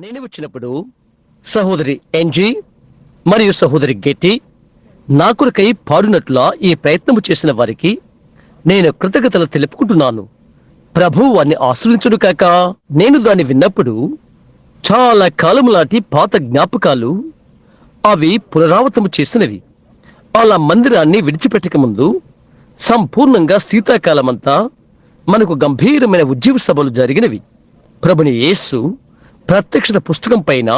నేను వచ్చినప్పుడు సహోదరి ఎన్జీ మరియు సహోదరి గెట్టి నా కొరకై పాడునట్లుగా ఈ ప్రయత్నము చేసిన వారికి నేను కృతజ్ఞతలు తెలుపుకుంటున్నాను. ప్రభువు వారిని ఆశ్రయించును కాక. నేను దాన్ని విన్నప్పుడు చాలా కాలం లాంటి పాత జ్ఞాపకాలు అవి పునరావృతము చేసినవి. అలా మందిరాన్ని విడిచిపెట్టక ముందు సంపూర్ణంగా శీతాకాలమంతా మనకు గంభీరమైన ఉజ్జీవ సభలు జరిగినవి. ప్రభుని యేసు ప్రత్యక్షత పుస్తకం పైన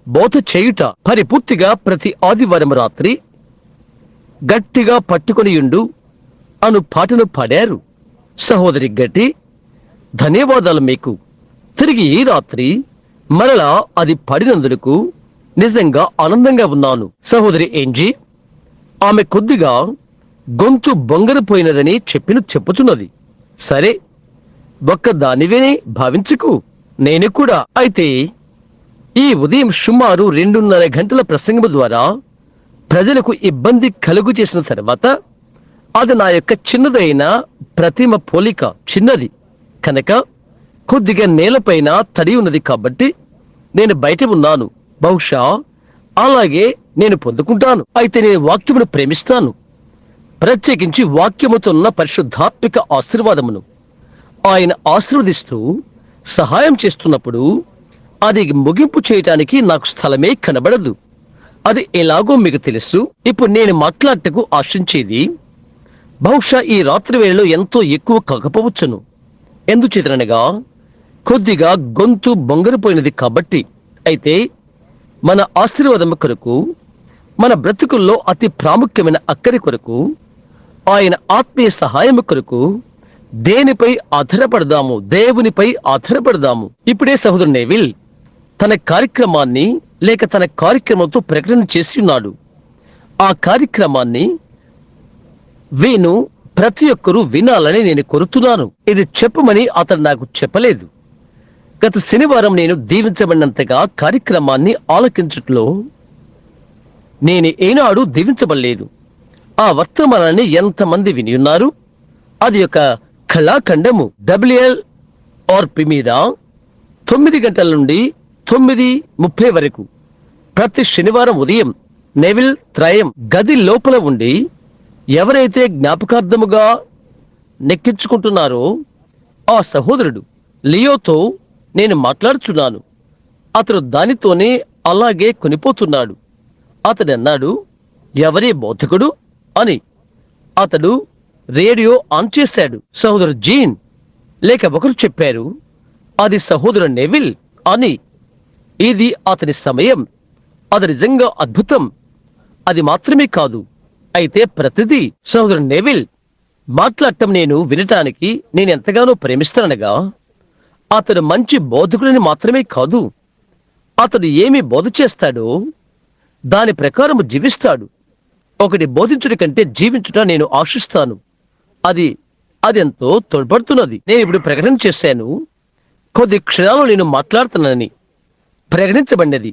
బోధ చేయుట పరిపూర్తిగా ప్రతి ఆదివారం రాత్రి గట్టిగా పట్టుకొనియుండు అను పాటను పాడారు. సహోదరి గట్టి, ధన్యవాదాలు మీకు. తిరిగి ఈ రాత్రి మరలా అది పాడినందుకు నిజంగా ఆనందంగా ఉన్నాను. సహోదరి ఏంజీ, ఆమె కొద్దిగా గొంతు బొంగరపోయినదని చెప్పుచున్నది. సరే, ఒక్క దానివేనే భావించుకు, నేను కూడా. అయితే ఈ ఉదయం సుమారు 2:30 గంటల ప్రసంగము ద్వారా ప్రజలకు ఇబ్బంది కలుగు చేసిన తర్వాత అది నా యొక్క చిన్నదైన ప్రతిమ పోలిక చిన్నది కనుక కొద్దిగా నేలపైన తడి ఉన్నది కాబట్టి నేను బయట ఉన్నాను. బహుశా అలాగే నేను పొందుకుంటాను. అయితే నేను వాక్యమును ప్రేమిస్తాను, ప్రత్యేకించి వాక్యముతో ఉన్న పరిశుద్ధాత్మిక ఆశీర్వాదమును. ఆయన ఆశీర్వదిస్తూ సహాయం చేస్తున్నప్పుడు అది ముగింపు చేయటానికి నాకు స్థలమే కనబడదు. అది ఎలాగో మీకు తెలుసు. ఇప్పుడు నేను మాట్లాడటకు ఆశించేది బహుశా ఈ రాత్రి వేళలో ఎంతో ఎక్కువ కాకపోవచ్చును. ఎందుచేతనగా కొద్దిగా గొంతు బొంగరిపోయినది కాబట్టి. అయితే మన ఆశీర్వాదం కొరకు, మన బ్రతుకుల్లో అతి ప్రాముఖ్యమైన అక్కరి కొరకు, ఆయన ఆత్మీయ సహాయం కొరకు దేనిపై ఆధారపడదాము? దేవునిపై ఆధారపడదాము. ఇప్పుడే సహోదరు నెవిల్ తన కార్యక్రమాన్ని లేక తన కార్యక్రమంతో ప్రకటన చేసి ఉన్నాడు. ఆ కార్యక్రమాన్ని ప్రతి ఒక్కరూ వినాలని నేను కోరుతున్నాను. ఇది చెప్పమని అతను నాకు చెప్పలేదు. గత శనివారం నేను దీవించబడినంతగా కార్యక్రమాన్ని ఆలకించట్లో నేను ఏనాడు దీవించబడలేదు. ఆ వర్తమానాన్ని ఎంతమంది విని ఉన్నారు? అది ఒక కళాఖండము. WLRP మీద 9 గంటల నుండి 9:30 వరకు ప్రతి శనివారం ఉదయం నెవిల్ త్రయం గది లోపల ఉండి ఎవరైతే జ్ఞాపకార్థముగా నెక్కించుకుంటున్నారో ఆ సహోదరుడు లియోతో నేను మాట్లాడుచున్నాను. అతడు దానితోనే అలాగే కొనిపోతున్నాడు. అతడు అన్నాడు, ఎవరి బోధకుడు అని. అతడు రేడియో ఆన్ చేశాడు. సహోదరు జీన్ లేక ఒకరు చెప్పారు, అది సహోదరు నెవిల్ అని. ఇది అతని సమయం. అది నిజంగా అద్భుతం. అది మాత్రమే కాదు, అయితే ప్రతిదీ సహోదరు నెవిల్ మాట్లాడటం నేను వినటానికి నేను ఎంతగానో ప్రేమిస్తానగా, అతడు మంచి బోధకుడిని మాత్రమే కాదు, అతడు ఏమి బోధ చేస్తాడో దాని ప్రకారం జీవిస్తాడు. ఒకటి బోధించుట కంటే జీవించుట నేను ఆశిస్తాను. అదెంతో తోడ్పడుతున్నది. నేను ఇప్పుడు ప్రకటన చేశాను, కొద్ది క్షణాలు నేను మాట్లాడుతున్నానని. ప్రకటించబడినది,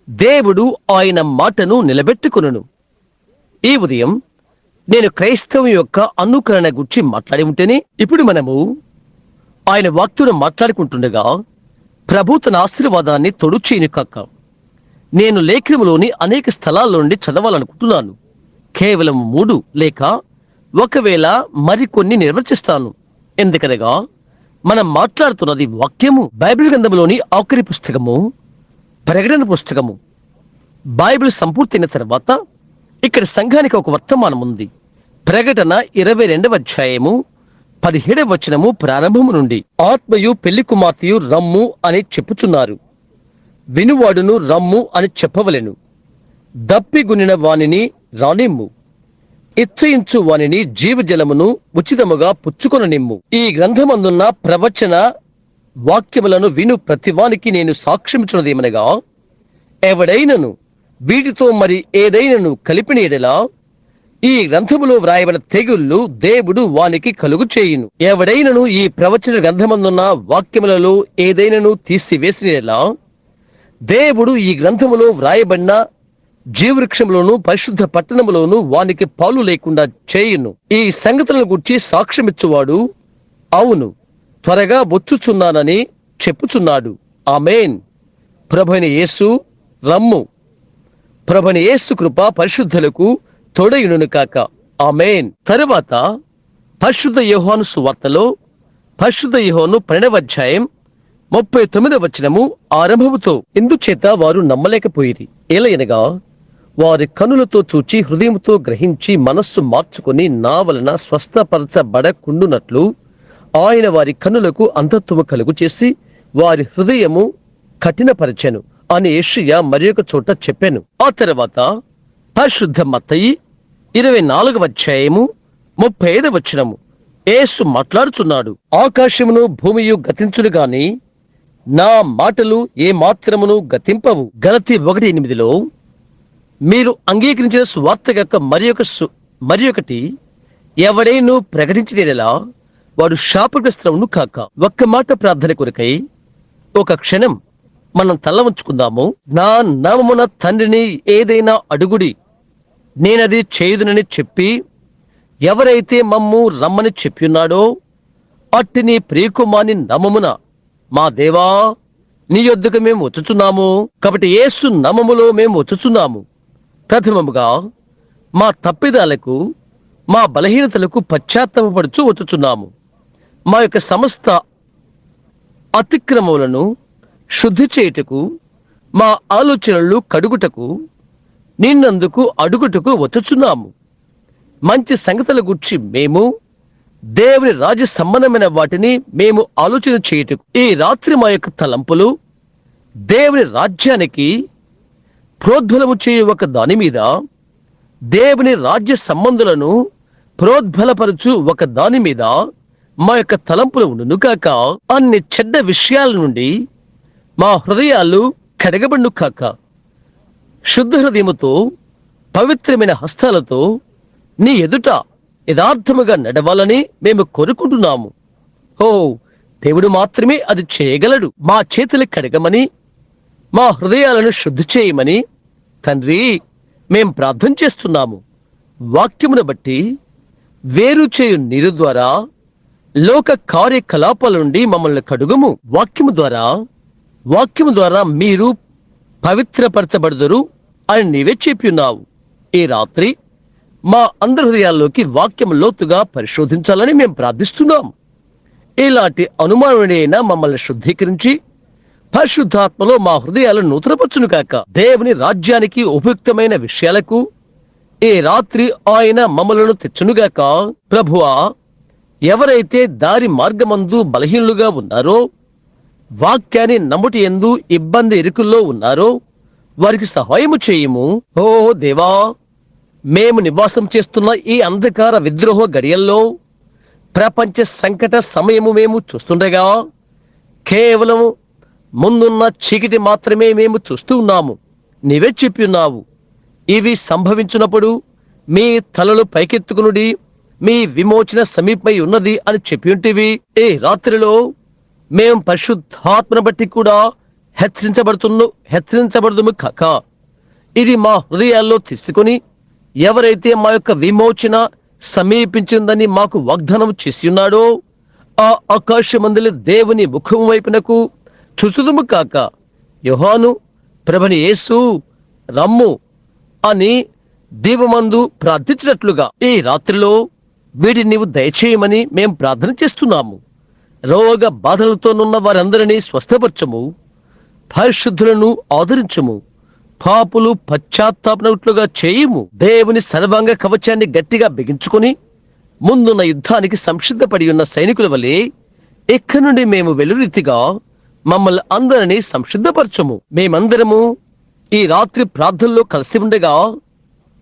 దేవుడు ఆయన మాటను నిలబెట్టుకును. ఈ ఉదయం నేను క్రైస్తవం యొక్క అనుకరణ గురించి మాట్లాడి ఉంటేనే, ఇప్పుడు మనము ఆయన వాక్యును మాట్లాడుకుంటుండగా ప్రభు తన ఆశీర్వాదాన్ని తొడు చేయను కాక. నేను లేఖనములోని అనేక స్థలాల నుండి చదవాలనుకుంటున్నాను. కేవలం 3 లేక ఒకవేళ మరికొన్ని నిర్వచిస్తాను. ఎందుకనగా మనం మాట్లాడుతున్నది వాక్యము. బైబిల్ గ్రంథంలోని ఆఖరి పుస్తకము ప్రకటన పుస్తకము. బైబిల్ సంపూర్తయిన తర్వాత ఇక్కడ సంఘానికి ఒక వర్తమానం ఉంది. ప్రకటన 22వ అధ్యాయము 17వ వచనము ప్రారంభము నుండి. ఆత్మయు పెళ్లి కుమార్తెయు రమ్ము అని చెప్పుచున్నారు. వినువాడును రమ్ము అని చెప్పవలెను. దప్పిగునిన వానిని రానిమ్ము, ఇచ్చయించు వానిని జీవజలమును ఉచితముగా పుచ్చుకొననిమ్ము. ఈ గ్రంథమందున్న ప్రవచన వాక్యములను విను ప్రతివానికి నేను సాక్ష్యమిచ్చున్నదేమనగా, ఎవడైనను వీటితో మరి ఏదైనను కలిపిన ఎడలా ఈ గ్రంథములో వ్రాయబడిన తెగుళ్ళు దేవుడు వానికి కలుగు చేయును. ఎవడైనను ఈ ప్రవచన గ్రంథమందున్న వాక్యములలో ఏదైనను తీసివేసిన ఎడలా దేవుడు ఈ గ్రంథములో వ్రాయబడిన జీవవృక్షంలోను పరిశుద్ధ పట్టణములోను వానికి పాలు లేకుండా చేయును. ఈ సంగతులను గురించి సాక్ష్యమిచ్చువాడు అవును, త్వరగా వచ్చుచున్నానని చెప్పుచున్నాడు. ఆమేన్. ప్రభువైన యేసు రమ్ము. ప్రభువైన యేసు కృప పరిశుద్ధులకు తోడయును కాక. ఆమేన్. తరువాత పరిశుద్ధ యోహాను సువార్తలో పరిశుద్ధ యోహాను 12వ అధ్యాయం 39వ వచనము ఆరంభముతో, ఇందుచేత వారు నమ్మలేకపోయిరి. ఏలయనగా వారి కనులతో చూచి హృదయముతో గ్రహించి మనస్సు మార్చుకొని నా వలన స్వస్థపరచబడకుండునట్లు ఆయన వారి కన్నులకు అంధత్వము కలుగు చేసి వారి హృదయము కఠినపరచెను అని యెషయా మరియొక చోట చెప్పాను. ఆ తర్వాత పరిశుద్ధ మత్తయి 24వ అధ్యాయము 35వ వచనము యేసు మాట్లాడుచున్నాడు. ఆకాశమును భూమియు గతించును గాని నా మాటలు ఏ మాత్రమును గతింపవు. గలతీ 1:8లో మీరు అంగీకరించిన సువార్త యొక్క మరియొకటి ఎవడైనా ప్రకటించినలా వాడు శాపగ్రస్తులను కాక. ఒక్క మాట ప్రార్థన కొరకై ఒక క్షణం మనం తల ఉంచుకుందాము. నా నామమున తండ్రిని ఏదైనా అడుగుడి, నేనది చేయుదునని చెప్పి ఎవరైతే మమ్ము రమ్మని చెప్పియున్నాడో అట్టి నీ ప్రియకుమాని నామమున మా దేవా నీ యొద్దకు మేము వచ్చుచున్నాము. కాబట్టి యేసు నామములో మేము వచ్చుచున్నాము. ప్రథమముగా మా తప్పిదాలకు మా బలహీనతలకు పశ్చాత్తాపపడుచు వచ్చుచున్నాము. మా యొక్క సమస్త అతిక్రమములను శుద్ధి చేయుటకు, మా ఆలోచనలు కడుగుటకు, నిన్నందుకు అడుగుటకు వచ్చుచున్నాము. మంచి సంగతుల గురించి మేము దేవుని రాజ్య సంబంధమైన వాటిని మేము ఆలోచన చేయుటకు ఈ రాత్రి మా యొక్క తలంపులు దేవుని రాజ్యానికి ప్రోద్బలము చేయు ఒక దాని మీద, దేవుని రాజ్య సంబంధులను ప్రోద్బలపరచు ఒక దాని మీద మా యొక్క తలంపులు ఉండును కాక. అన్ని చెడ్డ విషయాల నుండి మా హృదయాలు కడగబడును కాక. శుద్ధ హృదయముతో పవిత్రమైన హస్తాలతో నీ ఎదుట యథార్థముగా నడవాలని మేము కోరుకుంటున్నాము. ఓ దేవుడు మాత్రమే అది చేయగలడు. మా చేతులు కడగమని, మా హృదయాలను శుద్ధి చేయమని తండ్రి మేం ప్రార్థన చేస్తున్నాము. వాక్యమును బట్టి వేరు చేయు నీరు ద్వారా లోక కార్యకలాపాల నుండి మమ్మల్ని కడుగుము. వాక్యము ద్వారా మీరు పవిత్రపరచబడుదురు అని నీవే చెప్పియున్నావు. ఈ రాత్రి మా అందరి హృదయాల్లోకి వాక్యం లోతుగా పరిశోధించాలని మేము ప్రార్థిస్తున్నాం. ఇలాంటి అనుమానమైన మమ్మల్ని శుద్ధీకరించి పరిశుద్ధాత్మలో మా హృదయాలను నూతనపరచును కాక. దేవుని రాజ్యానికి ఉపయుక్తమైన విషయాలకు ఈ రాత్రి ఆయన మమ్మలను తెచ్చునుగాక. ప్రభువా, ఎవరైతే దారి మార్గమందు బలహీనులుగా ఉన్నారో, వాక్యాన్ని నమ్ముటి యందు ఇబ్బంది ఇరుకుల్లో ఉన్నారో వారికి సహాయము చేయము. ఓ దేవా, మేము నివాసం చేస్తున్న ఈ అంధకార విద్రోహ గడియల్లో ప్రపంచ సంకట సమయము మేము చూస్తుండగా కేవలం ముందున్న చీకటి మాత్రమే మేము చూస్తూ ఉన్నాము. నీవే చెప్పి ఉన్నావు, ఇవి సంభవించినప్పుడు మీ తలలు పైకెత్తుకునుడి, మీ విమోచన సమీపమై ఉన్నది అని చెప్పి ఉంటివి. ఈ రాత్రిలో మేము పరిశుద్ధాత్మను బట్టి కూడా హెచ్చరించబడుదుము కాక. ఇది మా హృదయాల్లో తీసుకుని ఎవరైతే మా యొక్క విమోచన సమీపించిందని మాకు వాగ్దానం చేసి ఉన్నాడో ఆ ఆకాశమందుల దేవుని ముఖము వైపునకు చూచుదుము కాక. యోహాను ప్రభువైన యేసు రమ్ము అని దీపమందు ప్రార్థించినట్లుగా ఈ రాత్రిలో వీటిని నీవు దయచేయమని మేము ప్రార్థన చేస్తున్నాము. రోగ బాధలతోనున్న వారందరినీ స్వస్థపరచము, పరిశుద్ధులను ఆదరించము, పాపులు పశ్చాత్తాపనట్లుగా చేయము. దేవుని సర్వాంగ కవచాన్ని గట్టిగా బిగించుకొని ముందున్న యుద్ధానికి సంసిద్ధపడి ఉన్న సైనికుల వలె ఇక్కడి నుండి మేము వెలురీతిగా మమ్మల్ని అందరినీ సంసిద్ధపరచము. మేమందరము ఈ రాత్రి ప్రార్థనలో కలిసి ఉండగా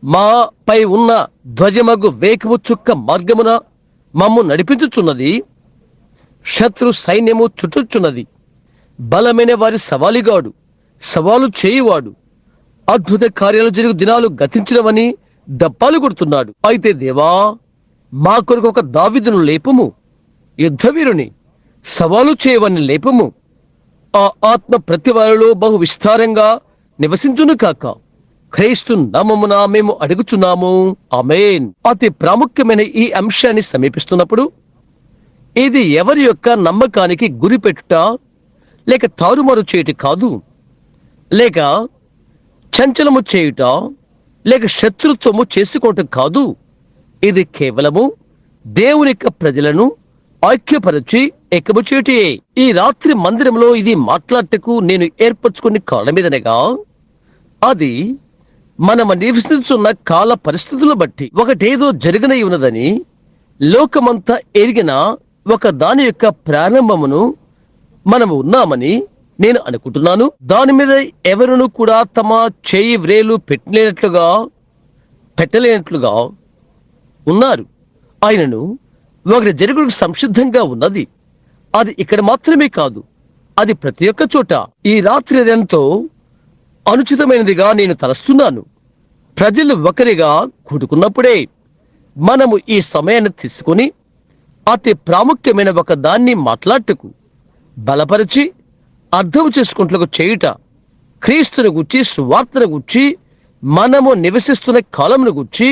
మాపై ఉన్న ధ్వజమగు వేకము చుక్క మార్గమున మమ్ము నడిపించుచున్నది. శత్రు సైన్యము చుట్టుచున్నది. బలమైన వారి సవాలిగాడు, సవాలు చేయువాడు, అద్భుత కార్యాలు జరుగు దినాలు గతించినవని దప్పాలు కొడుతున్నాడు. అయితే దేవా, మా కొరకు ఒక దావీదును లేపము, యుద్ధవీరుని, సవాలు చేయవని లేపము. ఆ ఆత్మ ప్రతి వారిలో బహు విస్తారంగా నివసించును కాక. క్రీస్తు నామమున మేము అడుగుచున్నాము, ఆమేన్. అతి ప్రాముఖ్యమైన ఈ అంశాన్ని సమీపిస్తున్నప్పుడు ఇది ఎవరి యొక్క నమ్మకానికి గురిపెట్టుట లేక తారుమారు చేయటి కాదు. లేక చంచలము చేయుట, లేక శత్రుత్వము చేసుకోవటం కాదు. ఇది కేవలము దేవుని యొక్క ప్రజలను ఐక్యపరచి ఏకము చేయుటే. ఈ రాత్రి మందిరంలో ఇది మాట్లాడటకు నేను ఏర్పరచుకుని కారణమేదనగా, అది మనము నివసిస్తున్న కాల పరిస్థితులను బట్టి ఒకటేదో జరగనై ఉన్నదని లోకమంతా ఎరిగిన ఒక దాని యొక్క ప్రారంభమును మనము ఉన్నామని నేను అనుకుంటున్నాను. దాని మీద ఎవరును కూడా తమ చేయి వ్రేలు పెట్టలేనట్లుగా ఉన్నారు. ఆయనను ఒకటి జరుగుడికి సంసిద్ధంగా ఉన్నది. అది ఇక్కడ మాత్రమే కాదు, అది ప్రతి ఒక్క చోట. ఈ రాత్రి అదెంతో అనుచితమైనదిగా నేను తలస్తున్నాను. ప్రజలు ఒకరిగా కూడుకున్నప్పుడే మనము ఈ సమయాన్ని తీసుకుని అతి ప్రాముఖ్యమైన ఒక దాన్ని మాట్లాడటకు, బలపరిచి అర్థం చేసుకుంటూ చేయుట, క్రీస్తుని గుచ్చి, సువార్తను గుచ్చి, మనము నివసిస్తున్న కాలమును గుచ్చి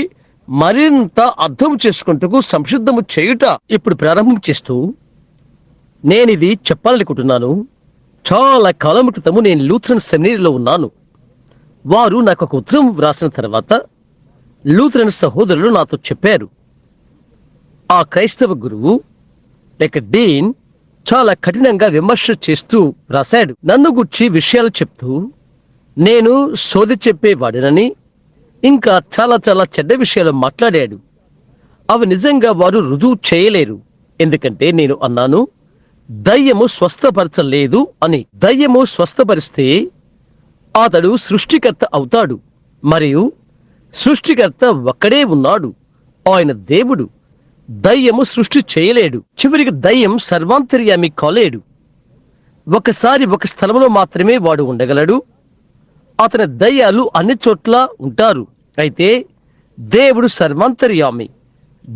మరింత అర్థం చేసుకుంటూ సంసిద్ధము చేయుట ఇప్పుడు ప్రారంభం చేస్తూ నేనిది చెప్పాలనుకుంటున్నాను. చాలా కాలం క్రితము నేను లూథరన్ సెమినరీలో ఉన్నాను. వారు నాకు ఒక ఉత్తరం వ్రాసిన తర్వాత లూథరన్ సహోదరులు నాతో చెప్పారు, ఆ క్రైస్తవ గురువు లేక డీన్ చాలా కఠినంగా విమర్శ చేస్తూ రాశాడు. నన్ను గుర్చి విషయాలు చెప్తూ నేను సోది చెప్పేవాడినని, ఇంకా చాలా చాలా చెడ్డ విషయాలు మాట్లాడాడు. అవి నిజంగా వారు రుజువు చేయలేరు. ఎందుకంటే నేను అన్నాను, దయ్యము స్వస్థపరచలేదు అని. దయ్యము స్వస్థపరిస్తే అతడు సృష్టికర్త అవుతాడు, మరియు సృష్టికర్త ఒక్కడే ఉన్నాడు, ఆయన దేవుడు. దయ్యము సృష్టి చేయలేడు. చివరికి దయ్యం సర్వాంతర్యామి కాలేడు. ఒకసారి ఒక స్థలంలో మాత్రమే వాడు ఉండగలడు. అతని దయ్యాలు అన్ని చోట్ల ఉంటారు. అయితే దేవుడు సర్వాంతర్యామి.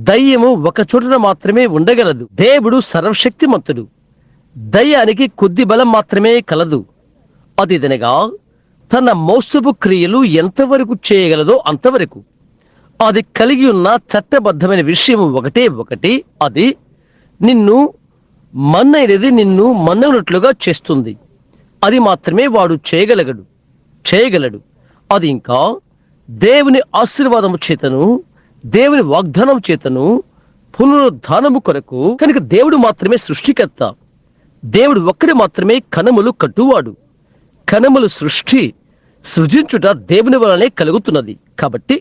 దయ్యము ఒక చోటన మాత్రమే ఉండగలదు. దేవుడు సర్వశక్తిమంతుడు. దయ్యానికి కొద్ది బలం మాత్రమే కలదు. అది దనగా తన మోసపు క్రియలు ఎంతవరకు చేయగలదో అంతవరకు. అది కలిగి ఉన్న చట్టబద్ధమైన విషయం ఒకటి, అది నిన్ను మన్నైనట్లుగా చేస్తుంది. అది మాత్రమే వాడు చేయగలడు. అది ఇంకా దేవుని ఆశీర్వాదము చేతను, దేవుని వాగ్దానం చేతను, పునరుద్ధానము కొరకు. కనుక దేవుడు మాత్రమే సృష్టికర్త. దేవుడు ఒక్కడే మాత్రమే కణములు కట్టువాడు. కణములు సృజించుట దేవుని వలనే కలుగుతున్నది. కాబట్టి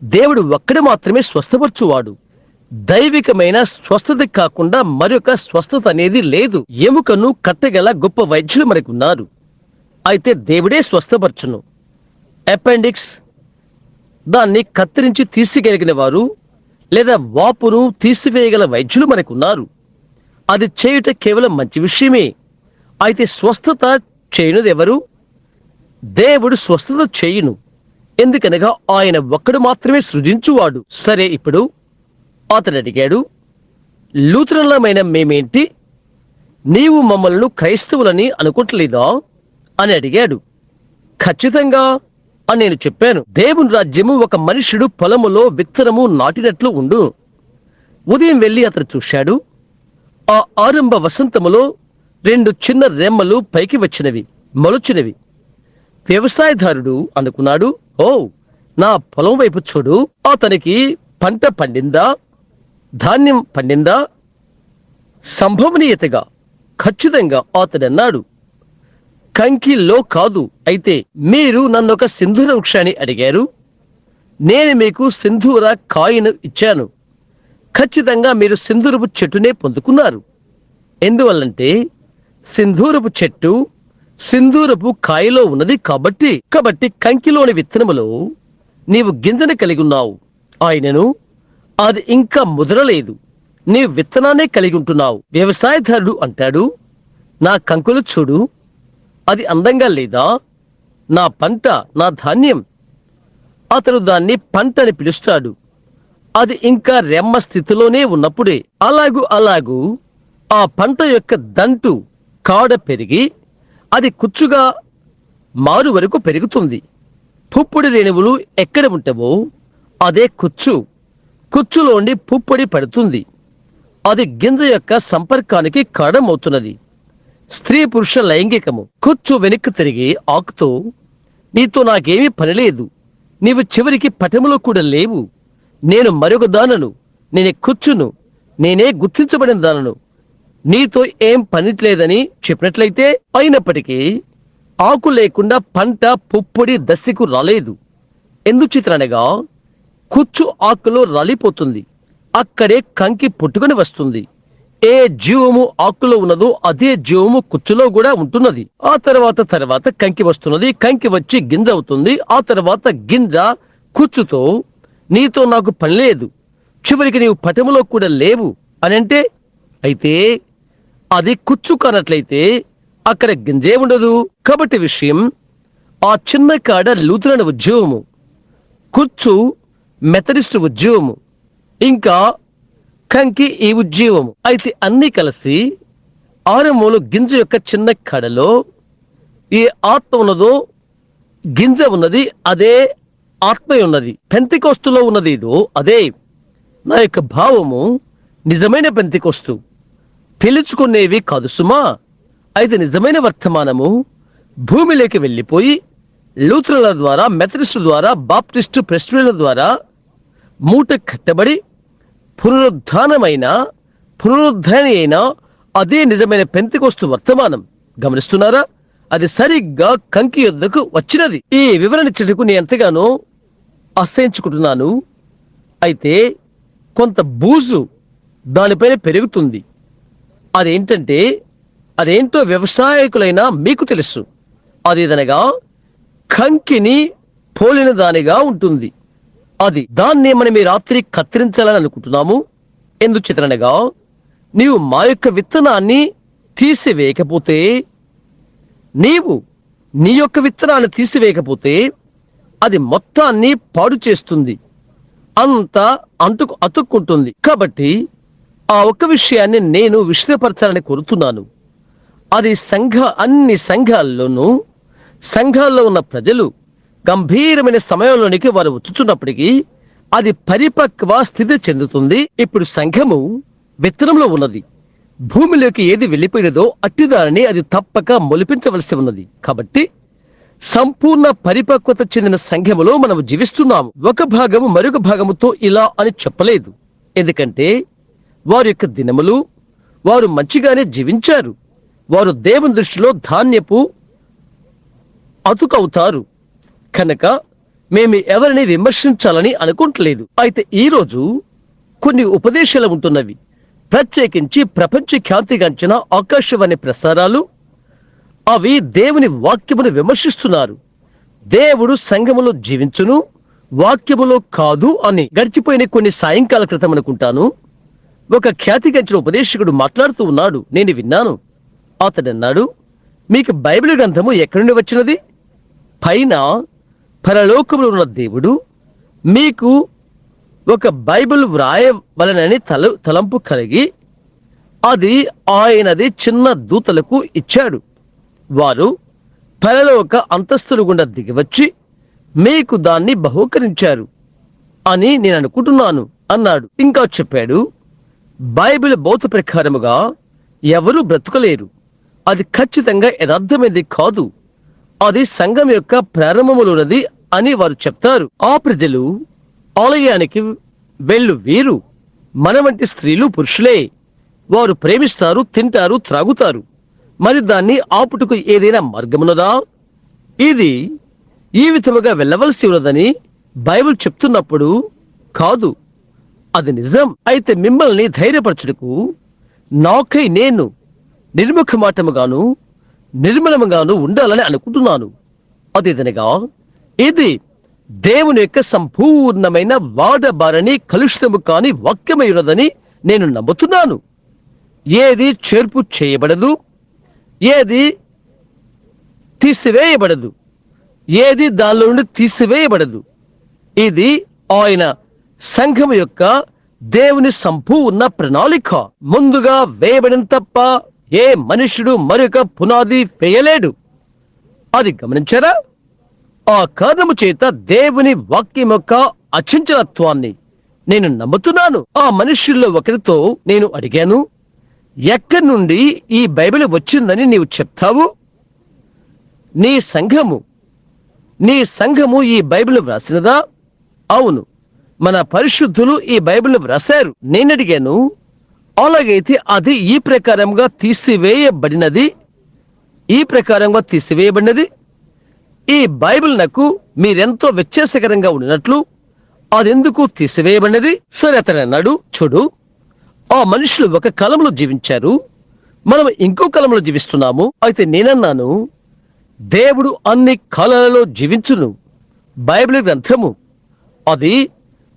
దేవుడు ఒక్కడే మాత్రమే స్వస్థపరచువాడు. దైవికమైన స్వస్థత కాకుండా మరొక స్వస్థత అనేది లేదు. ఎముకను కట్టగల గొప్ప వైద్యులు మనకున్నారు. అయితే దేవుడే స్వస్థపరచును. అపెండిక్స్ దాన్ని కత్తిరించి తీసిగలిగిన వారు, లేదా వాపును తీసివేయగల వైద్యులు మనకున్నారు. అది చేయుట కేవలం మంచి విషయమే. అయితే స్వస్థత చేయనుది ఎవరు? దేవుడు స్వస్థత చేయును. ఎందుకనగా ఆయన ఒక్కడు మాత్రమే సృజించువాడు. సరే, ఇప్పుడు అతడు అడిగాడు, లూథరన్లమైన మేమేంటి, నీవు మమ్మల్ని క్రైస్తవులని అనుకుంటలేదా అని అడిగాడు. ఖచ్చితంగా అని నేను చెప్పాను. దేవుని రాజ్యము ఒక మనుషుడు పొలములో విత్తనము నాటినట్లు ఉండు. ఉదయం వెళ్ళి అతను చూశాడు. ఆ ఆరంభ వసంతములో 2 చిన్న రెమ్మలు పైకి మొలచినవి. వ్యవసాయదారుడు అనుకున్నాడు, ఓ, నా పొలం వైపు చూడు, అతనికి పంట పండిందా, ధాన్యం పండిందా? సంభవనీయతగా ఖచ్చితంగా అతడన్నాడు, కంకిలో కాదు. అయితే మీరు నన్ను ఒక సింధూర వృక్షాన్ని అడిగారు, నేను మీకు సింధూర కాయను ఇచ్చాను. ఖచ్చితంగా మీరు సింధూరపు చెట్టునే పొందుకున్నారు. ఎందువల్లంటే సింధూరపు చెట్టు సింధూరపు కాయలో ఉన్నది కాబట్టి కంకిలోని విత్తనములో నీవు గింజను కలిగి ఉన్నావు. ఆయనను అది ఇంకా ముదరలేదు, నీవు విత్తనాన్నే కలిగి ఉంటున్నావు. వ్యవసాయదారుడు అంటాడు, నా కంకులు చూడు, అది అందంగా లేదా? నా పంట, నా ధాన్యం. అతడు దాన్ని పంట అని పిలుస్తాడు. అది ఇంకా రెమ్మ స్థితిలోనే ఉన్నప్పుడే అలాగూ ఆ పంట యొక్క దంటు కాడ పెరిగి అది కుచ్చుగా మారు వరకు పెరుగుతుంది. పుప్పొడి రేణువులు ఎక్కడ ఉంటావో అదే కుచ్చులోండి పుప్పొడి పడుతుంది. అది గింజ యొక్క సంపర్కానికి కారణమవుతున్నది. స్త్రీ పురుష లైంగికము. కుచ్చు వెనక్కి తిరిగి ఆకుతో, నీతో నాకేమీ పని లేదు, నీవు చివరికి పటములో కూడా లేవు, నేను మరొక దానను, నేనే కుచ్చును, నేనే గుర్తించబడిన దానను, నీతో ఏం పని లేదని చెప్పినట్లయితే, అయినప్పటికీ ఆకు లేకుండా పంట పుప్పొడి దశకు రాలేదు. ఎందుచేతనగా కుచ్చు ఆకులో రాలిపోతుంది, అక్కడే కంకి పుట్టుకొని వస్తుంది. ఏ జీవము ఆకులో ఉన్నదో అదే జీవము కుచ్చులో కూడా ఉంటున్నది. ఆ తర్వాత కంకి వస్తున్నది, కంకి వచ్చి గింజ అవుతుంది. ఆ తర్వాత గింజ కుచ్చుతో, నీతో నాకు పని లేదు, చివరికి నీవు పటములో కూడా లేవు అని అంటే, అయితే అది కుచ్చు కానట్లయితే అక్కడ గింజే ఉండదు. కాబట్టి విషయం, ఆ చిన్న కాడ లూథరన్ ఉద్యోగము, కుచ్చు మెథడిస్ట్ ఉద్యోగము, ఇంకా కంకి ఈ ఉద్యోగము. అయితే అన్ని కలిసి ఆరంభంలో గింజ యొక్క చిన్న కడలో ఏ ఆత్మ ఉన్నదో, గింజ ఉన్నది, అదే ఆత్మ ఉన్నది. పెంతెకొస్తులో ఉన్నది ఏదో అదే. నా యొక్క భావము నిజమైన పెంతెకొస్తు, పిలుచుకునేవి కాదు సుమా. అయితే నిజమైన వర్తమానము భూమిలోకి వెళ్ళిపోయి లూథరన్ల ద్వారా, మెథడిస్టు ద్వారా, బాప్టిస్టు, ప్రెస్బిటరియన్ల ద్వారా మూట కట్టబడి పునరుద్ధాని అయిన అదే నిజమైన పెంతెకొస్తు వర్తమానం. గమనిస్తున్నారా? అది సరిగ్గా కంకి యొద్దకు వచ్చినది. ఈ వివరణ ఇచ్చేందుకు నేను ఎంతగానో అసహించుకుంటున్నాను. అయితే కొంత బూజు దానిపైన పెరుగుతుంది. అదేంటో వ్యవసాయకులైనా మీకు తెలుసు. అదేదనగా కంకిని పోలిన దానిగా ఉంటుంది. దాన్ని మనం ఈ రాత్రి కత్తిరించాలని అనుకుంటున్నాము. ఎందుచేతనగా నీవు మా యొక్క విత్తనాన్ని తీసివేయకపోతే, నీవు నీ యొక్క విత్తనాన్ని తీసివేయకపోతే అది మొత్తాన్ని పాడు చేస్తుంది, అంతా అతుక్కుంటుంది. కాబట్టి ఆ ఒక్క విషయాన్ని నేను విశదపరచాలని కోరుతున్నాను. అది అన్ని సంఘాల్లో ఉన్న ప్రజలు గంభీరమైన సమయంలోనికి వారు వచ్చుచున్నప్పటికీ అది పరిపక్వ స్థితి చెందుతుంది. ఇప్పుడు సంఘము విత్తనంలో ఉన్నది. భూమిలోకి ఏది వెళ్ళిపోయినదో అట్టిదానిని అది తప్పక మొలిపించవలసి ఉన్నది. కాబట్టి సంపూర్ణ పరిపక్వత చెందిన సంఘములో మనము జీవిస్తున్నాము. ఒక భాగము మరొక భాగముతో ఇలా అని చెప్పలేదు. ఎందుకంటే వారి యొక్క దినములు వారు మంచిగానే జీవించారు. వారు దేవుని దృష్టిలో ధాన్యపు అతుకవుతారు కనుక మేము ఎవరిని విమర్శించాలని అనుకుంటలేదు. అయితే ఈరోజు కొన్ని ఉపదేశాలు ఉంటున్నవి. ప్రత్యేకించి ప్రపంచ ఖ్యాతిగాంచిన ఆకాశవాణి ప్రసారాలు, అవి దేవుని వాక్యమును విమర్శిస్తున్నారు. దేవుడు సంఘములో జీవించును, వాక్యములో కాదు అని. గడిచిపోయిన కొన్ని సాయంకాల క్రితం అనుకుంటాను, ఒక ఖ్యాతిగాంచిన ఉపదేశకుడు మాట్లాడుతూ ఉన్నాడు. నేను విన్నాను. అతడు అన్నాడు, మీకు బైబిల్ గ్రంథము ఎక్కడి నుండి వచ్చినది? పైన పరలోకములో ఉన్న దేవుడు మీకు ఒక బైబిల్ వ్రాయవలనని తలంపు కలిగి అది ఆయనది చిన్న దూతలకు ఇచ్చాడు. వారు పరలోక అంతస్తులు గుండా దిగివచ్చి మీకు దాన్ని బహూకరించారు అని నేను అనుకుంటున్నాను అన్నాడు. ఇంకా చెప్పాడు, బైబిల్ బౌద్ధ ప్రకారముగా ఎవరు బ్రతుకలేరు. అది ఖచ్చితంగా యథార్థమైనది కాదు. అది సంఘం యొక్క ప్రారంభములున్నది అని వారు చెప్తారు. ఆ ప్రజలు ఆలయానికి వీరు మన వంటి స్త్రీలు, పురుషులే. వారు ప్రేమిస్తారు, తింటారు, త్రాగుతారు. మరి దాన్ని ఆపుటకు ఏదైనా మార్గమున్నదా? ఇది ఈ విధముగా వెళ్ళవలసి ఉన్నదని బైబిల్ చెప్తున్నప్పుడు కాదు, అది నిజం. అయితే మిమ్మల్ని ధైర్యపరచుటకు నాకై నేను నిర్ముఖమాటముగాను నిర్మలముగాను ఉండాలని అనుకుంటున్నాను. అదేదనగా ఇది దేవుని యొక్క సంపూర్ణమైన వాడబారని కలుషితము కాని వాక్యమై ఉన్నదని నేను నమ్ముతున్నాను. ఏది చేర్పు చేయబడదు, ఏది తీసివేయబడదు, ఏది దానిలో నుండి తీసివేయబడదు. ఇది ఆయన సంఘము యొక్క దేవుని సంపూర్ణ ప్రణాళిక. ముందుగా వేయబడిన తప్ప ఏ మనుషుడు మరొక పునాది వేయలేడు. అది గమనించారా? ఆ కారణము చేత దేవుని వాక్యం యొక్క అచంచలత్వాన్ని నేను నమ్ముతున్నాను. ఆ మనుషుల్లో ఒకరితో నేను అడిగాను, ఎక్కడి నుండి ఈ బైబిల్ వచ్చిందని నీవు చెప్తావు? నీ సంఘము ఈ బైబిల్ వ్రాసినదా? అవును, మన పరిశుద్ధులు ఈ బైబిల్ వ్రాశారు. నేను అడిగాను, అలాగైతే అది ఈ ప్రకారంగా తీసివేయబడినది. ఈ బైబిల్ నాకు మీరెంతో వ్యత్యాసకరంగా ఉండినట్లు అదెందుకు తీసివేయబడినది? సరే, అతను అన్నాడు, చూడు, ఆ మనుషులు ఒక కాలంలో జీవించారు, మనం ఇంకో కాలంలో జీవిస్తున్నాము. అయితే నేనన్నాను, దేవుడు అన్ని కాలాలలో జీవించును. బైబిల్ గ్రంథము అది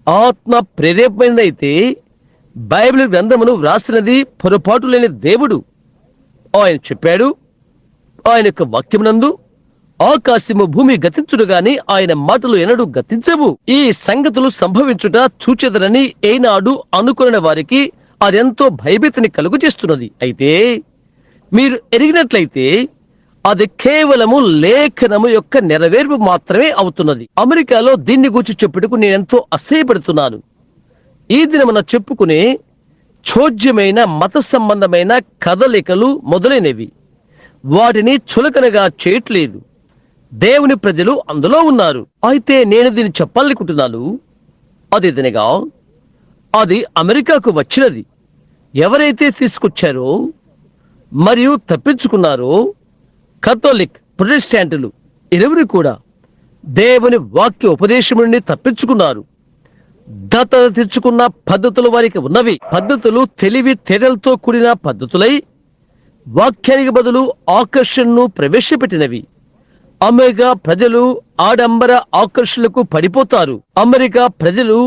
ఆత్మ ప్రేరేపమైనదైతే బైబిల్ గ్రంథమును వ్రాసినది పొరపాటు లేని దేవుడు. ఆయన చెప్పాడు, ఆయన యొక్క వాక్యమునందు ఆకాశము భూమి గతించుడు గాని ఆయన మాటలు ఎన్నడూ గతించవు. ఈ సంగతులు సంభవించుట చూచెదరని ఏనాడు అనుకున్న వారికి అదెంతో భయభీతిని కలుగు చేస్తున్నది. అయితే మీరు ఎరిగినట్లయితే అది కేవలము లేఖనము యొక్క నెరవేర్పు మాత్రమే అవుతున్నది. అమెరికాలో దీన్ని గురించి చెప్పుటకు నేనెంతో అసహ్యపడుతున్నాను. ఈ దినమున చెప్పుకునే చోద్యమైన మత సంబంధమైన కదలికలు మొదలైనవి వాటిని చులకనగా చేయట్లేదు. దేవుని ప్రజలు అందులో ఉన్నారు. అయితే నేను దీన్ని చెప్పాలనుకుంటున్నాను. అదేదనగా అది అమెరికాకు వచ్చినది. ఎవరైతే తీసుకొచ్చారో మరియు తప్పించుకున్నారో కథోలిక్, ప్రొటెస్టాంటులు ఇరువురు కూడా దేవుని వాక్య ఉపదేశం నుండి తప్పించుకున్నారు. దత్తత తెచ్చుకున్న పద్ధతులు వారికి ఉన్నవి. పద్ధతులు తెలివి తేడలతో కూడిన పద్ధతులై వాక్యానికి బదులు ఆకర్షణను ప్రవేశపెట్టినవి. అమెరికా ప్రజలు ఆడంబర ఆకర్షణలకు పడిపోతారు. అమెరికా ప్రజలు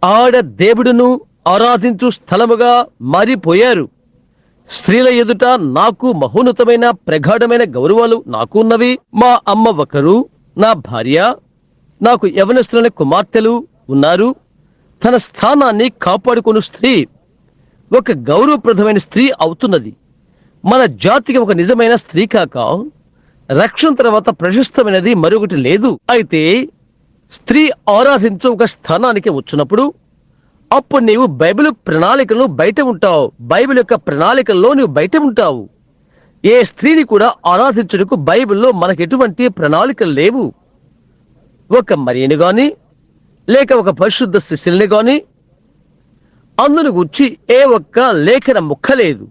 ఆడ దేవుడును ఆరాధించు స్థలముగా మారిపోయారు. స్త్రీల ఎదుట నాకు మహోన్నతమైన ప్రగాఢమైన గౌరవాలు నాకు ఉన్నవి. మా అమ్మ ఒకరు, నా భార్య, నాకు యవనస్తులైన కుమార్తెలు ఉన్నారు. తన స్థానాన్ని కాపాడుకుని స్త్రీ ఒక గౌరవప్రదమైన స్త్రీ అవుతున్నది. మన జాతికి ఒక నిజమైన స్త్రీ కాక రక్షణ తర్వాత ప్రశస్తమైనది మరొకటి లేదు. అయితే స్త్రీ ఆరాధించు ఒక స్థానానికి వచ్చినప్పుడు అప్పుడు నీవు బైబిల్ ప్రణాళికలో బయట ఉంటావు. బైబిల్ యొక్క ప్రణాళికల్లో నీవు బయట ఉంటావు. ఏ స్త్రీని కూడా ఆరాధించుటకు బైబిల్లో మనకు ఎటువంటి ప్రణాళికలు లేవు. ఒక మరియని గాని లేక ఒక పరిశుద్ధ శిష్యుల్ని గాని అందును గురించి ఏ ఒక్క లేఖన ముక్క లేదు.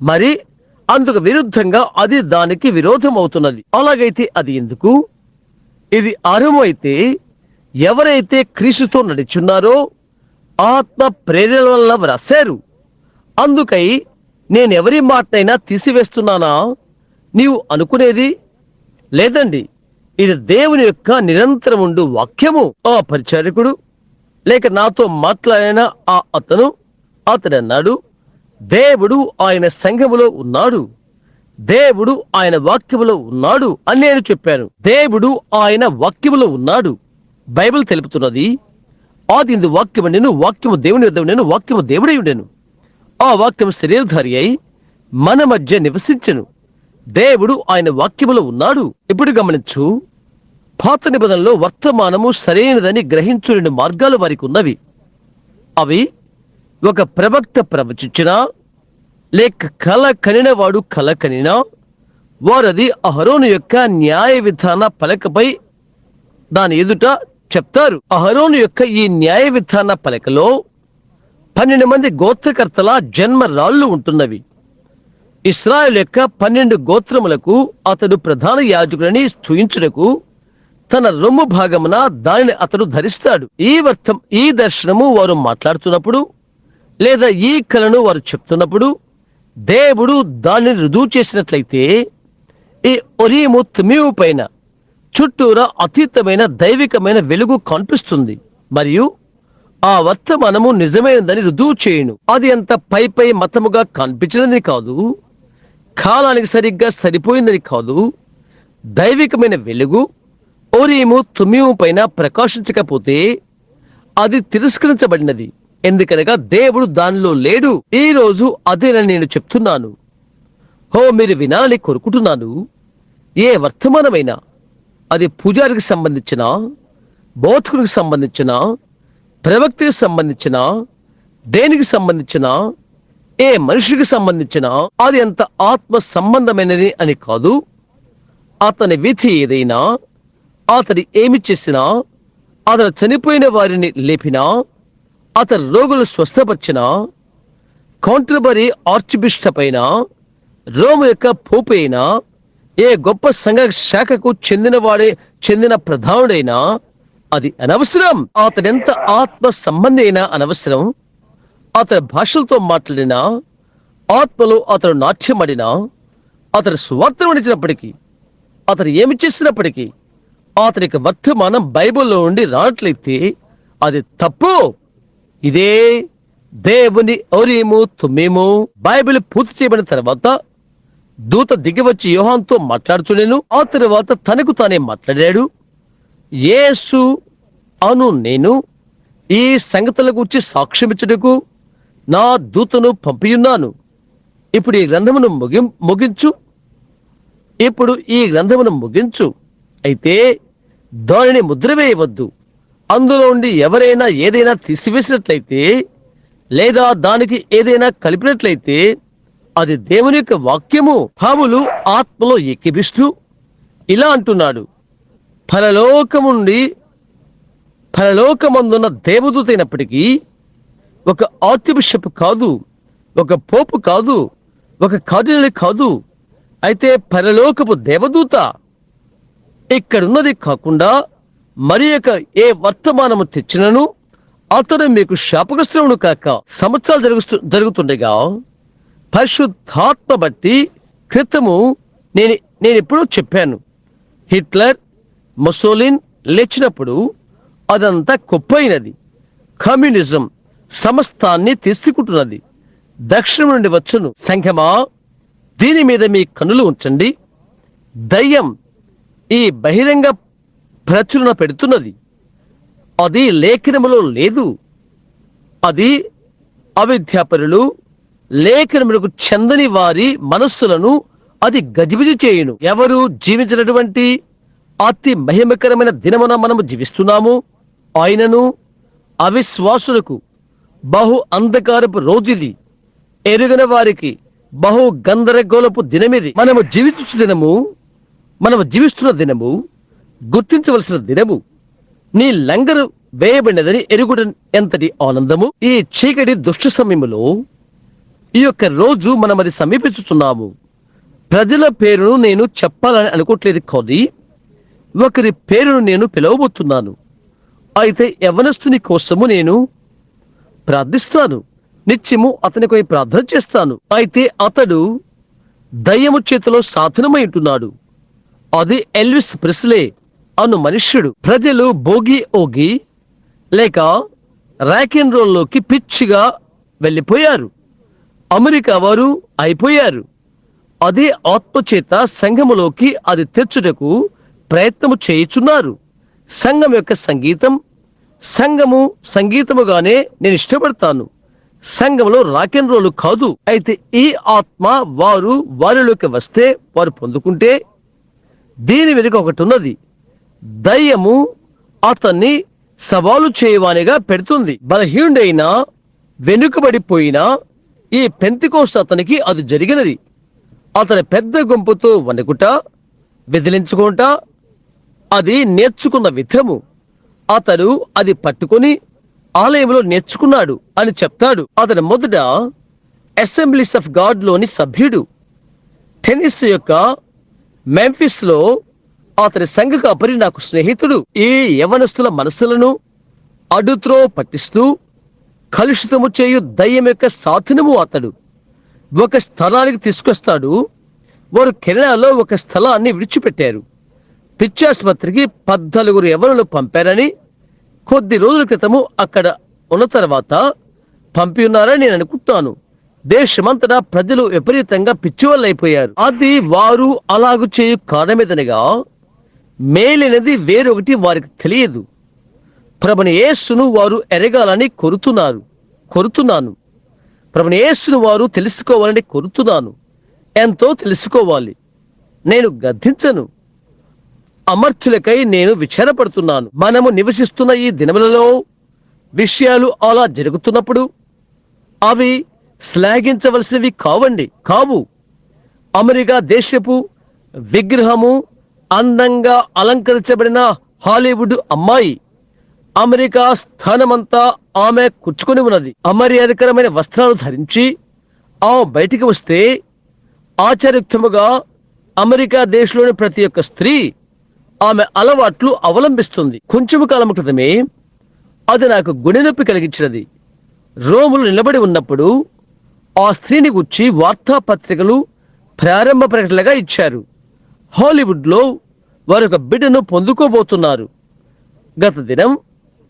మరి అందుకు విరుద్ధంగా అది దానికి విరోధం అవుతున్నది. అలాగైతే అది ఎందుకు? ఇది ఆరంభమైతే ఎవరైతే క్రీస్తుతో నడుచున్నారో ఆత్మ ప్రేరణ వల్ల వ్రాశారు. అందుకై నేనెవరి మాటైనా తీసివేస్తున్నానా నీవు అనుకునేది లేదండి. ఇది దేవుని యొక్క నిరంతరముండు వాక్యము. ఆ పరిచారకుడు లేక నాతో మాట్లాడిన అతను అన్నాడు, దేవుడు ఆయన సంఘములో ఉన్నాడు, దేవుడు ఆయన వాక్యములో ఉన్నాడు అని నేను చెప్పాను. దేవుడు ఆయన వాక్యములో ఉన్నాడు. బైబిల్ తెలుపుతున్నది, ఆదిందు వాక్యము నేను, వాక్యము దేవుని యొద్ద ఉండెను, వాక్యము దేవుడై ఉండెను. ఆ వాక్యము శరీరధారి అయి మన మధ్య నివసించెను. దేవుడు ఆయన వాక్యములో ఉన్నాడు. ఇప్పుడు గమనించు, పాత నిబంధనలో వర్తమానము సరైనదని గ్రహించు రెండు మార్గాలు వారికి ఉన్నవి. అవి ఒక ప్రవక్త ప్రవచించినా లేక కల కనిన వాడు కల కనినా వారది అహరోను యొక్క న్యాయ విధాన పలకపై దాని ఎదుట చెప్తారు. అహరోను యొక్క ఈ న్యాయ విధాన పలకలో 12 మంది గోత్రకర్తల జన్మ రాళ్లు ఉంటున్నవి. ఇశ్రాయేలు యొక్క 12 గోత్రములకు అతడు ప్రధాన యాజకులని చూయించుటకు తన రొమ్ము భాగమున దానిని అతడు ధరిస్తాడు. ఈ దర్శనము వారు మాట్లాడుతున్నప్పుడు లేదా ఈ కలను వారు చెప్తున్నప్పుడు దేవుడు దానిని రుజువు చేసినట్లయితే ఈ ఒరీము తుమీము పైన చుట్టూరా అతీతమైన దైవికమైన వెలుగు కనిపిస్తుంది. మరియు ఆ వర్తమానము నిజమైనదని రుజువు చేయును. అది అంత పై మతముగా కనిపించినది కాదు, కాలానికి సరిగ్గా సరిపోయిందని కాదు. దైవికమైన వెలుగు ఒరీము తుమీము పైన ప్రకాశించకపోతే అది తిరస్కరించబడినది. ఎందుకనగా దేవుడు దానిలో లేడు. ఈ రోజు అదేనని నేను చెప్తున్నాను. మీరు వినాలని కోరుకుంటున్నాను. ఏ వర్తమానమైనా అది పూజారికి సంబంధించిన, బోధకుడికి సంబంధించిన, ప్రవక్తకి సంబంధించిన, దేనికి సంబంధించిన ఏ మనిషికి సంబంధించిన అది ఎంత ఆత్మ సంబంధమైనది అని కాదు. అతని విధి ఏదైనా, అతడు ఏమి చేసినా, అతను చనిపోయిన వారిని లేపినా, అతని రోగులు స్వస్థపరిచినా, కాంటర్బరీ ఆర్చ్ బిషప్ అయినా, రోము యొక్క పోపు అయినా, ఏ గొప్ప సంఘ శాఖకు చెందిన ప్రధానుడైనా, అది అనవసరం. అతడెంత ఆత్మ సంబంధి అయినా అనవసరం. అతని భాషలతో మాట్లాడినా, ఆత్మలో అతడు నాట్యమడినా, అతడు సువార్తను నడిచినప్పటికీ, అతడు ఏమి చేసినప్పటికీ, అతనికి వర్తమానం బైబిల్లో ఉండి రానట్లయితే అది తప్పు. ఇదే దేవుని ఒరీము తుమ్మీము. బైబిల్ పూర్తి చేయబడిన తర్వాత దూత దిగివచ్చి యోహానుతో మాట్లాడుచునేను. ఆ తర్వాత తనకు తానే మాట్లాడాడు, యేసు అను నేను ఈ సంగతుల గురించి సాక్ష్యమిచ్చుటకు నా దూతను పంపియున్నాను. ఇప్పుడు ఈ గ్రంథమును ముగించు. అయితే దానిని ముద్ర వేయవద్దు. అందులో ఉండి ఎవరైనా ఏదైనా తీసివేసినట్లయితే, లేదా దానికి ఏదైనా కలిపినట్లయితే అది దేవుని యొక్క వాక్యము. పౌలు ఆత్మలో ఏకీభిస్తూ ఇలా అంటున్నాడు, పరలోకమందున్న దేవదూత అయినప్పటికీ, ఒక ఆర్చ్ బిషప్ కాదు, ఒక పోపు కాదు, ఒక కార్డినల్ కాదు, అయితే పరలోకపు దేవదూత. ఇక్కడున్నది కాకుండా మరి ఏ వర్తమానము తెచ్చినను అతడు మీకు శాపగ్రస్తుడు కాక. సంవత్సరాలు జరుగుతుండగా పరిశుద్ధాత్మ బట్టి క్రితము నేనెప్పుడూ చెప్పాను, హిట్లర్, ముసోలిన్ లేచినప్పుడు అదంతా కుప్పైనది. కమ్యూనిజం సమస్తాన్ని తీసుకుంటున్నది. దక్షిణం నుండి వచ్చును. సంఘమా, దీని మీద మీ కన్నులు ఉంచండి. దయ్యం ఈ బహిరంగ ప్రచురణ పెడుతున్నది. అది లేఖనములో లేదు. అది అవిద్యాపరులు, లేఖనములకు చెందని వారి మనస్సులను అది గజిబిజి చేయును. ఎవరు జీవించినటువంటి అతి మహిమకరమైన దినమున మనము జీవిస్తున్నాము. ఆయనను అవిశ్వాసులకు బహు అంధకారపు రోజుది, ఎరుగని వారికి బహు గందరగోళపు దినమిది. మనము జీవిస్తున్న దినము గుర్తించవలసిన దినము. నీ లంగరు వేయబడినదని ఎరుగుట ఎంతటి ఆనందము. ఈ చీకటి దుష్ట సమయములో ఈ యొక్క రోజు మనం అది సమీపించుచున్నాము. ప్రజల పేరును నేను చెప్పాలని అనుకోవట్లేదు, కానీ ఒకరి పేరును నేను పిలవబోతున్నాను. అయితే యవనస్తుని కోసము నేను ప్రార్థిస్తాను. నిత్యము అతనిపై ప్రార్థన చేస్తాను. అయితే అతడు దయ్యము చేతిలో సాధనమై ఉంటున్నాడు. అది ఎల్విస్ ప్రెస్లే అను మనుష్యుడు. ప్రజలు భోగి ఓగి లేక రాక్ అండ్ రోల్లోకి పిచ్చిగా వెళ్ళిపోయారు. అమెరికా వారు అయిపోయారు. అదే ఆత్మచేత సంఘములోకి అది తెచ్చుటకు ప్రయత్నము చేయుచున్నారు. సంఘం యొక్క సంగీతముగానే నేను ఇష్టపడతాను. సంఘంలో రాక్ అండ్ రోల్ కాదు. అయితే ఈ ఆత్మ వారిలోకి వస్తే వారు పొందుకుంటే, దీని వెనుక ఒకటి ఉన్నది. దయ్యము అతన్ని సవాలు చేయవానిగా పెడుతుంది. బలహీనుడైనా వెనుకబడిపోయినా ఈ పెంతెకోస్తు అతనికి అది జరిగినది. అతని పెద్ద గుంపుతో వణుకుట, విదిలించుకుంటా అది నేర్చుకున్న విధము. అతడు అది పట్టుకొని ఆలయంలో నేర్చుకున్నాడు అని చెప్తాడు. అతడు మొదట అసెంబ్లీస్ ఆఫ్ గాడ్ లోని సభ్యుడు. టెన్నిస్ యొక్క మెంఫిస్ లో అతని సంఘ కాపరి నాకు స్నేహితుడు. ఈ యవనస్తుల మనసులను అడుత్రో పట్టిస్తూ కలుషితము చేయు దయ్యం యొక్క సాధనము అతడు. ఒక స్థలానికి తీసుకొస్తాడు. వారు కెనడాలో ఒక స్థలాన్ని విడిచిపెట్టారు. పిచ్చాసుపత్రికి 14 యవనులు పంపారని కొద్ది రోజుల క్రితము అక్కడ ఉన్న తర్వాత పంపి ఉన్నారని నేను అనుకుంటాను. దేశమంతటా ప్రజలు విపరీతంగా పిచ్చివాళ్ళైపోయారు. అది వారు అలాగు చేయు కారణమేదనగా మేలైనది వేరొకటి వారికి తెలియదు. ప్రభుని యేసును వారు ఎరగాలని కోరుతున్నాను. ప్రభుని యేసును వారు తెలుసుకోవాలని కోరుతున్నాను. ఎంతో తెలుసుకోవాలి. నేను గద్దించను. అమర్త్యులకై నేను విచారపడుతున్నాను. మనము నివసిస్తున్న ఈ దినములలో విషయాలు అలా జరుగుతున్నప్పుడు అవి శ్లాఘించవలసినవి కావు. అమెరికా దేశపు విగ్రహము, అందంగా అలంకరించబడిన హాలీవుడ్ అమ్మాయి. అమెరికా స్థానమంతా ఆమె కూర్చుకొని ఉన్నది. అమర్యాదకరమైన వస్త్రాలు ధరించి ఆమె బయటికి వస్తే ఆచారయుక్తముగా అమెరికా దేశంలోని ప్రతి ఒక్క స్త్రీ ఆమె అలవాట్లు అవలంబిస్తుంది. కొంచెము కాలం క్రితమే అది నాకు గుండె నొప్పి కలిగించినది. రోములు నిలబడి ఉన్నప్పుడు ఆ స్త్రీని గుర్చి వార్తాపత్రికలు ప్రారంభ ప్రకటనగా ఇచ్చారు. హాలీవుడ్లో వారు ఒక బిడ్డను పొందుకోబోతున్నారు. గత దినం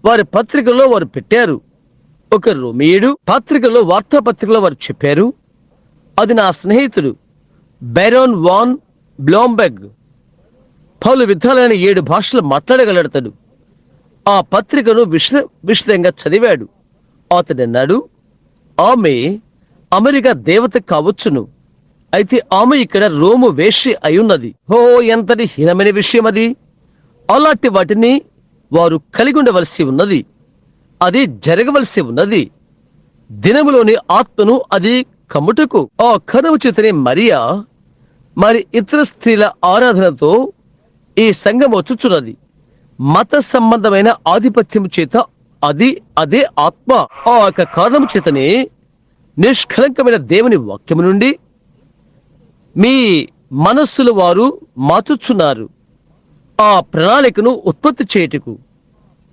వారి పత్రికల్లో వారు పెట్టారు. ఒక రోమియుడు పత్రికలో వార్తాపత్రికలో వారు చెప్పారు, అది నా స్నేహితుడు బెరోన్ వాన్ బ్లాంబెగ్. పలు విధాలైన 7 భాషలు మాట్లాడగలడతాడు. ఆ పత్రికను విశదంగా చదివాడు. అతడన్నాడు, ఆమె అమెరికా దేవత కావచ్చును, అయితే ఆమె ఇక్కడ రోము వేశ్య అయ్యున్నది. ఎంతటి హీనమైన విషయం అది. అలాంటి వాటిని వారు కలిగి ఉండవలసి ఉన్నది. అది జరగవలసి ఉన్నది. దినములోని ఆత్మను అది కమ్ముటకు ఆ కనువు చేతనే మరియా మరి ఇతర స్త్రీల ఆరాధనతో ఈ సంఘం వచ్చుచున్నది. మత సంబంధమైన ఆధిపత్యము చేత అదే ఆత్మ. ఆ యొక్క కారణము చేతనే నిష్కలంకమైన దేవుని వాక్యము నుండి మీ మనస్సులు వారు మాతుచున్నారు. ఆ ప్రణాళికను ఉత్పత్తి చేయుటకు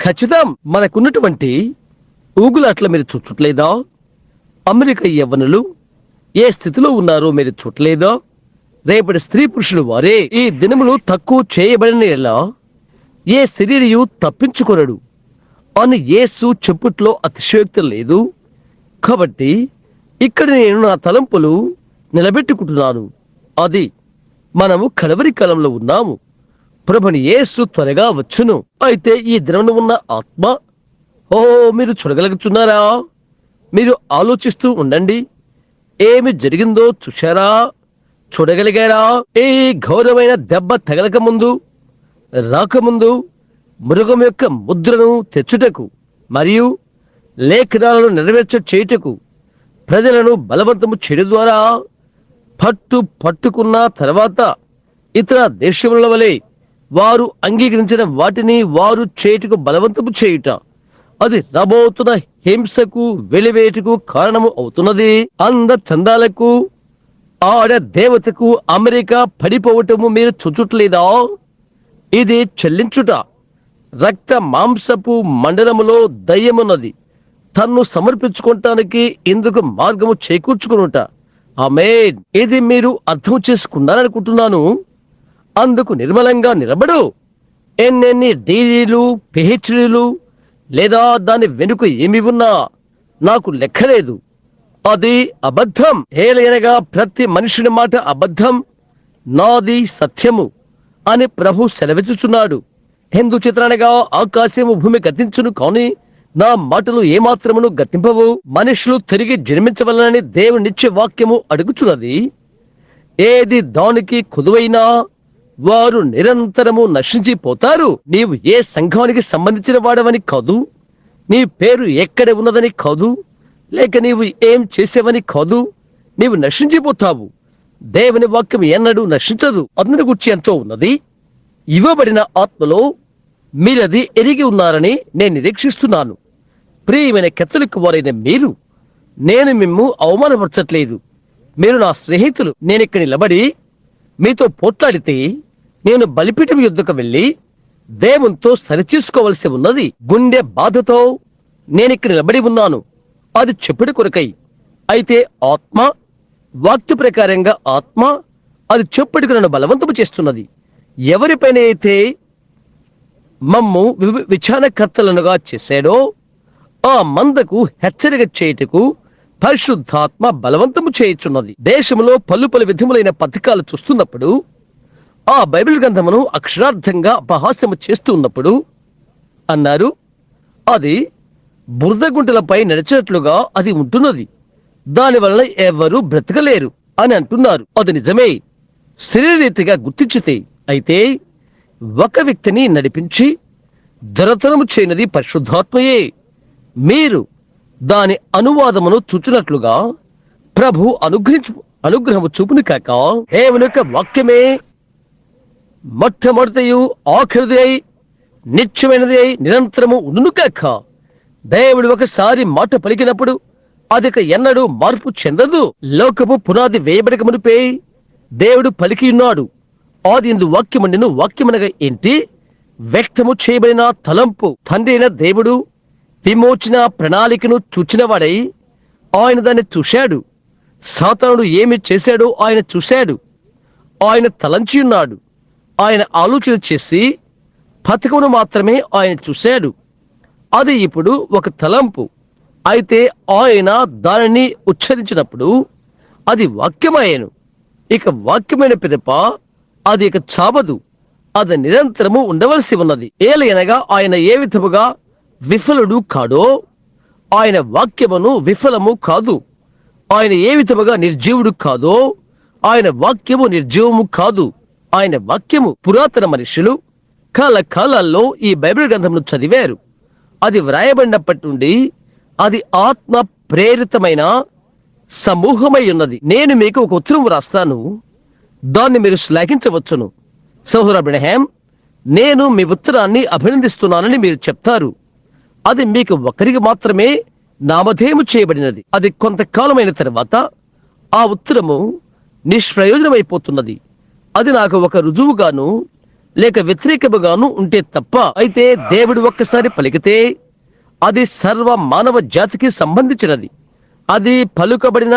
ఖచ్చితం. మనకున్నటువంటి ఊగులాట్ల మీరు చూచట్లేదా? అమెరికా యవ్వనులు ఏ స్థితిలో ఉన్నారో మీరు చూడలేదా? రేపటి స్త్రీ పురుషులు వారే. ఈ దినములు తక్కువ చేయబడిన ఎలా ఏ శరీరయు తప్పించుకొనడు అని యేసు చెప్పుట్లో అతిశయోక్తి లేదు. కాబట్టి ఇక్కడ నేను నా తలంపులు నిలబెట్టుకుంటున్నాను. అది మనము కడవరి కాలంలో ఉన్నాము. ప్రభుని యేసు త్వరగా వచ్చును. అయితే ఈ దినమున ఉన్న ఆత్మ మీరు చూడగలుగుతున్నారా? మీరు ఆలోచిస్తూ ఉండండి. ఏమి జరిగిందో చూశారా? చూడగలిగారా? ఏ ఘోరమైన దెబ్బ తగలక ముందు, రాకముందు మృగం యొక్క ముద్రను తెచ్చుటకు మరియు లేఖనాలను నెరవేర్చ చేయుటకు ప్రజలను బలవంతము చేయడం ద్వారా పట్టుకున్న తర్వాత ఇతర దేశముల వలె వారు అంగీకరించిన వాటిని వారు చేయుటకు బలవంతము చేయుట, అది రాబోతున్న హింసకు వెలివేటుకు కారణము అవుతున్నది. అంద చందాలకు ఆడ దేవతకు అమెరికా పడిపోవటము మీరు చూచుట్లేదా? ఇది చెల్లించుట. రక్త మాంసపు మండలములో దయ్యమున్నది. తన్ను సమర్పించుకోవటానికి ఇందుకు మార్గము చేకూర్చుకునుట. ఆమేన్. ఇది మీరు అర్థం చేసుకున్నారనుకుంటున్నాను. అందుకు నిర్మలంగా నిలబడు. ఎన్నెన్ని డిగ్రీలు, పిహెచ్డీలు లేదా దాని వెనుక ఏమి ఉన్నా నాకు లెక్కలేదు. అది అబద్ధం. ఏలయనగా ప్రతి మనుషుని మాట అబద్ధం, నాది సత్యము అని ప్రభు సెలవిచ్చుచున్నాడు. ఎందుచేతనగా ఆకాశము భూమి గతించును, కానీ నా మాటలు ఏమాత్రమును గతింపవు. మనుషులు తిరిగి జన్మించవలనని దేవుని నిత్య వాక్యము అడుగుచున్నది. ఏది దానికి కొదువైనా వారు నిరంతరము నశించిపోతారు. నీవు ఏ సంఘానికి సంబంధించిన వాడవని కాదు, నీ పేరు ఎక్కడ ఉన్నదని కాదు, లేక నీవు ఏం చేసేవని కాదు, నీవు నశించిపోతావు. దేవుని వాక్యం ఎన్నడూ నశించదు. అందుని గురించి ఎంతో ఉన్నది. ఇవ్వబడిన ఆత్మలో మీరది ఎరిగి ఉన్నారని నేను నిరీక్షిస్తున్నాను. ప్రియమైన కథలకు వారైన మీరు, నేను మిమ్ము అవమానపరచట్లేదు. మీరు నా స్నేహితులు. నేనిక్కడ నిలబడి మీతో పోట్లాడితే నేను బలిపీఠం యుద్ధకు వెళ్ళి దేవునితో సరిచూసుకోవలసి ఉన్నది. గుండె బాధతో నేనిక్కడ నిలబడి ఉన్నాను, అది చెప్పుడు కొరకై. అయితే ఆత్మ, వాక్య ప్రకారంగా ఆత్మ అది చెప్పుడుకు నన్ను బలవంతము చేస్తున్నది. ఎవరిపైన అయితే మమ్ము విచారణకర్తలనుగా చేశాడో ఆ మందకు హెచ్చరిక చేయుటకు పరిశుద్ధాత్మ బలవంతము చేయుచున్నది. దేశంలో పలు విధములైన పథకాలు చూస్తున్నప్పుడు, ఆ బైబిల్ గ్రంథమును అక్షరార్థంగా అపహాస్యము చేస్తూ ఉన్నప్పుడు అన్నారు, అది బురదగుంటలపై నడిచినట్లుగా అది ఉంటున్నది, దానివల్ల ఎవరు బ్రతకలేరు అని అంటున్నారు. అది నిజమే, శరీరరీతిగా గుర్తించితే. అయితే ఒక వ్యక్తిని నడిపించి దొరతనము చేయనది పరిశుద్ధాత్మయే. మీరు దాని అనువాదమును చూచునట్లుగా ప్రభు అనుగ్రహము చూపును కాక దేవుని యొక్క వాక్యమే మొట్టమొదటియు ఆఖరిది అయి నిత్యమైనది అయి నిరంతరము ఉండును కాక. దేవుడు ఒకసారి మాట పలికినప్పుడు అది ఎన్నడూ మార్పు చెందదు. లోకపు పునాది వేయబడక మునిపే దేవుడు పలికి ఉన్నాడు. ఆదియందు వాక్యముండెను, వాక్యమనగా ఏంటి? వ్యక్తము చేయబడిన తలంపు. తండ్రి అయిన దేవుడు విమోచన ప్రణాళికను చూచినవాడై ఆయన దాన్ని చూశాడు. సాతానుడు ఏమి చేశాడో ఆయన చూశాడు. ఆయన తలంచి ఉన్నాడు. ఆయన ఆలోచన చేసి పథకమును మాత్రమే ఆయన చూశాడు. అది ఇప్పుడు ఒక తలంపు. అయితే ఆయన దానిని ఉచ్చరించినప్పుడు అది వాక్యమయ్యను. ఇక వాక్యమైన పిదప అది ఇక చావదు. అది నిరంతరము ఉండవలసి ఉన్నది. ఏలయనగా ఆయన ఏ విధముగా విఫలుడు కాడో ఆయన వాక్యమును విఫలము కాదు. ఆయన ఏ విధముగా నిర్జీవుడు కాదో ఆయన వాక్యము నిర్జీవము కాదు. ఆయన వాక్యము పురాతన మనుషులు కాలాల్లో ఈ బైబిల్ గ్రంథమును చదివారు. అది వ్రాయబడినప్పటి నుండి అది ఆత్మ ప్రేరితమైన సమూహమై ఉన్నది. నేను మీకు ఒక ఉత్తరం రాస్తాను, దాన్ని మీరు శ్లాఘించవచ్చును. సహోదర అబ్రహాం, నేను మీ ఉత్తరాన్ని అభినందిస్తున్నానని మీరు చెప్తారు. అది మీకు ఒక్కరికి మాత్రమే నామధేయము చేయబడినది. అది కొంతకాలమైన తర్వాత ఆ ఉత్తరము నిష్ప్రయోజనమైపోతున్నది. అది నాకు ఒక రుజువుగాను లేక వ్యతిరేకముగాను ఉంటే తప్ప. అయితే దేవుడు ఒక్కసారి పలికితే అది సర్వ మానవ జాతికి సంబంధించినది. అది పలుకబడిన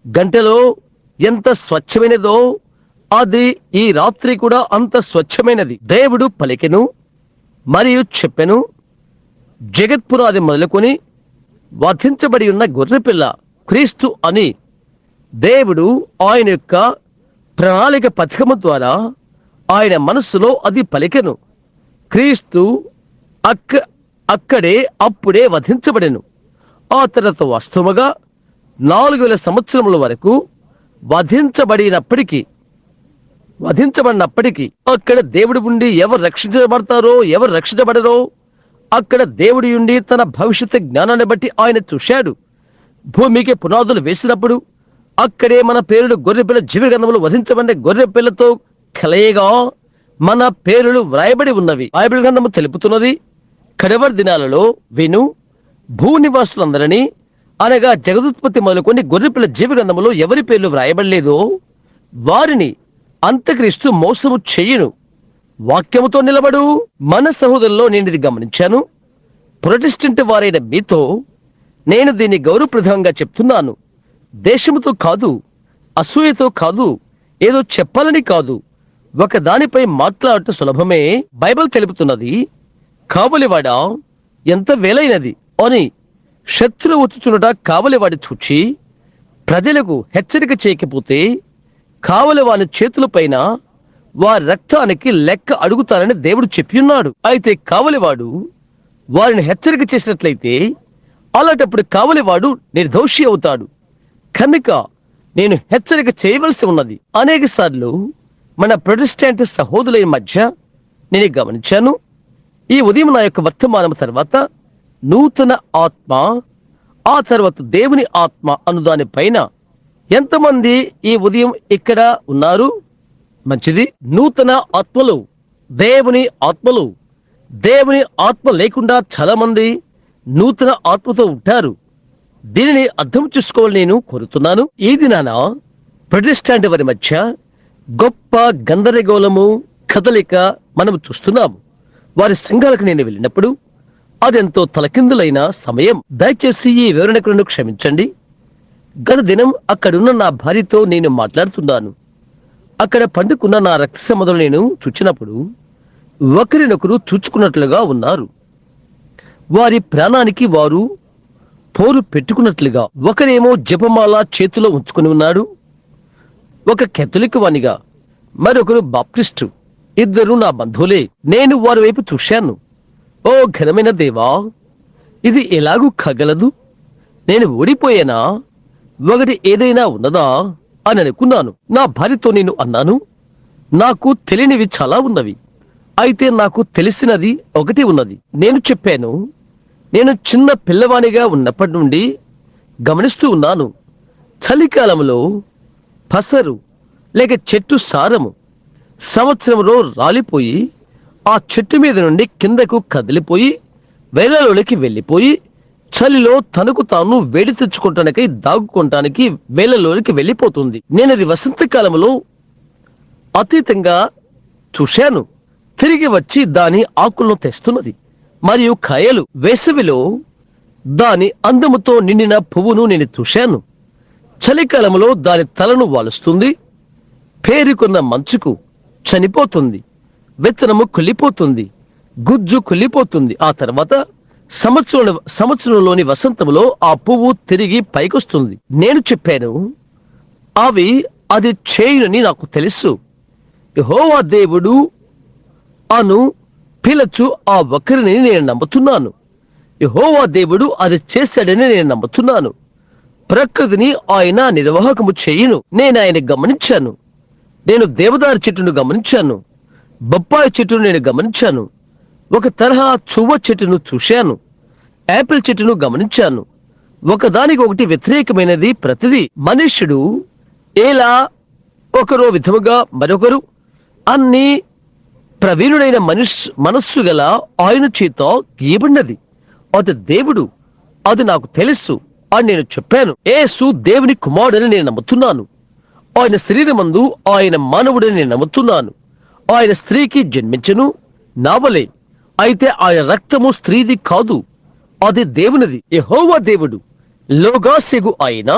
గంటలో ఎంత స్వచ్ఛమైనదో అది ఈ రాత్రి కూడా అంత స్వచ్ఛమైనది. దేవుడు పలికెను మరియు చెప్పెను. జగత్పునాది మొదలుకొని వధించబడి ఉన్న గొర్రెపిల్ల క్రీస్తు అని దేవుడు ఆయన యొక్క ప్రణాళిక పథకము ద్వారా ఆయన మనస్సులో అది పలికెను. క్రీస్తు అక్కడే అప్పుడే వధించబడెను. ఆ తర్వాత వాస్తవముగా 4000 సంవత్సరముల వరకు వధించబడినప్పటికీ అక్కడ దేవుడి ఉండి ఎవరు రక్షించబడతారో ఎవరు రక్షించబడరో అక్కడ దేవుడి ఉండి తన భవిష్యత్తు జ్ఞానాన్ని బట్టి ఆయన చూశాడు. భూమికి పునాదులు వేసినప్పుడు అక్కడే మన పేరులు గొర్రెపిల్ల జీవ గ్రంథములు వధించబడిన గొర్రెపిల్లతో కలయిగా మన పేరులు వ్రాయబడి ఉన్నవి. బైబిల్ గ్రంథము తెలుపుతున్నది, కడవరి దినాలలో విను, భూనివాసులందరినీ అనగా జగదుత్పత్తి మొదలుకొని గొర్రెపిల్ల జీవ గ్రంథములో ఎవరి పేర్లు వ్రాయబడలేదో వారిని అంత్యక్రీస్తు మోసము చెయ్యును. వాక్యముతో నిలబడు. మన సహోదరుల్లో నేను ఇది గమనించాను. ప్రొటెస్టెంట్ వారైన మీతో నేను దీన్ని గౌరవప్రదంగా చెప్తున్నాను. దేశముతో కాదు, అసూయతో కాదు, ఏదో చెప్పాలని కాదు. ఒక దానిపై మాట్లాడటం సులభమే. బైబిల్ తెలుపుతున్నది, కావలివాడా ఎంత వేలైనది అని శత్రువు వచ్చుచున్నట కావలివాడి చూచి ప్రజలకు హెచ్చరిక చేయకపోతే కావలివాని చేతులపైన వారి రక్తానికి లెక్క అడుగుతారని దేవుడు చెప్పియున్నాడు. అయితే కావలివాడు వారిని హెచ్చరిక చేసినట్లయితే అలాంటప్పుడు కావలివాడు నిర్దోషి అవుతాడు. కనుక నేను హెచ్చరిక చేయవలసి ఉన్నది. అనేక సార్లు మన ప్రొటెస్టెంట్ సహోదరుల మధ్య నేను గమనించాను. ఈ ఉదయం నా యొక్క వర్తమానం తర్వాత నూతన ఆత్మ, ఆ తర్వాత దేవుని ఆత్మ అను దానిపైన ఎంతమంది ఈ ఉదయం ఇక్కడ ఉన్నారు? మంచిది. నూతన ఆత్మలు, దేవుని ఆత్మలు. దేవుని ఆత్మ లేకుండా చాలా మంది నూతన ఆత్మతో ఉంటారు. దీనిని అర్థం చేసుకోవాలని నేను కోరుతున్నాను. ఈ దినాన ప్రొటెస్టాంట్ వారి మధ్య గొప్ప గందరగోళము, కదలిక మనము చూస్తున్నాము. వారి సంఘాలకు నేను వెళ్ళినప్పుడు అదెంతో తలకిందులైన సమయం. దయచేసి ఈ వివరణకులను క్షమించండి. గత దినం అక్కడున్న నా భార్యతో నేను మాట్లాడుతున్నాను. అక్కడ పండుకున్న నా రక్త సంబంధం నేను చూచినప్పుడు ఒకరినొకరు చూచుకున్నట్లుగా ఉన్నారు. వారి ప్రాణానికి వారు పోరు పెట్టుకున్నట్లుగా. ఒకరేమో జపమాల చేతిలో ఉంచుకుని ఉన్నాడు, ఒక కేథలిక్ వానిగా, మరొకరు బాప్టిస్టు. ఇద్దరు నా బంధువులే. నేను వారి వైపు చూశాను. ఓ ఘనమైన దేవా, ఇది ఎలాగూ కాగలదు? నేను ఓడిపోయానా? ఒకటి ఏదైనా ఉన్నదా అని అనుకున్నాను. నా భార్యతో నేను అన్నాను, నాకు తెలియనివి చాలా ఉన్నవి, అయితే నాకు తెలిసినది ఒకటి ఉన్నది. నేను చెప్పాను, నేను చిన్న పిల్లవానిగా ఉన్నప్పటి నుండి గమనిస్తూ ఉన్నాను. చలికాలంలో పసరు లేక చెట్టు సారము సంవత్సరంలో రాలిపోయి ఆ చెట్టు మీద నుండి కిందకు కదిలిపోయి వేలలోనికి వెళ్ళిపోయి చలిలో తనకు తాను వేడి తెచ్చుకోవటానికి దాగుకోవటానికి వేలలోనికి వెళ్ళిపోతుంది. నేను అది వసంతకాలంలో అతీతంగా చూశాను. తిరిగి వచ్చి దాని ఆకులను తెస్తున్నది. మరియు కాయలు వేసవిలో దాని అందముతో నిండిన పువ్వును నేను చూశాను. చలికాలంలో దాని తలను వాలుస్తుంది. పేరుకున్న మంచుకు చనిపోతుంది. విత్తనము కుళ్ళిపోతుంది. గుజ్జు కుళ్ళిపోతుంది. ఆ తర్వాత సంవత్సరంలోని వసంతములో ఆ పువ్వు తిరిగి పైకొస్తుంది. నేను చెప్పాను, అది చేయునని నాకు తెలుసు. యెహోవా దేవుడు అను పిలచు ఆ ఒకరిని నేను నమ్ముతున్నాను. యెహోవా దేవుడు అది చేశాడని నేను నమ్ముతున్నాను. ప్రకృతిని ఆయన నిర్వాహకము చేయును. నేను ఆయన గమనించాను. నేను దేవదారు చెట్టును గమనించాను. బొప్పాయి చెట్టును నేను గమనించాను. ఒక తరహా చువ్వ చెట్టును చూశాను. యాపిల్ చెట్టును గమనించాను. ఒకదానికి ఒకటి వ్యతిరేకమైనది ప్రతిదీ. మనుష్యుడు ఎలా ఒకరో విధముగా మరొకరు అన్ని ప్రవీణుడైన మనస్సు గల ఆయన చేత గీయబడినది. అది దేవుడు, అది నాకు తెలుసు అని నేను చెప్పాను. యేసు దేవుని కుమారుడని నేను నమ్ముతున్నాను. ఆయన శరీరమందు ఆయన మానవుడని నేను నమ్ముతున్నాను. ఆయన స్త్రీకి జన్మించను నావలే. అయితే ఆయన రక్తము స్త్రీది కాదు, అది దేవునిది. యెహోవా దేవుడు లోగాసెగు ఆయన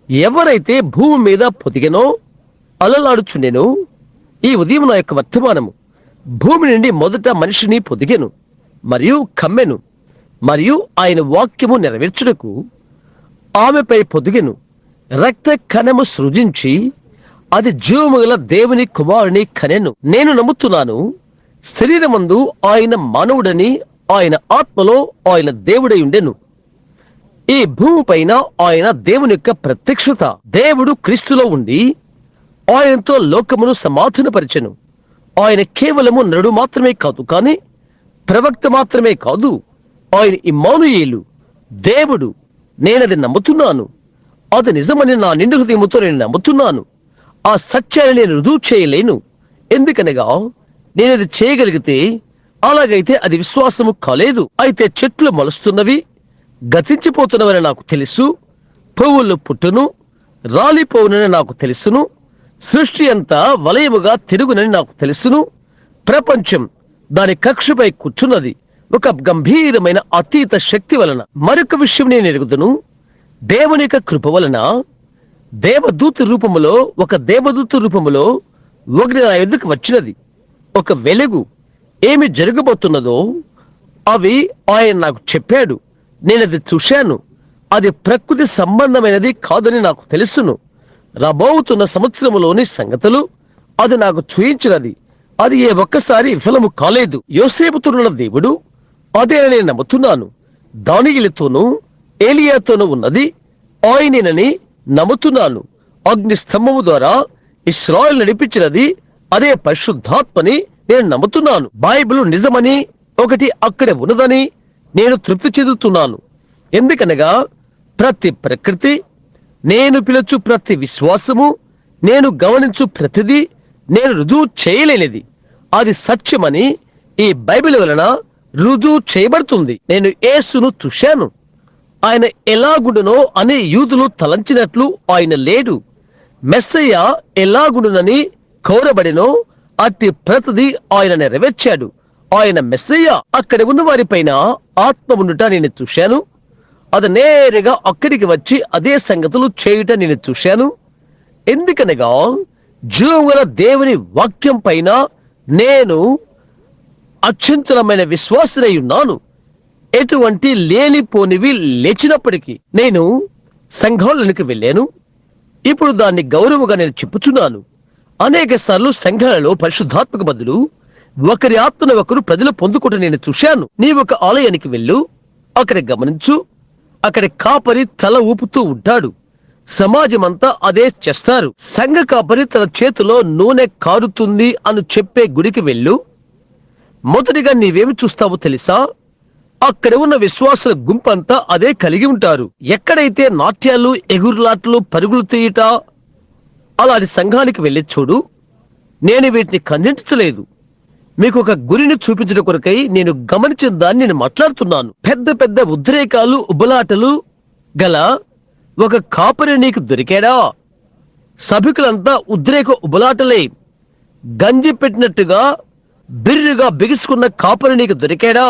ఎవరైతే భూమి మీద పొదిగెనో అలలాడుచుండెనో. ఈ ఉదయం నా యొక్క వర్తమానము భూమి నుండి మొదట మనిషిని పొదిగెను మరియు కమ్మెను, మరియు ఆయన వాక్యము నెరవేర్చుటకు ఆమెపై పొదిగెను. రక్త కణము సృజించి అది జీవము గల దేవుని కుమారుని కనెను. నేను నమ్ముతున్నాను, శరీరమందు ఆయన మానవుడని, ఆయన ఆత్మలో ఆయన దేవుడై ఉండెను. ఈ భూమి పైన ఆయన దేవుని యొక్క ప్రత్యక్షత. దేవుడు క్రీస్తులో ఉండి ఆయనతో లోకమును సమాధానపరిచెను. ఆయన కేవలము నరుడు మాత్రమే కాదు, కానీ ప్రవక్త మాత్రమే కాదు. ఆయన ఇమ్మానుయేలు, దేవుడు. నేనది నమ్ముతున్నాను. అది నిజమని నా నిండు హృదయముతో నేను నమ్ముతున్నాను. ఆ సత్యాన్ని నేను రుజువు చేయలేను. ఎందుకనగా నేనది చేయగలిగితే అలాగైతే అది విశ్వాసము కాలేదు. అయితే చెట్లు మొలుస్తున్నవి, గతించిపోతున్నవని నాకు తెలుసు. పువ్వులు పుట్టును, రాలిపోవునని నాకు తెలుసును. సృష్టి అంతా వలయముగా తిరుగునని నాకు తెలుసును. ప్రపంచం దాని కక్షపై కూర్చున్నది ఒక గంభీరమైన అతీత శక్తి వలన. మరొక విషయం నేను ఎరుగుదును, దేవుని యొక్క కృప వలన దేవదూత రూపములో ఒకటి నా ఎదుకు వచ్చినది. ఒక వెలుగు. ఏమి జరగబోతున్నదో అవి ఆయన నాకు చెప్పాడు. నేనది చూశాను. అది ప్రకృతి సంబంధమైనది కాదని నాకు తెలుసును. రాబోతున్న సంవత్సరములోని సంగతులు అది నాకు చూయించినది. అది ఏ ఒక్కసారి విఫలము కాలేదు. యోసేపుతున్న దేవుడు అదే నేను నమ్ముతున్నాను. దానియేలుతోనూ ఏలియాతోనూ ఉన్నది ఆయనేనని నమ్ముతున్నాను. అగ్ని స్తంభము ద్వారా ఇశ్రాయేలు నడిపించినది అదే పరిశుద్ధాత్మని నేను నమ్ముతున్నాను. బైబిల్ నిజమని ఒకటి అక్కడే ఉన్నదని నేను తృప్తి చెందుతున్నాను. ఎందుకనగా ప్రతి ప్రకృతి, నేను పిలుచు ప్రతి విశ్వాసము, నేను గమనించు ప్రతిదీ నేను రుజువు చేయలేనిది. అది సత్యమని ఈ బైబిల్ వలన రుజువు చేయబడుతుంది. నేను యేసును చూశాను. ఆయన ఎలాగుండునో అని యూదులు తలంచినట్లు ఆయన లేడు. మెస్సయ్య ఎలాగుండునని కోరబడినో అట్టి ప్రతిదీ ఆయన నెరవేర్చాడు. ఆయన మెస్సయ్య. అక్కడ ఉన్న వారిపైన ఆత్మ ఉండుట నేను చూశాను. అది నేరుగా అక్కడికి వచ్చి అదే సంగతులు చేయుట నేను చూశాను. ఎందుకనగా జీవగల దేవుని వాక్యం పైన నేను అత్యంతమైన విశ్వాసనై ఉన్నాను. ఎటువంటి లేనిపోనివి లేచినప్పటికీ నేను సంఘాలకు వెళ్ళాను. ఇప్పుడు దాన్ని గౌరవంగా నేను చెప్పుచున్నాను. అనేక సార్లు సంఘాలలో పరిశుద్ధాత్మక బదులు ఒకరి ఆత్మను ఒకరు ప్రజలు పొందుకుంటూ నేను చూశాను. నీవు ఒక ఆలయానికి వెళ్ళు, అక్కడ గమనించు. అక్కడ కాపరి తల ఊపుతూ ఉంటాడు. సమాజమంతా అదే చేస్తారు. సంఘ కాపరి తన చేతిలో నూనె కారుతుంది అని చెప్పే గుడికి వెళ్ళు. మొదటిగా నీవేమి చూస్తావో తెలుసా? అక్కడ ఉన్న విశ్వాసుల గుంపంతా అదే కలిగి ఉంటారు. ఎక్కడైతే నాట్యాలు, ఎగురులాట్లు, పరుగులు తీయట అలాంటి సంఘానికి వెళ్ళి చూడు. నేను వీటిని ఖండించలేదు, మీకు ఒక గురిని చూపించడం కొరకై నేను గమనించిన దాన్ని నేను మాట్లాడుతున్నాను. పెద్ద పెద్ద ఉద్రేకాలు, ఉబలాటలు గల ఒక కాపరి నీకు దొరికాడా? సభికులంతా ఉద్రేక ఉబలాటలే. గంజి పెట్టినట్టుగా బిర్రుగా బిగుసుకున్న కాపరి నీకు దొరికాడా?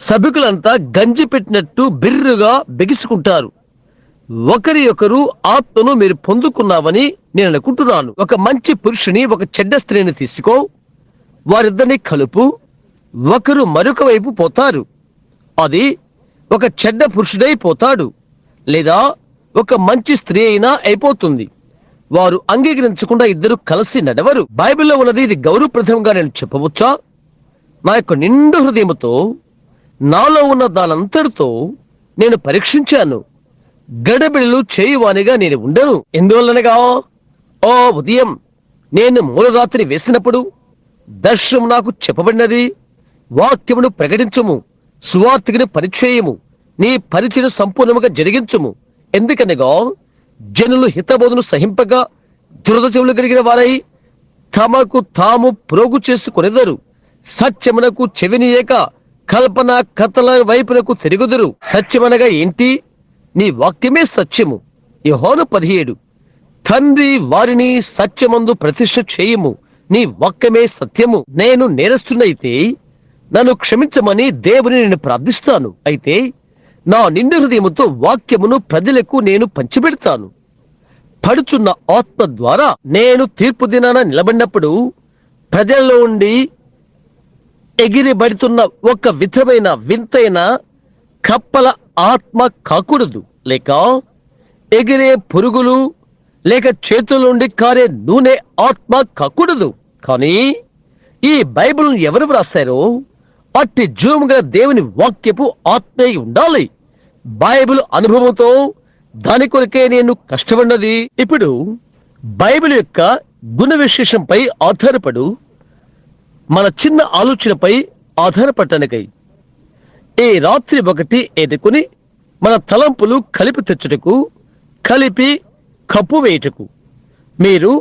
సభికులంతా గంజి పెట్టినట్టు బిర్రుగా బిగుసుకుంటారు. ఒకరి ఒకరు ఆత్మను మీరు పొందుకున్నావని నేను అనుకుంటున్నాను. ఒక మంచి పురుషుని, ఒక చెడ్డ స్త్రీని తీసుకో, వారిద్దరిని కలుపు, ఒకరు మరొక వైపు పోతారు. అది ఒక చెడ్డ పురుషుడై పోతాడు, లేదా ఒక మంచి స్త్రీ అయినా అయిపోతుంది. వారు అంగీకరించకుండా ఇద్దరు కలిసి నడవరు. బైబిల్లో ఉన్నది ఇది గౌరవప్రదంగా నేను చెప్పవచ్చా? నా యొక్క నిండు హృదయముతో, నాలో ఉన్న దానంతటితో నేను పరీక్షించాను. గడబిడలు చేయువానిగా నేను ఉండను. ఎందువల్లనగా ఓ ఉదయం నేను మూలరాత్రి వేసినప్పుడు దర్శనం నాకు చెప్పబడినది, వాక్యమును ప్రకటించుము, సువార్తికను పరిచయము, నీ పరిచయం సంపూర్ణముగా జరిగించుము. ఎందుకనగా జనులు హితబోధను సహింపగా దురద చెవులు కలిగిన వారై తమకు తాము ప్రోగు చేసుకొనెదరు. సత్యమునకు చెవినియక కల్పన కథల వైపునకు తిరుగుదురు. సత్యమనగా ఏంటి? నీ వాక్యమే సత్యము. యోహాను 17. తండ్రి వారిని సత్యమందు ప్రతిష్ఠ చేయుము, నీ వాక్యమే సత్యము. నేను నేరస్తున్నైతే నన్ను క్షమించమని దేవుని నేను ప్రార్థిస్తాను. అయితే నా నిండు హృదయముతో వాక్యమును ప్రజలకు నేను పంచిపెడతాను. పడుచున్న ఆత్మ ద్వారా నేను తీర్పు దినాన నిలబడినప్పుడు ప్రజల్లో ఉండి ఎగిరిబడుతున్న ఒక వింతైన కప్పల ఆత్మ కాకూడదు, లేక ఎగిరే పురుగులు, లేక చేతుల నుండి కారే నూనె ఆత్మ కాకూడదు. కానీ ఈ బైబిల్ ఎవరు వ్రాసారో అట్టి జీవముగా దేవుని వాక్యపు ఆత్మే ఉండాలి. బైబిల్ అనుభవంతో దాని కొరకే నేను కష్టపడినది. ఇప్పుడు బైబిల్ యొక్క గుణ విశేషంపై ఆధారపడు, మన చిన్న ఆలోచనపై ఆధారపడటానికై ఈ రాత్రి ఒకటి ఎదుకుని మన తలంపులు కలిపి తెచ్చుటకు, కలిపి కప్పు వేయుటకు, మీరు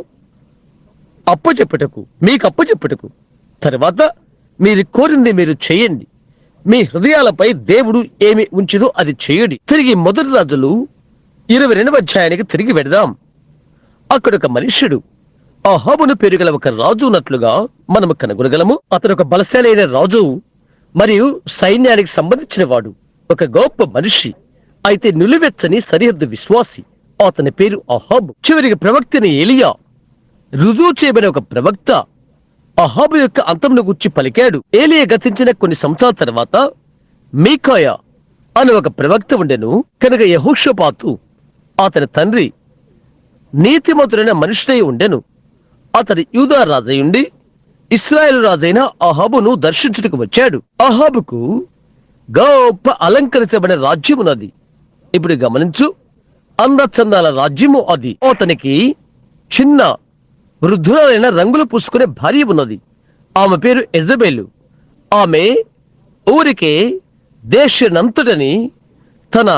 మీకు అప్పచెప్పుటకు, తర్వాత మీరు కోరింది మీరు చేయండి. మీ హృదయాలపై దేవుడు ఏమి ఉంచిదో అది చేయుడి. తిరిగి మొదటి రాజులు 22వ అధ్యాయానికి తిరిగి వెడదాం. అక్కడ ఒక మనుష్యుడు, అహాబును పేరు గల ఒక రాజు ఉన్నట్లుగా మనము కనుగొనగలము. అతను ఒక బలశాలి అయిన రాజు మరియు సైన్యానికి సంబంధించిన వాడు, ఒక గొప్ప మనిషి, అయితే నిలువెచ్చని సరిహద్దు విశ్వాసి. అతని పేరు అహాబు. చివరికి ప్రవక్తని ఏలియా, రుజువు చేయబడిన ఒక ప్రవక్త, అహాబు యొక్క అంతమును గుర్చి పలికాడు. ఏలియా గతించిన కొన్ని సంవత్సరాల తర్వాత మీకాయా అని ఒక ప్రవక్త ఉండెను. కనుక యెహోషాపాతు అతని తండ్రి నీతిమంతుడైన మనుషుడై ఉండెను. అతడు యూదా రాజయుండి ఇశ్రాయేలు రాజైన అహాబును దర్శించుటకు వచ్చాడు. అహాబుకు గొప్ప అలంకరించబడిన రాజ్యం ఉన్నది. ఇప్పుడు గమనించు, అందచందాల రాజ్యము అది. అతనికి చిన్న వృద్ధురాలైన రంగులు పూసుకునే భార్య ఉన్నది. ఆమె పేరు ఎజబెలు. ఆమె ఊరికే దేశనంతటని తన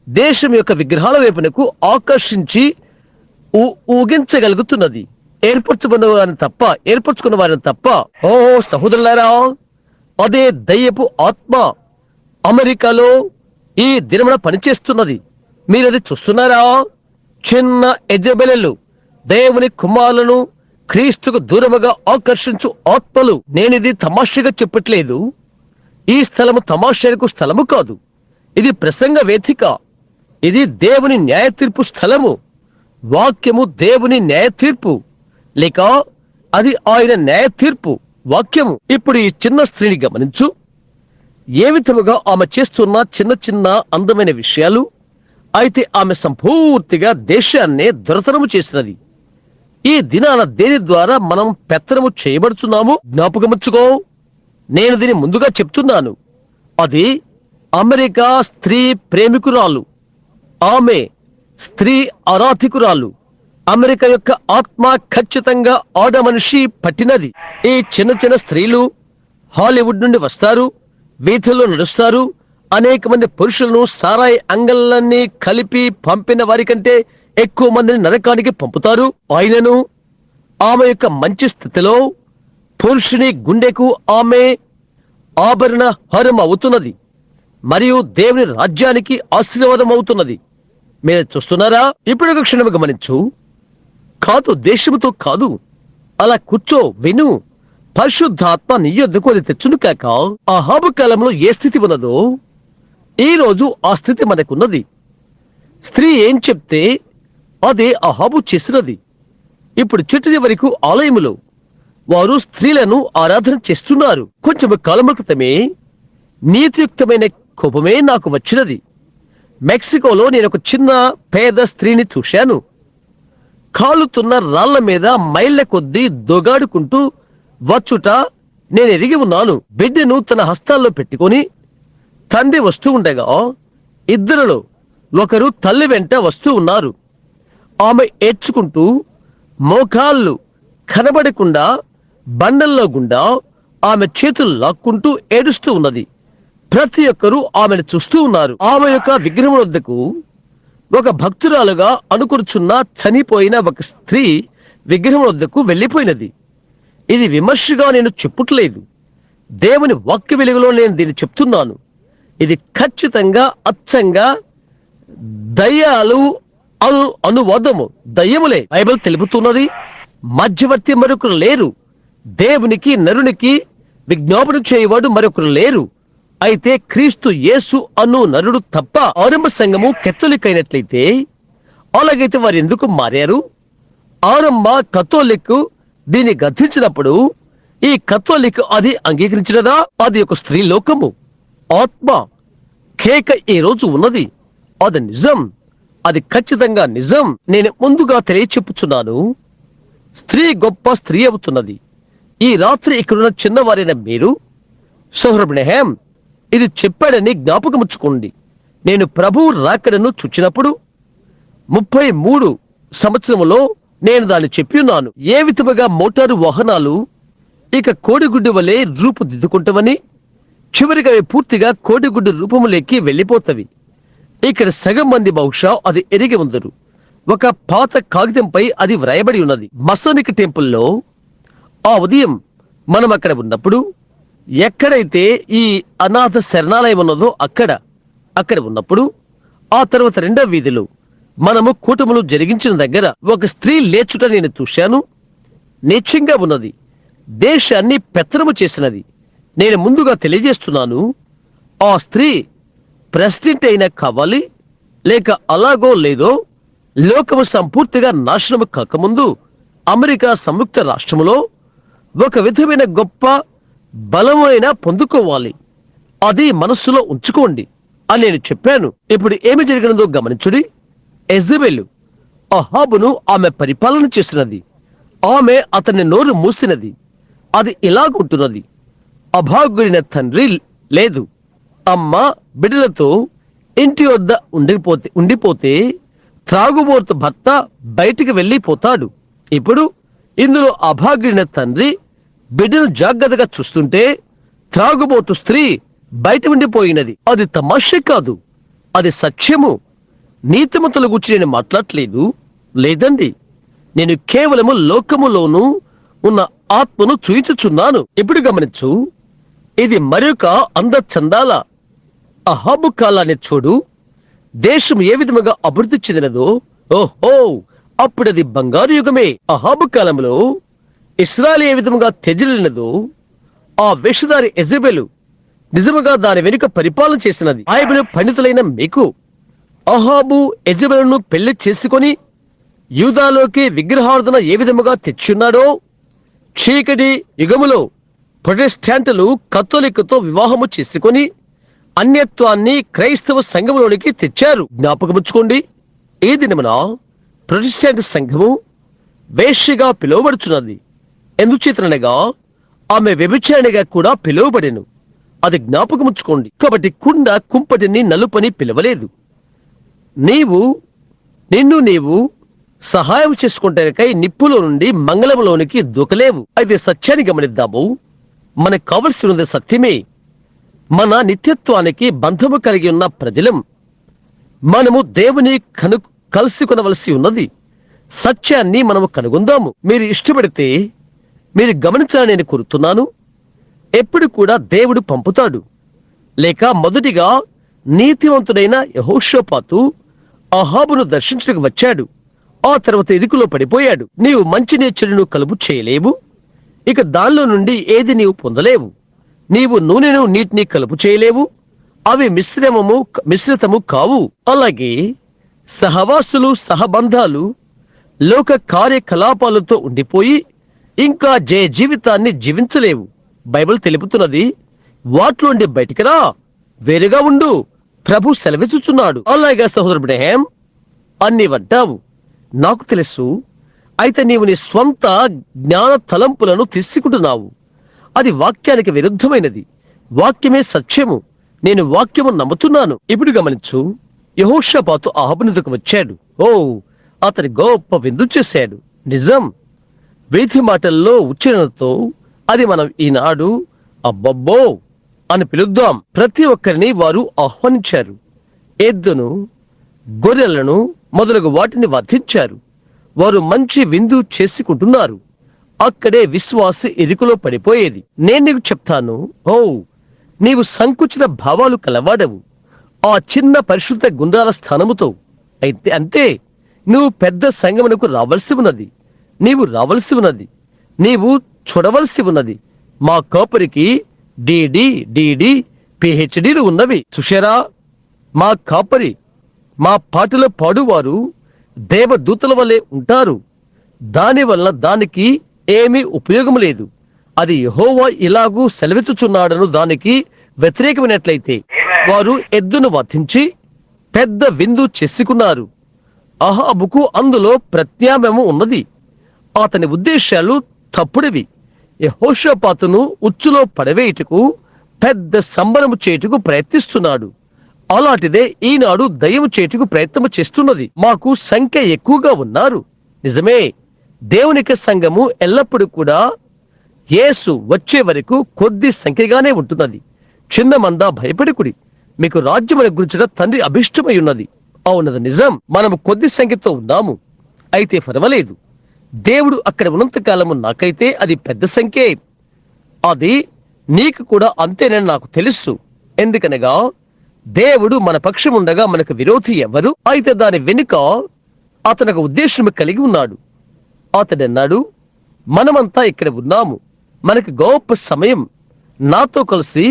దేశం యొక్క విగ్రహాల వైపునకు ఆకర్షించి ఊగించగలుగుతున్నది. ఏర్పరచుకున్న వారిని తప్ప. ఓ సహోదరులారా, అదే దయ్యపు ఆత్మ అమెరికాలో ఈ దినమున పనిచేస్తున్నది. మీరది చూస్తున్నారా? చిన్న ఎజబెలలు దేవుని కుమారులను క్రీస్తుకు దూరముగా ఆకర్షించు ఆత్మలు. నేనిది తమాషగా చెప్పట్లేదు. ఈ స్థలము తమాషకు స్థలము కాదు, ఇది ప్రసంగ వేదిక. ఇది దేవుని న్యాయ తీర్పు స్థలము. వాక్యము దేవుని న్యాయ తీర్పు, లేక అది ఆయన న్యాయ తీర్పు వాక్యము. ఇప్పుడు ఈ చిన్న స్త్రీని గమనించు. ఏ విధముగా ఆమె చేస్తున్న చిన్న చిన్న అందమైన విషయాలు. అయితే ఆమె సంపూర్తిగా దేశాన్నే దొరతనము చేసినది. ఈ దినాన దేని ద్వారా మనం పెత్తనము చేయబడుచున్నాము జ్ఞాపకముచ్చుకో. నేను దీన్ని ముందుగా చెప్తున్నాను. అది అమెరికా స్త్రీ ప్రేమికురాలు, ఆమె స్త్రీ ఆరాధికురాలు. అమెరికా యొక్క ఆత్మ ఖచ్చితంగా ఆడ మనిషి పట్టినది. ఈ చిన్న చిన్న స్త్రీలు హాలీవుడ్ నుండి వస్తారు, వీధుల్లో నడుస్తారు. అనేక మంది పురుషులను సారాయి అంగళ్ళన్నీ కలిపి పంపిన వారి కంటే ఎక్కువ మందిని నరకానికి పంపుతారు. ఆయనను ఆమె యొక్క మంచి స్థితిలో పురుషుని గుండెకు ఆమె ఆభరణ హారం అవుతున్నది మరియు దేవుని రాజ్యానికి ఆశీర్వాదం అవుతున్నది. మీరు చూస్తున్నారా? ఇప్పుడు ఒక క్షణం గమనించు. కాదు, దేశముతో కాదు. అలా కూర్చో, విను. పరిశుద్ధాత్మ నీ యొద్దకు అది తెచ్చును కాక. అహాబు కాలంలో ఏ స్థితి ఉన్నదో ఈ రోజు ఆ స్థితి మనకున్నది. స్త్రీ ఏం చెప్తే అదే అహాబు చేసినది. ఇప్పుడు చిట్ట వరకు ఆలయములో వారు స్త్రీలను ఆరాధన చేస్తున్నారు. కొంచెం కాలం క్రితమే నీతియుక్తమైన కోపమే నాకు వచ్చినది. మెక్సికోలో నేను ఒక చిన్న పేద స్త్రీని చూశాను. కాలుతున్న రాళ్ల మీద మైళ్ల కొద్దీ దొగాడుకుంటూ వచ్చుట నేను ఎరిగి ఉన్నాను. బిడ్డను తన హస్తాల్లో పెట్టుకొని తండ్రి వస్తూ ఉండగా ఇద్దరిలో ఒకరు తల్లి వెంట వస్తూ ఉన్నారు. ఆమె ఏడ్చుకుంటూ మోకాళ్ళు కనబడకుండా బండల్లో గుండా ఆమె చేతులు లాక్కుంటూ ఏడుస్తూ ఉన్నది. ప్రతి ఒక్కరూ ఆమెను చూస్తూ ఉన్నారు. ఆమె యొక్క విగ్రహం వద్దకు ఒక భక్తురాలుగా అనుకురుచున్న చనిపోయిన ఒక స్త్రీ విగ్రహం వద్దకు వెళ్ళిపోయినది. ఇది విమర్శగా నేను చెప్పుట్లేదు. దేవుని వాక్య వెలుగులో నేను దీన్ని చెప్తున్నాను. ఇది ఖచ్చితంగా అచ్చంగా దయ్యాలు అనువాదము. దయ్యములే. బైబిల్ తెలుపుతున్నది. మధ్యవర్తి మరొకరు లేరు. దేవునికి నరునికి విజ్ఞాపన చేయవాడు మరొకరు లేరు. అయితే క్రీస్తు యేసు అను నరుడు తప్ప. ఆరంభ సంఘము కథోలిక్ అయినట్లయితే అలాగైతే వారు ఎందుకు మారారు? ఆరంభ కథోలిక్ దీన్ని గద్దించినప్పుడు ఈ కథోలిక్ అది అంగీకరించినదా? అది ఒక స్త్రీ లోకము. ఆత్మ కేక ఈ రోజు ఉన్నది. అది నిజం. అది ఖచ్చితంగా నిజం. నేను ముందుగా తెలియచెప్పుచున్నాను. స్త్రీ గొప్ప స్త్రీ అవుతున్నది. ఈ రాత్రి ఇక్కడున్న చిన్నవారైన మీరు సౌరబ్రహం ఇది చెప్పాడని జ్ఞాపకముచ్చుకోండి. నేను ప్రభువు రాకడను చూచినప్పుడు 33 సంవత్సరములో నేను దాన్ని చెప్పి ఉన్నాను. ఏ విధముగా మోటారు వాహనాలు ఇక కోడిగుడ్డు వలె రూపుదిద్దుకుంటామని, చివరిగా అవి పూర్తిగా కోడిగుడ్డు రూపములోకి వెళ్ళిపోతవి. ఇక్కడ సగం మంది బహుశా అది ఎరిగి ఉందరు. ఒక పాత కాగితంపై అది వ్రాయబడి ఉన్నది. మసోనిక్ టెంపుల్లో ఆ ఉదయం మనం అక్కడ ఉన్నప్పుడు, ఎక్కడైతే ఈ అనాథ శరణాలయం ఉన్నదో అక్కడ ఉన్నప్పుడు, ఆ తర్వాత రెండవ వీధిలో మనము కూటములు జరిగించిన దగ్గర ఒక స్త్రీ లేచుట నేను చూశాను. నీచంగా ఉన్నది. దేశాన్ని పెత్తనము చేసినది. నేను ముందుగా తెలియజేస్తున్నాను, ఆ స్త్రీ ప్రెసిడెంట్ అయినా కావాలి, లేక అలాగో లేదో లోకము సంపూర్తిగా నాశనము కాకముందు అమెరికా సంయుక్త రాష్ట్రములో ఒక విధమైన గొప్ప బలమైన పొందుకోవాలి. అది మనస్సులో ఉంచుకోండి అని నేను చెప్పాను. ఇప్పుడు ఏమి జరిగినదో గమనించుడి. యెజబెలు అహాబును ఆమె పరిపాలన చేసినది. ఆమె అతని నోరు మూసినది. అది ఇలాగుంటున్నది. అభాగ్యుడైన తండ్రి లేదు. అమ్మ బిడ్డలతో ఇంటి వద్ద ఉండిపోతే త్రాగుబోతు భర్త బయటికి వెళ్ళిపోతాడు. ఇప్పుడు ఇందులో అభాగ్యుడైన తండ్రి బిడ్డను జాగ్రత్తగా చూస్తుంటే త్రాగుబోతు స్త్రీ బయట ఉండిపోయినది. అది తమాషే కాదు, అది సత్యము. నీతిమంతుల గురించి నేను మాట్లాడలేదు. లేదండి, నేను కేవలము లోకములోను ఉన్న ఆత్మను చూయించుచున్నాను. ఇప్పుడు గమనించు. ఇది మరొక అందచందాల అహాబు కాలాన్ని చూడు. దేశం ఏ విధముగా అభివృద్ధి చెందినదో. ఓహో, అప్పుడది బంగారు యుగమే. అహాబు కాలంలో ఇశ్రాయేలు ఏ విధముగా తెజిలినదో, ఆ వేషధారి యెజబెలు నిజముగా దాని వెనుక పరిపాలన చేసినది. బైబిలు పండితులైన మీకు అహాబు యెజబెలును పెళ్లి చేసుకొని యూదాలోకి విగ్రహార్థన ఏ విధముగా తెచ్చున్నాడో, చీకటి యుగములో ప్రొటెస్టాంటులు కథోలికతో వివాహము చేసుకొని అన్యత్వాన్ని క్రైస్తవ సంఘములోనికి తెచ్చారు. జ్ఞాపకముచ్చుకోండి. ఈ దినమున ప్రొటెస్టాంట్ సంఘము వేశ్యగా పిలువబడుచున్నది. ఎందుచేతనగా ఆమె వ్యభిచారిణిగా కూడా పిలువబడెను. అది జ్ఞాపకముచ్చుకోండి. కాబట్టి కుండ కుంపటిని నలుపని పిలవలేదు. నీవు సహాయం చేసుకుంటానికై నిప్పులో నుండి మంగళంలోనికి దూకలేవు. అయితే సత్యాన్ని గమనిద్దాము. మనకు కావలసి ఉన్నది సత్యమే. మన నిత్యత్వానికి బంధము కలిగి ఉన్న ప్రజలం. మనము దేవుని కలుసుకొనవలసి ఉన్నది. సత్యాన్ని మనము కనుగొందాము. మీరు ఇష్టపడితే మీరు గమనించాలని నేను కోరుతున్నాను. ఎప్పుడు కూడా దేవుడు పంపుతాడు. లేక మొదటిగా నీతివంతుడైన యెహోషాపాతు అహాబును దర్శించడానికి వచ్చాడు. ఆ తర్వాత ఇరుకులో పడిపోయాడు. నీవు మంచిని చెడును కలుపు చేయలేవు. ఇక దానిలో నుండి ఏది నీవు పొందలేవు. నీవు నూనెను నీటిని కలుపు చేయలేవు. అవి మిశ్రితము కావు. అలాగే సహవాసులు, సహబంధాలు లోక కార్యకలాపాలతో ఉండిపోయి ఇంకా జీవితాన్ని జీవించలేవు. బైబిల్ తెలుపుతున్నది, వాటిలోండి బయటికి రా, వేరుగా ఉండు, ప్రభు సెలవిచ్చుచున్నాడు. అలాగే సహోదరుడు బ్రహ్యం అన్ని అంటావు, నాకు తెలుసు. అయితే నీవు నీ స్వంత జ్ఞాన తలంపులను తీసుకుంటున్నావు. అది వాక్యానికి విరుద్ధమైనది. వాక్యమే సత్యము. నేను వాక్యము నమ్ముతున్నాను. ఇప్పుడు గమనించు, యెహోషాపాతు అహాబు ఎదుటకు వచ్చాడు. అతని గొప్ప విందు చేశాడు. నిజం. వీధి మాటల్లో ఉచ్చారణతో అది మనం ఈనాడు అబ్బబ్బో అని పిలుద్దాం. ప్రతి ఒక్కరిని వారు ఆహ్వానించారు. ఎద్దును, గొర్రెలను మొదలగు వాటిని వధించారు. వారు మంచి విందు చేసుకుంటున్నారు. అక్కడే విశ్వాసి ఇరుకులో పడిపోయేది. నేను నీకు చెప్తాను, నీవు సంకుచిత భావాలు కలవాడవు. ఆ చిన్న పరిశుద్ధ గుండాల స్థానముతో అయితే అంతే. నువ్వు పెద్ద సంగమునకు రావలసి ఉన్నది. నీవు చూడవలసి ఉన్నది. మా కాపరికి డిడి పిహెచ్డీలు ఉన్నవి. చూశారా, మా కాపరి, మా పాటలు పాడువారు దేవదూతల వలె ఉంటారు. దానివల్ల దానికి ఏమీ ఉపయోగం లేదు. అది యెహోవా ఇలాగూ సెలవిచ్చుచున్నాడను దానికి వ్యతిరేకమైనట్లయితే వారు ఎద్దును వధించి పెద్ద విందు చేసుకున్నారు. అహాబుకు అందులో ప్రత్యామ్నాయము ఉన్నది. అతని ఉద్దేశాలు తప్పుడివి. యెహోషాపాతును ఉచ్చులో పడవేయుటకు, పెద్ద సంబరము చేయుటకు ప్రయత్నిస్తున్నాడు. అలాంటిదే ఈనాడు దయ్యము చేయుటకు ప్రయత్నము చేస్తున్నది. మాకు సంఖ్య ఎక్కువగా ఉన్నారు. నిజమే. దేవునికి సంఘము ఎల్లప్పుడూ కూడా యేసు వచ్చే వరకు కొద్ది సంఖ్యగానే ఉంటున్నది. చిన్న మంద భయపడికుడి, మీకు రాజ్యమును గురించిన తండ్రి అభిష్టమై ఉన్నది. అవునది నిజం. మనము కొద్ది సంఖ్యతో ఉన్నాము. అయితే పర్వాలేదు. దేవుడు అక్కడ ఉన్నంత కాలము నాకైతే అది పెద్ద సంఖ్యే. అది నీకు కూడా అంతేనని నాకు తెలుసు. ఎందుకనగా దేవుడు మన పక్షం ఉండగా మనకు విరోధి ఎవరు? అయితే దాని వెనుక అతను ఒక ఉద్దేశం కలిగి ఉన్నాడు. అతడన్నాడు, మనమంతా ఇక్కడ ఉన్నాము, మనకి గొప్ప సమయం. నాతో కలిసి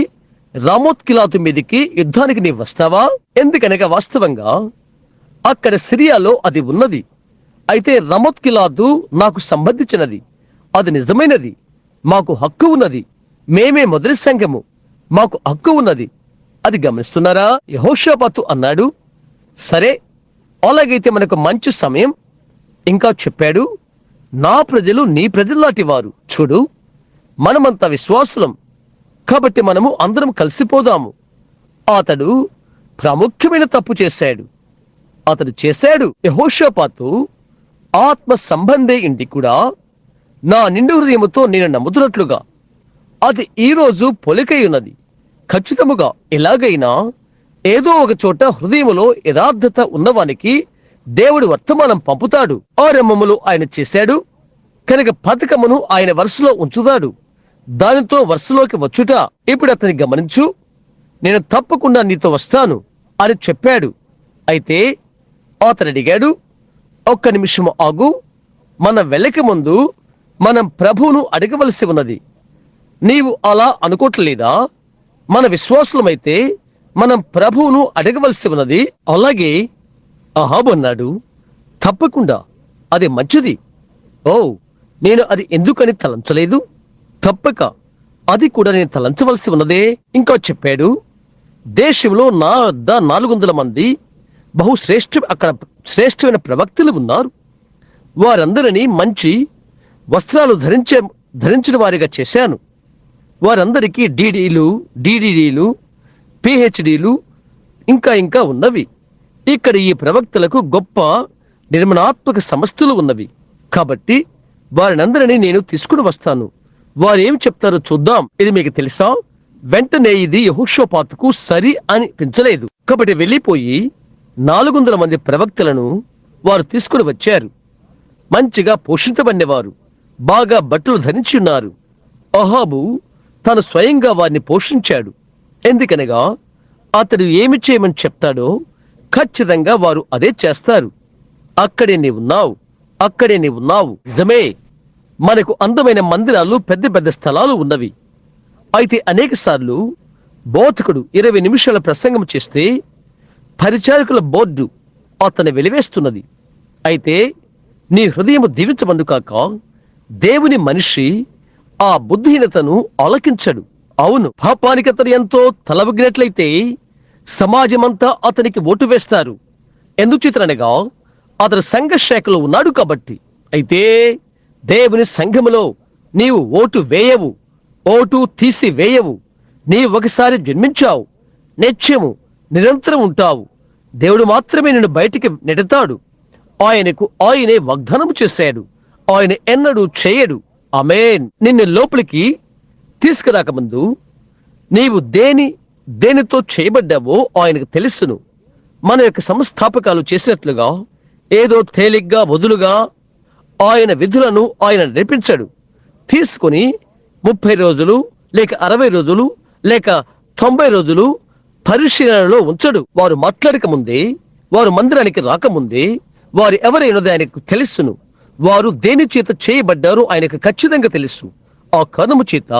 రామోత్ గిలాదు మీదికి యుద్ధానికి నీవు వస్తావా? ఎందుకనగా వాస్తవంగా అక్కడ సిరియాలో అది ఉన్నది. అయితే రామోత్ గిలాదు నాకు సంబంధించినది. అది నిజమైనది. మాకు హక్కు ఉన్నది. మేమే మొదటి సంఘము. మాకు హక్కు ఉన్నది. అది గమనిస్తున్నారా? యెహోషాపాతు అన్నాడు, సరే, అలాగైతే మనకు మంచి సమయం. ఇంకా చెప్పాడు, నా ప్రజలు నీ ప్రజల్లాంటి వారు. చూడు, మనమంతా విశ్వాసులం కాబట్టి మనము అందరం కలిసిపోదాము. అతడు ప్రాముఖ్యమైన తప్పు చేశాడు. యెహోషాపాతు ఆత్మ సంబంధే ఇంటి కూడా నా నిండు హృదయముతో నేను నమ్ముతున్నట్లుగా అది ఈరోజు పొలికై ఉన్నది. ఖచ్చితముగా ఎలాగైనా ఏదో ఒక చోట హృదయములో యథార్థత ఉన్నవానికి దేవుడు వర్తమానం పంపుతాడు. ఆరంభములో ఆయన చేశాడు కనుక పథకమును ఆయన వరుసలో ఉంచుతాడు. దానితో వరుసలోకి వచ్చుట. ఇప్పుడు అతని గమనించు, నేను తప్పకుండా నీతో వస్తాను అని చెప్పాడు. అయితే అతను అడిగాడు, ఒక్క నిమిషం ఆగు, మనం వెళ్ళక ముందు మనం ప్రభువును అడగవలసి ఉన్నది. నీవు అలా అనుకోవట్లేదా? మన విశ్వాసులమైతే మనం ప్రభువును అడగవలసి ఉన్నది. అలాగే అహాబు అన్నాడు, తప్పకుండా, అది మంచిది. నేను అది ఎందుకని తలంచలేదు? తప్పక అది కూడా నేను తలంచవలసి ఉన్నదే. ఇంకా చెప్పాడు, దేశంలో నా వద్ద 400 మంది అక్కడ శ్రేష్టమైన ప్రవక్తలు ఉన్నారు. వారందరినీ మంచి వస్త్రాలు ధరించిన వారిగా చేశాను. వారందరికీ డిడిడీలు పిహెచ్డీలు ఇంకా ఉన్నవి. ఇక్కడ ఈ ప్రవక్తలకు గొప్ప నిర్మాణాత్మక సంస్థలు ఉన్నవి. కాబట్టి వారినందరినీ నేను తీసుకుని వస్తాను. వారు ఏం చెప్తారో చూద్దాం. ఇది మీకు తెలుసా? వెంటనే ఇది యెహోషాపాతుకు సరి అనిపించలేదు. కాబట్టి వెళ్ళిపోయి 400 మంది ప్రవక్తలను వారు తీసుకుని వచ్చారు. మంచిగా పోషించబడినవారు, బాగా బట్టలు ధరించి ఉన్నారు. అహాబు తాను స్వయంగా వారిని పోషించాడు. ఎందుకనగా అతడు ఏమి చేయమని చెప్తాడో ఖచ్చితంగా వారు అదే చేస్తారు. అక్కడే నీవున్నావు, అక్కడే నీవున్నావు. నిజమే, మనకు అందమైన మందిరాలు, పెద్ద పెద్ద స్థలాలు ఉన్నవి. అయితే అనేక సార్లు బోధకుడు 20 నిమిషాల ప్రసంగం చేస్తే పరిచారకుల బోర్డు అతన్ని వెలివేస్తున్నది. అయితే నీ హృదయము దీవించమందుకాక దేవుని మనిషి ఆ బుద్ధిహీనతను ఆలకించడు. అవును, పాపానికి అతను ఎంతో తలవగినట్లయితే సమాజమంతా అతనికి ఓటు వేస్తారు. ఎందుచేతనగా అతడు సంఘ శాఖలో ఉన్నాడు కాబట్టి. అయితే దేవుని సంఘములో నీవు ఓటు వేయవు, ఓటు తీసి వేయవు. నీవు ఒకసారి జన్మించావు, నిత్యము నిరంతరం ఉంటావు. దేవుడు మాత్రమే నిన్ను బయటికి నెడతాడు. ఆయనకు ఆయనే వాగ్దానము చేశాడు. ఆయన ఎన్నడూ చేయడు. ఆమేన్. నిన్ను లోపలికి తీసుకురాకముందు నీవు దేనితో చేయబడ్డావో ఆయనకు తెలుసును. మన యొక్క సంస్థాపకాలు చేసినట్లుగా ఏదో తేలిగ్గా వదులుగా ఆయన విధులను ఆయన నడిపించాడు. తీసుకుని 30 రోజులు లేక 60 రోజులు లేక 90 రోజులు పరిశీలనలో ఉంచడు. వారు మాట్లాడక ముందే, వారు మందిరానికి రాకముందే వారు ఎవరైనది ఆయనకు తెలుసును. వారు దేని చేత చేయబడ్డారో ఆయనకు ఖచ్చితంగా తెలుసు. ఆ కారణము చేత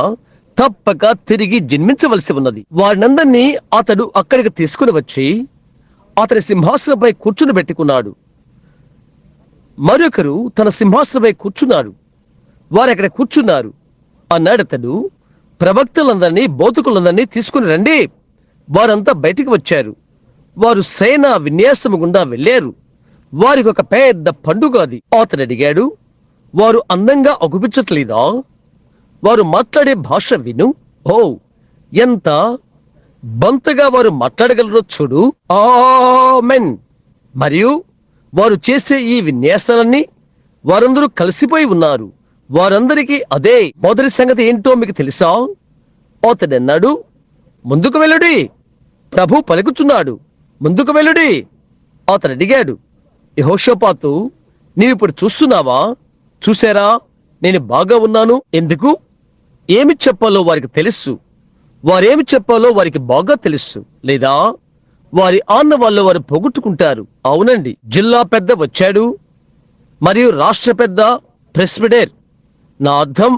తప్పక తిరిగి జన్మించవలసి ఉన్నది. వారినందరినీ అతడు అక్కడికి తీసుకుని వచ్చి అతని సింహాసనంపై కూర్చుని పెట్టుకున్నాడు. మరొకరు తన సింహాసనంపై కూర్చున్నాడు. వారు అక్కడ కూర్చున్నారు. అన్నాడు అతడు, ప్రవక్తలందరినీ, బోధకులందరినీ తీసుకుని రండి. వారంతా బయటికి వచ్చారు. వారు సేనా విన్యాసము గుండా వెళ్ళారు. వారికి ఒక పెద్ద పండుగ అది. అతడు అడిగాడు, వారు అందంగా అగుపించట్లేదా? వారు మాట్లాడే భాష విను. ఓ, ఎంత బంతగా వారు మాట్లాడగలరో చూడు. ఆమెన్. మరియు వారు చేసే ఈ విన్యాసాలన్నీ వారందరూ కలిసిపోయి ఉన్నారు. వారందరికీ అదే. మొదటి సంగతి ఏంటో మీకు తెలుసా? అతడన్నాడు, ముందుకు వెళ్ళుడి, ప్రభు పలుకుచున్నాడు, ముందుకు వెళ్ళుడి. అతడు అడిగాడు, యెహోషాపాతు, నీవిప్పుడు చూస్తున్నావా? చూశారా, నేను బాగా ఉన్నాను. ఎందుకు? ఏమి చెప్పాలో వారికి తెలుసు. వారేమి చెప్పాలో వారికి బాగా తెలుసు. లేదా వారి ఆన్నవాళ్ళు వారు పోగొట్టుకుంటారు. అవునండి, జిల్లా పెద్ద వచ్చాడు మరియు రాష్ట్ర పెద్ద, ప్రెస్బిడెర్. నా అర్థం,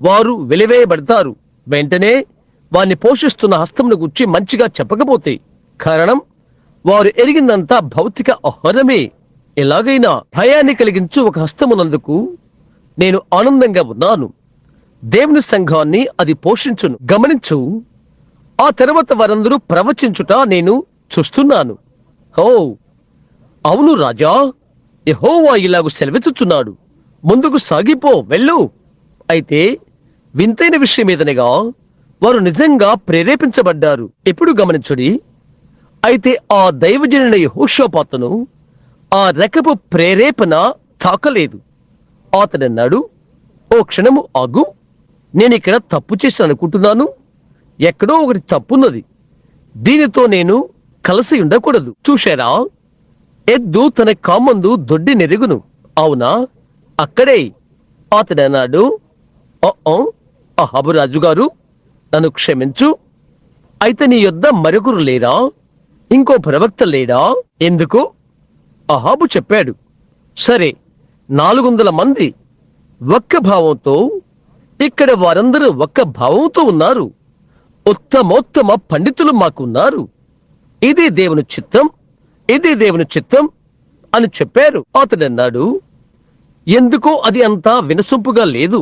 వారు వెలివేయబడతారు. వెంటనే వారిని పోషిస్తున్న హస్తమును గురించి మంచిగా చెప్పకపోతే. కారణం, వారు ఎరిగిందంతా భౌతిక ఆహారమే. ఎలాగైనా భయాన్ని కలిగించు ఒక హస్తమునందుకు నేను ఆనందంగా ఉన్నాను. దేవుని సంఘాన్ని అది పోషించును. గమనించు, ఆ తర్వాత వారందరూ ప్రవచించుట నేను చూస్తున్నాను. హో, అవును రాజా, యెహోవా ఇలాగు సెలవిచ్చుచున్నాడు, ముందుకు సాగిపో, వెళ్ళు. అయితే వింతైన విషయం ఏదనగా వారు నిజంగా ప్రేరేపించబడ్డారు. ఎప్పుడు గమనించుడి. అయితే ఆ దైవజనుడైన యెహోషాపాతును ఆ రకపు ప్రేరేపణ తాకలేదు. అతడన్నాడు, ఓ క్షణము ఆగు, నేనిక్కడ తప్పు చేసి అనుకుంటున్నాను. ఎక్కడో ఒకటి తప్పున్నది. దీనితో నేను కలిసి ఉండకూడదు. చూశారా, ఎద్దు తన కామందు దొడ్డి నెరుగును. అవునా, అక్కడే. అతడన్నాడు, అహాబు రాజుగారు, నన్ను క్షమించు. అయితే నీ యొద్ద మరొకరు లేరా? ఇంకో ప్రవక్త లేడా? ఎందుకు? అహాబు చెప్పాడు, సరే, 400 మంది ఒక్క భావంతో, ఇక్కడ వారందరూ ఒక్క భావంతో ఉన్నారు. ఉత్తమోత్తమ పండితులు మాకున్నారు. ఇది దేవుని చిత్తం, ఇది దేవుని చిత్తం అని చెప్పారు. అతడన్నాడు, ఎందుకో అది అంతా వినసొంపుగా లేదు.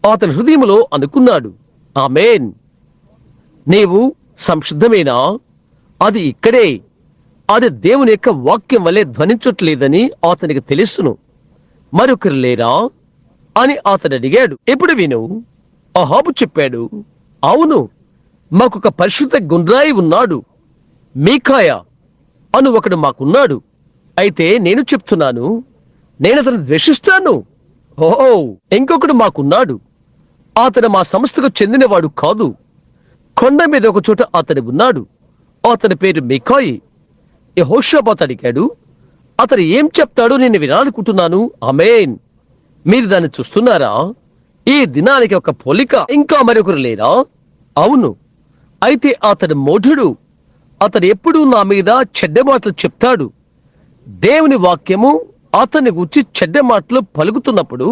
అతని హృదయంలో అనుకున్నాడు, ఆమేన్, నీవు సంసిద్ధమేనా? అది ఇక్కడే. అది దేవుని యొక్క వాక్యం వలె ధ్వనించట్లేదని అతనికి తెలుసును. మరొకరు లేరా అని అతడు అడిగాడు. ఎప్పుడు విను, అహాబు చెప్పాడు, అవును, మాకొక పరిశుద్ధ గుండ్రాయి ఉన్నాడు, మీకాయ అను ఒకడు మాకున్నాడు. అయితే నేను చెప్తున్నాను, నేను అతను ద్వేషిస్తాను. ఓహో, ఇంకొకడు మాకున్నాడు, అతడు మా సంస్థకు చెందినవాడు కాదు. కొండ మీద ఒక చోట అతడు ఉన్నాడు. అతని పేరు మికాయి. యెహోషాపాతు అడిగాడు, అతను ఏం చెప్తాడో నేను వినాలనుకుంటున్నాను. ఆమేన్. మీరు దాన్ని చూస్తున్నారా? ఈ దినానికి ఒక పోలిక ఇంకా మరొకరు లేరా? అవును. అయితే అతడు మూఢుడు. అతడు ఎప్పుడూ నా మీద చెడ్డ మాటలు చెప్తాడు. దేవుని వాక్యము అతని గురించి చెడ్డ మాటలు పలుకుతున్నప్పుడు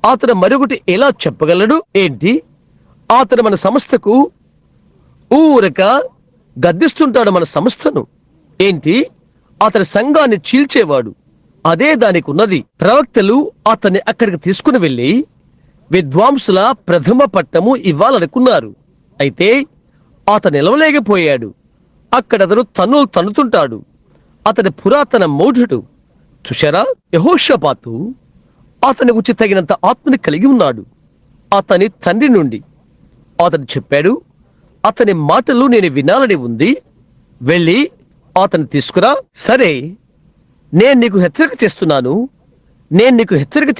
అతను మరొకటి ఎలా చెప్పగలడు? ఏంటి? అతను మన సంస్థకు ఊరక గద్దిస్తుంటాడు. మన సంస్థను ఏంటి? అతని సంఘాన్ని చీల్చేవాడు. అదే దానికి ఉన్నది. ప్రవక్తలు అతన్ని అక్కడికి తీసుకుని వెళ్ళి విద్వాంసుల ప్రథమ పట్టము ఇవ్వాలనుకున్నారు. అయితే అతను నిలవలేకపోయాడు. అక్కడ అతను తన్నులు తన్నుతుంటాడు. అతని పురాతన మూఢుడు. చూశారా? యెహోషాపాతు అతని గురించి తగినంత ఆత్మని కలిగి ఉన్నాడు. అతని తండ్రి నుండి అతను చెప్పాడు, అతని మాటలు నేను వినాలని ఉంది. వెళ్ళి అతన్ని తీసుకురా. సరే, నేను నీకు హెచ్చరిక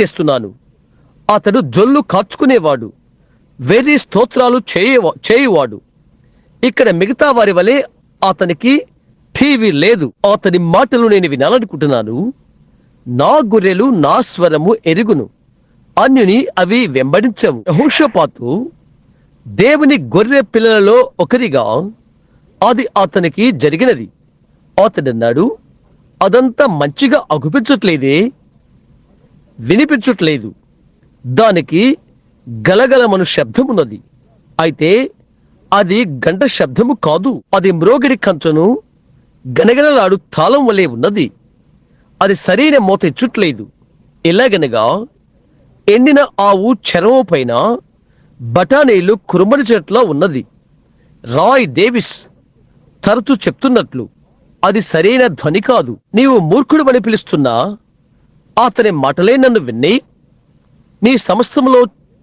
చేస్తున్నాను. అతడు జొల్లు కార్చుకునేవాడు, వెర్రి స్తోత్రాలు చేయువాడు. ఇక్కడ మిగతా వారి వలె అతనికి టీవీ లేదు. అతని మాటలు నేను వినాలనుకుంటున్నాను. నా గొర్రెలు నా స్వరము ఎరుగును, అన్యుని అవి వెంబడించవు. యెహోషాపాతు దేవుని గొర్రె పిల్లలలో ఒకరిగా అది అతనికి జరిగినది. అతడన్నాడు, అదంతా మంచిగా అగుపించట్లేదే, వినిపించట్లేదు. దానికి గలగలమను శబ్దమున్నది. అయితే అది గంట శబ్దము కాదు. అది మ్రోగిడి కంచను గనగనలాడు తాళం వలె ఉన్నది. అది సరైన మోత ఇచ్చుట్లేదు. ఎలాగనగా ఎండిన ఆవు చర్మము పైన బఠానీలు కురుమడి చెట్ల ఉన్నది. రాయ్ డేవిస్ తరచు చెప్తున్నట్లు అది సరైన ధ్వని కాదు. నీవు మూర్ఖుడు అని పిలుస్తున్నా అతని మాటలే నన్ను విన్ని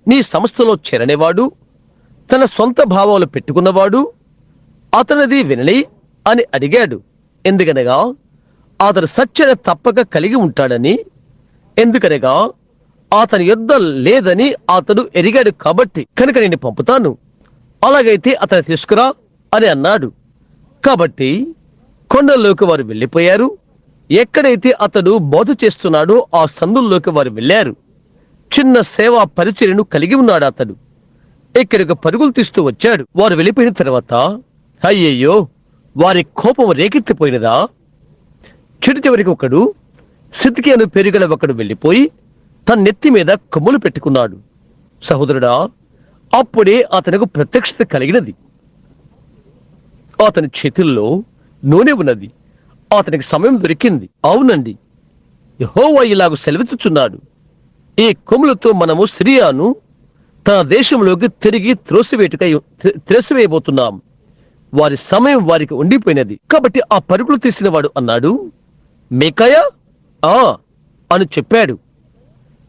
నీ సంస్థలో చేరనేవాడు, తన సొంత భావాలు పెట్టుకున్నవాడు అతనిది వినని అని అడిగాడు. ఎందుకనగా అతడు సత్యన తప్పక కలిగి ఉంటాడని, ఎందుకనగా అతని యొద్ద లేదని అతడు ఎరిగాడు. కాబట్టి కనుక నేను పంపుతాను. అలాగైతే అతను తీసుకురా అని అన్నాడు. కాబట్టి కొండల్లోకి వారు వెళ్ళిపోయారు. ఎక్కడైతే అతడు బోధ చేస్తున్నాడో ఆ సందుల్లోకి వారు వెళ్ళారు. చిన్న సేవా పరిచర్యను కలిగి ఉన్నాడు అతడు. ఇక్కడికి పరుగులు తీస్తూ వచ్చాడు. వారు వెళ్ళిపోయిన తర్వాత అయ్యయ్యో, వారి కోపం రేకెత్తిపోయినదా? చిటి చివరికి ఒకడు, సిద్కియా పేరు గల ఒకడు వెళ్ళిపోయి తన నెత్తి మీద కొమ్ములు పెట్టుకున్నాడు. సహోదరుడా, అప్పుడే అతనికి ప్రత్యక్షత కలిగినది. అతని చేతుల్లో నూనె ఉన్నది. అతనికి సమయం దొరికింది. అవునండి, యెహోవా ఇలాగ సెలవిస్తున్నాడు, ఈ కొమ్ములతో మనము సిరియాను తన దేశంలోకి తిరిగి త్రోసివేయబోతున్నాం. వారి సమయం వారికి ఉండిపోయినది. కాబట్టి ఆ పరుగులు తీసిన వాడు అన్నాడు, మీకాయా అని చెప్పాడు.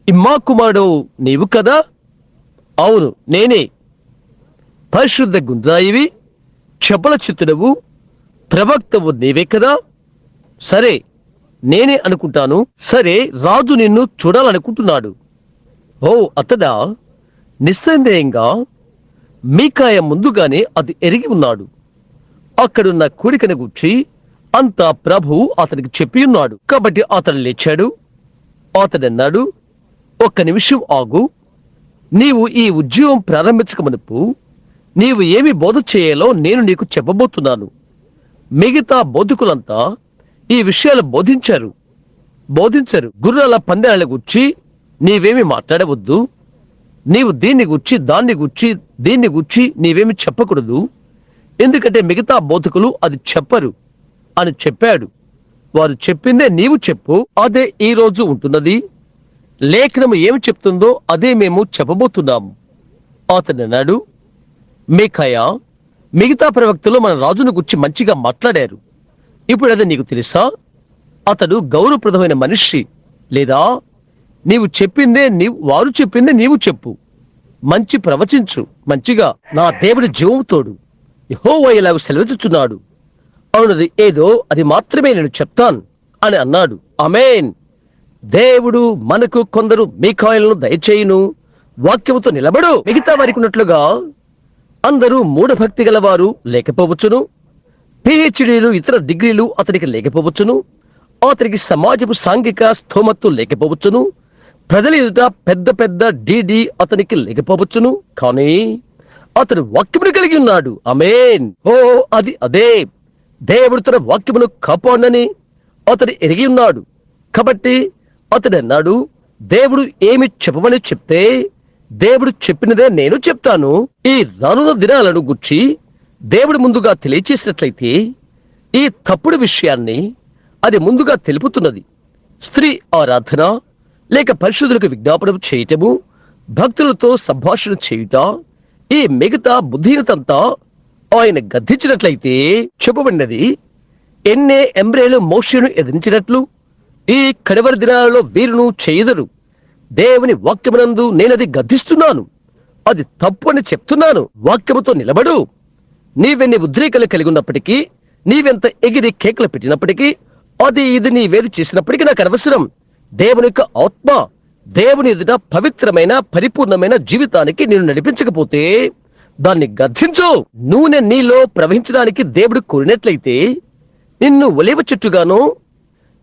ఇమ్మా కుమారుడు నీవు కదా? అవును, నేనే. పరిశుద్ధ గుండ్రాయివి, చపల చిత్తుడవు, ప్రవక్తవు నీవే కదా? సరే, నేనే అనుకుంటాను. సరే, రాజు నిన్ను చూడాలనుకుంటున్నాడు. ఓ అతడా? నిస్సందేహంగా మీకాయ ముందుగానే అది ఎరిగి ఉన్నాడు. అక్కడున్న కూడికను గూర్చి అంతా ప్రభువు అతనికి చెప్పి ఉన్నాడు. కాబట్టి అతడు లేచాడు. అతడన్నాడు, ఒక్క నిమిషం ఆగు. నీవు ఈ ఉద్యోగం ప్రారంభించక మునుపు నీవు ఏమి బోధ చేయాలో నేను నీకు చెప్పబోతున్నాను. మిగతా బోధకులంతా ఈ విషయాలు బోధించరు. గుర్రాల పందాల గుర్చి నీవేమి మాట్లాడవద్దు. నీవు దీన్ని గుర్చి దీన్ని గుర్చి నీవేమి చెప్పకూడదు. ఎందుకంటే మిగతా బోధకులు అది చెప్పరు అని చెప్పాడు. వారు చెప్పిందే నీవు చెప్పు. అదే ఈ రోజు ఉంటున్నది. లేఖనము ఏమి చెప్తుందో అదే మేము చెప్పబోతున్నాము. అతడు అన్నాడు, మీకాయా, మిగతా ప్రవక్తలు మన రాజును గురించి మంచిగా మాట్లాడారు. ఇప్పుడు అది నీకు తెలుసా? అతడు గౌరవప్రదమైన మనిషి. లేదా వారు చెప్పిందే నీవు చెప్పు. మంచి ప్రవచించు, మంచిగా. నా దేవుడి జీవము తోడు, యెహోవా ఇలాగ సెలవిస్తున్నాడు. అవునది ఏదో అది మాత్రమే నేను చెప్తాను అని అన్నాడు. ఆమేన్. దేవుడు మనకు కొందరు మీకాయలను దయచేయును. వాక్యముతో నిలబడు. మిగతా వారికి ఉన్నట్లుగా అందరూ మూఢభక్తి గలవారు లేకపోవచ్చును. పిహెచ్డీలు ఇతర డిగ్రీలు అతనికి లేకపోవచ్చును. అతనికి సమాజపు సాంఘిక స్థోమత్తు లేకపోవచ్చును. ప్రజల ఎదుట పెద్ద పెద్ద డిడి అతనికి లేకపోవచ్చును. కానీ అతడు వాక్యమును కలిగి ఉన్నాడు. ఆమేన్. అదే దేవుడు తన వాక్యమును కాపాడనని అతడు ఎరిగి ఉన్నాడు. కాబట్టి అతడు అన్నాడు, దేవుడు ఏమి చెప్పమని చెప్తే దేవుడు చెప్పినదే నేను చెప్తాను. ఈ రానున్న దినాలను గుర్చి దేవుడు ముందుగా తెలియచేసినట్లయితే ఈ తప్పుడు విషయాన్ని అది ముందుగా తెలుపుతున్నది. స్త్రీ ఆరాధన లేక పరిశుద్ధులకు విజ్ఞాపనం చేయటము, భక్తులతో సంభాషణ చేయుట, ఈ మిగతా బుద్ధిహీనతంతా ఆయన గద్దించినట్లయితే చెప్పబడినది, ఎన్నే ఎంబ్రేలు మోషేను ఎదిరించినట్లు ఈ కడవరి దినాలలో వీరును చేయదురు. దేవుని వాక్యమునందు నేనది గద్దిస్తున్నాను. అది తప్పు అని చెప్తున్నాను. వాక్యముతో నిలబడు. నీవెన్ని ఉద్రేకలు కలిగి ఉన్నప్పటికీ, నీవెంత ఎగిరి కేకలు పెట్టినప్పటికీ, అది ఇది నీవేది చేసినప్పటికీ నాకు అనవసరం. దేవుని యొక్క ఆత్మ దేవుని ఎదుట పవిత్రమైన పరిపూర్ణమైన జీవితానికి నేను నడిపించకపోతే దాన్ని గద్దించు. నూనె నీలో ప్రవహించడానికి దేవుడు కోరినట్లయితే నిన్ను ఒలివ చెట్టుగాను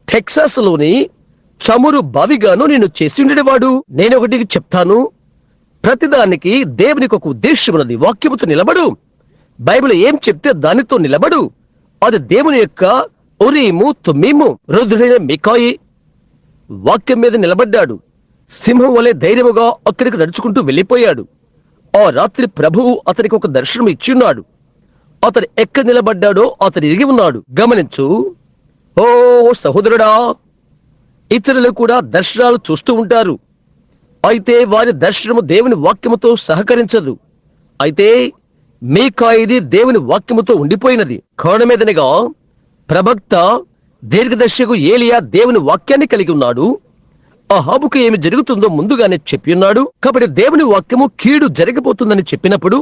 టెక్సాస్ లోని చమురు బావిగాను నిన్ను చేసి ఉండేవాడు. నేను ఒకటి చెప్తాను, ప్రతిదానికి దేవునికి ఒక ఉద్దేశం ఉన్నది. వాక్యముతో నిలబడు. బైబిల్ ఏం చెప్తే దానితో నిలబడు. అది దేవుని యొక్క ఉరీము తుమ్మీము. రుద్రుడైన మీకాయి వాక్యం మీద నిలబడ్డాడు. సింహం వలె ధైర్యముగా అక్కడికి నడుచుకుంటూ వెళ్ళిపోయాడు. ఆ రాత్రి ప్రభువు అతనికి ఒక దర్శనం ఇచ్చిన్నాడు. అతడు ఎక్కడ నిలబడ్డాడో అతడు ఎరిగి ఉన్నాడు. గమనించు ఓ సహోదరుడా, ఇతరులు కూడా దర్శనాలు చూస్తూ ఉంటారు. అయితే వారి దర్శనము దేవుని వాక్యముతో సహకరించదు. అయితే మీకాయిది దేవుని వాక్యముతో ఉండిపోయినది. కారణమేదనగా ప్రవక్త దీర్ఘదర్శకు ఏలియా దేవుని వాక్యాన్ని కలిగి ఉన్నాడు. అహాబుకు ఏమి జరుగుతుందో ముందుగానే చెప్పి ఉన్నాడు. కాబట్టి దేవుని వాక్యము కీడు జరగబోతుందని చెప్పినప్పుడు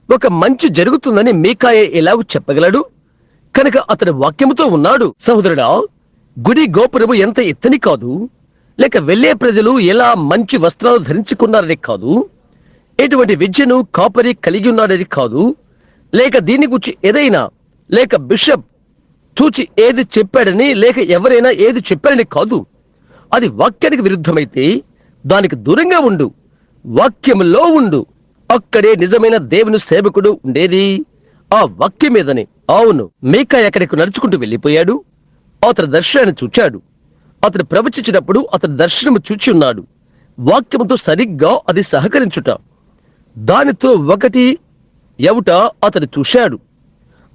ఒక మంచి జరుగుతుందని మీకాయ ఎలాగూ చెప్పగలడు? కనుక అతని వాక్యముతో ఉన్నాడు. సహోదరుడా, గుడి గోపురము ఎంత ఎత్తని కాదు, లేక వెళ్లే ప్రజలు ఎలా మంచి వస్త్రాలు ధరించుకున్నారని కాదు, ఎటువంటి విద్యను కాపరి కలిగి ఉన్నాడని కాదు, లేక దీని గురించి ఏదైనా, లేక బిషప్ చూచి ఏది చెప్పాడని, లేక ఎవరైనా ఏది చెప్పారని కాదు. అది వాక్యానికి విరుద్ధమైతే దానికి దూరంగా ఉండు. వాక్యములో ఉండు. అక్కడే నిజమైన దేవుని సేవకుడు ఉండేది ఆ వాక్యం మీదనే. అవును, మీకా ఎక్కడికి నడుచుకుంటూ వెళ్ళిపోయాడు. అతని దర్శనాన్ని చూచాడు. అతను ప్రవచించినప్పుడు అతని దర్శనము చూచి ఉన్నాడు. వాక్యముతో సరిగ్గా అది సహకరించుట, దానితో ఒకటి ఎవట అతను చూశాడు.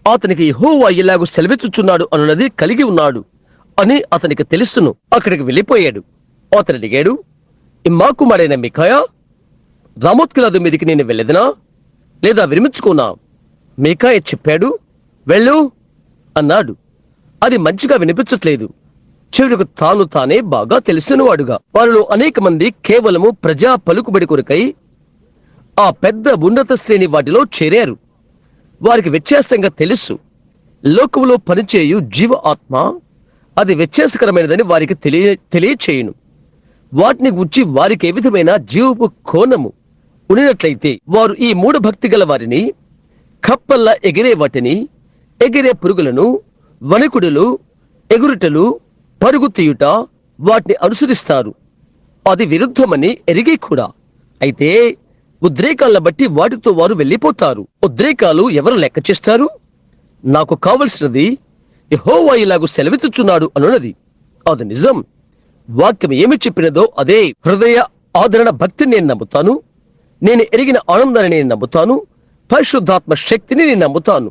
అతనికి యెహోవా ఇలాగూ సెలవిచ్చుచున్నాడు అన్నది కలిగి ఉన్నాడు అని అతనికి తెలుసును. అక్కడికి వెళ్ళిపోయాడు. అతను అడిగాడు, ఇమ్మా కుమారైన మీకాయా, రామోత్కిలాదు మీదికి నేను వెళ్ళేదనా లేదా విరమించుకున్నా? మీకాయ చెప్పాడు, వెళ్ళు అన్నాడు. అది మంచిగా వినిపించట్లేదు. చివరకు తాను తానే బాగా తెలిసినవాడుగా. వారిలో అనేక మంది కేవలము ప్రజా పలుకుబడి కొరకై ఆ పెద్ద ఉన్నత శ్రేణి వాటిలో చేరారు. వారికి వ్యత్యాసంగా తెలుసు. లోకములో పనిచేయు జీవ ఆత్మ అది వ్యత్యాసకరమైనదని వారికి తెలియచేయును. వాటిని గురించి వారికి ఏ విధమైన జీవపు కోణము ఉండినట్లయితే వారు ఈ మూఢ భక్తి గల వారిని, కప్పల్లా ఎగిరే వాటిని, ఎగిరే పురుగులను, వణకుడులు, ఎగురుటలు, పరుగు తీయుట వాటిని అనుసరిస్తారు. అది విరుద్ధమని ఎరిగి కూడా. అయితే ఉద్రేకాలను బట్టి వాటితో వారు వెళ్ళిపోతారు. ఉద్రేకాలు ఎవరు లెక్క చేస్తారు? నాకు కావలసినది యెహోవా ఇలాగూ సెలవిచ్చుచున్నాడు అనున్నది. అది నిజం. వాక్యం ఏమి చెప్పినదో అదే. హృదయ ఆదరణ భక్తిని నేను నమ్ముతాను. నేను ఎరిగిన ఆనందాన్ని నేను నమ్ముతాను. పరిశుద్ధాత్మ శక్తిని నేను నమ్ముతాను.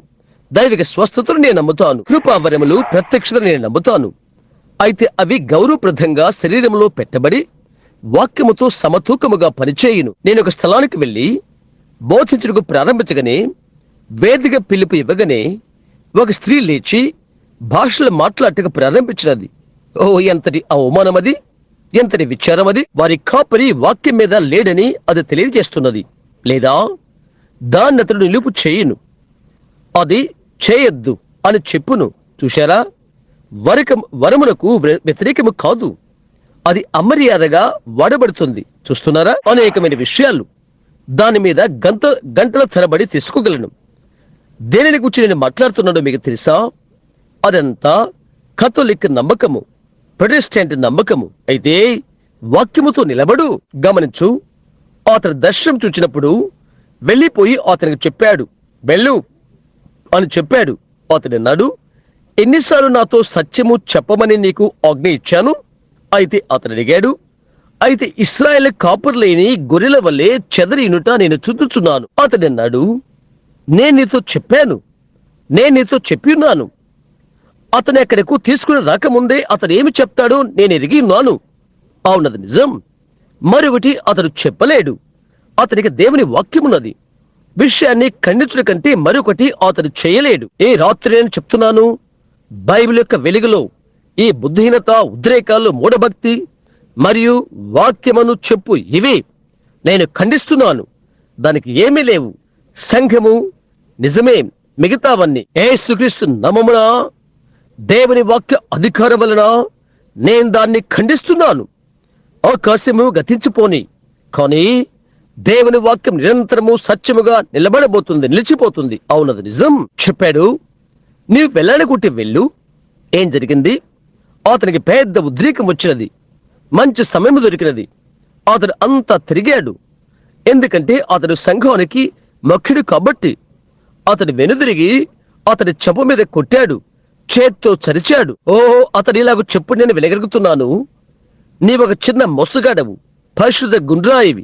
దైవిక స్వస్థతను నేను నమ్ముతాను. కృపావరములు, ప్రత్యక్షతను నేను నమ్ముతాను. అయితే అవి గౌరవప్రదంగా శరీరంలో పెట్టబడి వాక్యముతో సమతూకముగా పనిచేయును. నేను ఒక స్థలానికి వెళ్ళి బోధించుటకు ప్రారంభించగానే, వేదిక పిలుపు ఇవ్వగానే ఒక స్త్రీ లేచి భాషలు మాట్లాడటకు ప్రారంభించినది. ఓ, ఎంతటి అవమానమది, ఎంతటి విచారమది! వారి కాపరి వాక్యం మీద లేడని అది తెలియజేస్తున్నది. లేదా దాన్ని అతడు నిలుపు చేయును, అది చేయొద్దు అని చెప్పును. చూశారా? వరమునకు వ్యతిరేకము కాదు, అది అమర్యాదగా వాడబడుతుంది. చూస్తున్నారా? అనేకమైన విషయాలు దాని మీద గంటల తరబడి తీసుకోగలను. దేనిని గురించి నేను మాట్లాడుతున్నాడో మీకు తెలుసా? అదంతా కథోలిక్ నమ్మకము, ప్రొటెస్టెంట్ నమ్మకము. అయితే వాక్యముతో నిలబడు. గమనించు, అతడు దర్శనం చూచినప్పుడు వెళ్ళిపోయి అతనికి చెప్పాడు, వెళ్ళు అని చెప్పాడు. అతడు అన్నాడు, ఎన్నిసార్లు నాతో సత్యము చెప్పమని నీకు ఆజ్ఞ ఇచ్చాను? అయితే అతడు అడిగాడు, అయితే ఇశ్రాయేలు కాపురులేని గొర్రెల వల్లే చెదరినుట నేను చూచుచున్నాను. అతడు అన్నాడు, నేను నీతో చెప్పాను, నేను నీతో చెప్పి ఉన్నాను. అతని అక్కడకు తీసుకుని రాకముందే అతడు ఏమి చెప్తాడో నేను ఎరిగి ఉన్నాను. అవునది నిజం. మరొకటి అతడు చెప్పలేడు. అతనికి దేవుని వాక్యమున్నది. విషయాన్ని ఖండించడం కంటే మరొకటి అతడు చేయలేడు. ఏ రాత్రి నేను చెప్తున్నాను, బైబిల్ యొక్క వెలుగులో ఈ బుద్ధిహీనత, ఉద్రేకాలు, మూఢభక్తి మరియు వాక్యమును చెప్పు ఇవి నేను ఖండిస్తున్నాను. దానికి ఏమీ లేవు. సంఘము నిజమే, మిగతావన్నీ యేసుక్రీస్తు నామమున దేవుని వాక్య అధికారం వలన నేను దాన్ని ఖండిస్తున్నాను. ఆకాశము గతించిపోని, కానీ దేవుని వాక్యం నిరంతరము సత్యముగా నిలిచిపోతుంది. అవునది నిజం. చెప్పాడు, నీవు వెళ్ళాలనుకుంటే వెళ్ళు. ఏం జరిగింది? అతనికి పెద్ద ఉద్రేకం వచ్చినది. మంచి సమయం దొరికినది. అతడు అంతా తిరిగాడు. ఎందుకంటే అతడు సంఘానికి ముఖ్యుడు కాబట్టి. అతడు వెనుదిరిగి అతడి చెంప మీద కొట్టాడు, చేత్తో చరిచాడు. ఓ, అతడు ఇలాగ చెప్పు, నేను వినగలుగుతున్నాను. నీవొక చిన్న మొసగాడవు, పరిశుద్ధ గుండ్రాయివి.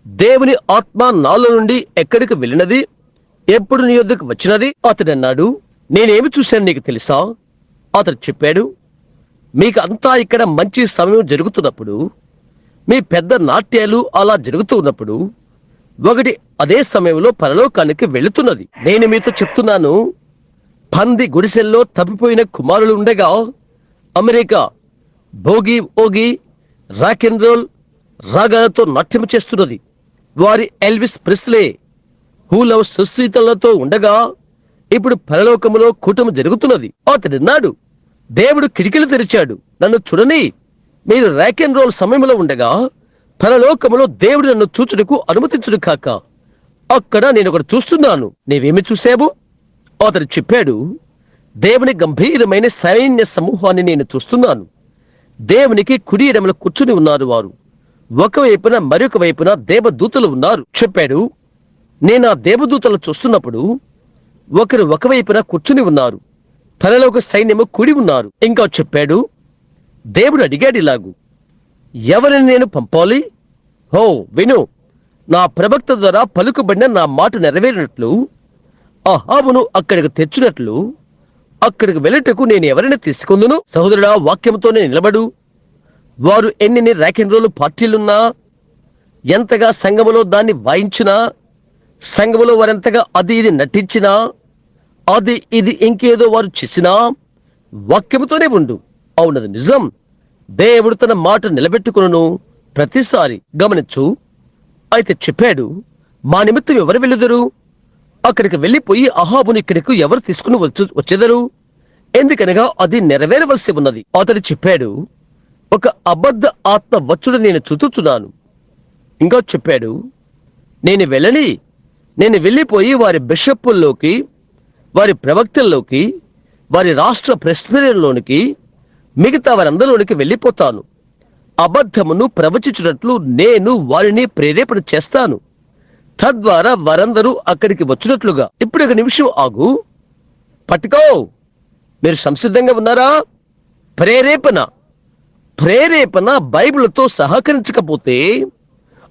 దేవుని ఆత్మ నాలో నుండి ఎక్కడికి వెళ్ళినది? ఎప్పుడు నీ యొద్దకు వచ్చినది? అతడు అన్నాడు, నేనేమి చూశాను నీకు తెలుసా? అతడు చెప్పాడు, మీకు అంతా ఇక్కడ మంచి సమయం జరుగుతున్నప్పుడు, మీ పెద్ద నాట్యాలు అలా జరుగుతూ ఉన్నప్పుడు ఒకటి అదే సమయంలో పరలోకానికి వెళుతున్నది. నేను మీతో చెప్తున్నాను, పంది గుడిసెల్లో తప్పిపోయిన కుమారులు ఉండగా అమెరికా భోగి ఓగి రాక్ అండ్ రోల్ రాగాలతో నాట్యం చేస్తున్నది. వారి ఎల్విస్ ప్రెస్లే హూలవ్ సుశీతలతో ఉండగా ఇప్పుడు పరలోకములో కూటమి జరుగుతున్నది. అతడున్నాడు, దేవుడు కిటికీలు తెరిచాడు, నన్ను చూడని. మీరు రాక్ అండ్ రోల్ సమయంలో ఉండగా పరలోకములో దేవుడు నన్ను చూచుటకు అనుమతించుడు కాక అక్కడ నేను ఒకటి చూస్తున్నాను. నీవేమి చూసావు? అతడు చెప్పాడు, దేవుని గంభీరమైన సైన్య సమూహాన్ని నేను చూస్తున్నాను. దేవునికి కుడి ఎడమల కూర్చుని ఉన్నారు. వారు ఒకవైపున మరొక వైపున దేవదూతలు ఉన్నారు. చెప్పాడు, నేను ఆ దేవదూతలు చూస్తున్నప్పుడు ఒకరు ఒకవైపున కూర్చుని ఉన్నారు, పరలోక సైన్యము కూడి ఉన్నారు. ఇంకా చెప్పాడు, దేవుడు అడిగాడు ఇలాగు, ఎవరిని నేను పంపాలి? హో, విను, నా ప్రవక్త ద్వారా పలుకుబడిన నా మాట నెరవేరినట్లు, అహాబును అక్కడికి తెచ్చినట్లు అక్కడికి వెళ్ళటకు నేను ఎవరైనా తీసుకుందును? సహోదరుడా, వాక్యంతోనే నిలబడు. వారు ఎన్ని రాక్ అండ్ రోల్ పార్టీలున్నా, ఎంతగా సంఘములో దాన్ని వాయించినా, సంఘములో వారెంతగా అది ఇది నటించినా, అది ఇది ఇంకేదో వారు చేసినా, వాక్యముతోనే ఉండు. అవునది నిజం. దేవుడు తన మాట నిలబెట్టుకును ప్రతిసారి. గమనించు. అయితే చెప్పాడు, మా నిమిత్తం ఎవరు వెళ్ళుదరు? అక్కడికి వెళ్ళిపోయి అహాబుని ఇక్కడికి ఎవరు తీసుకుని వచ్చేదరు? ఎందుకనగా అది నెరవేరవలసి ఉన్నది. అతడు చెప్పాడు, ఒక అబద్ధ ఆత్మ వచ్చుడు నేను చూచుచున్నాను. ఇంకా చెప్పాడు, నేను వెళ్ళిపోయి వారి బిషప్పుల్లోకి, వారి ప్రవక్తల్లోకి, వారి రాష్ట్ర ప్రెస్బిరియన్లోనికి, మిగతా వారందరిలోనికి వెళ్ళిపోతాను. అబద్ధమును ప్రవచించినట్లు నేను వారిని ప్రేరేపణ చేస్తాను. తద్వారా వారందరూ అక్కడికి వచ్చినట్లుగా. ఇప్పుడు ఒక నిమిషం ఆగు, పట్టుకో. మీరు సంసిద్ధంగా ఉన్నారా? ప్రేరేపణ బైబిల్తో సహకరించకపోతే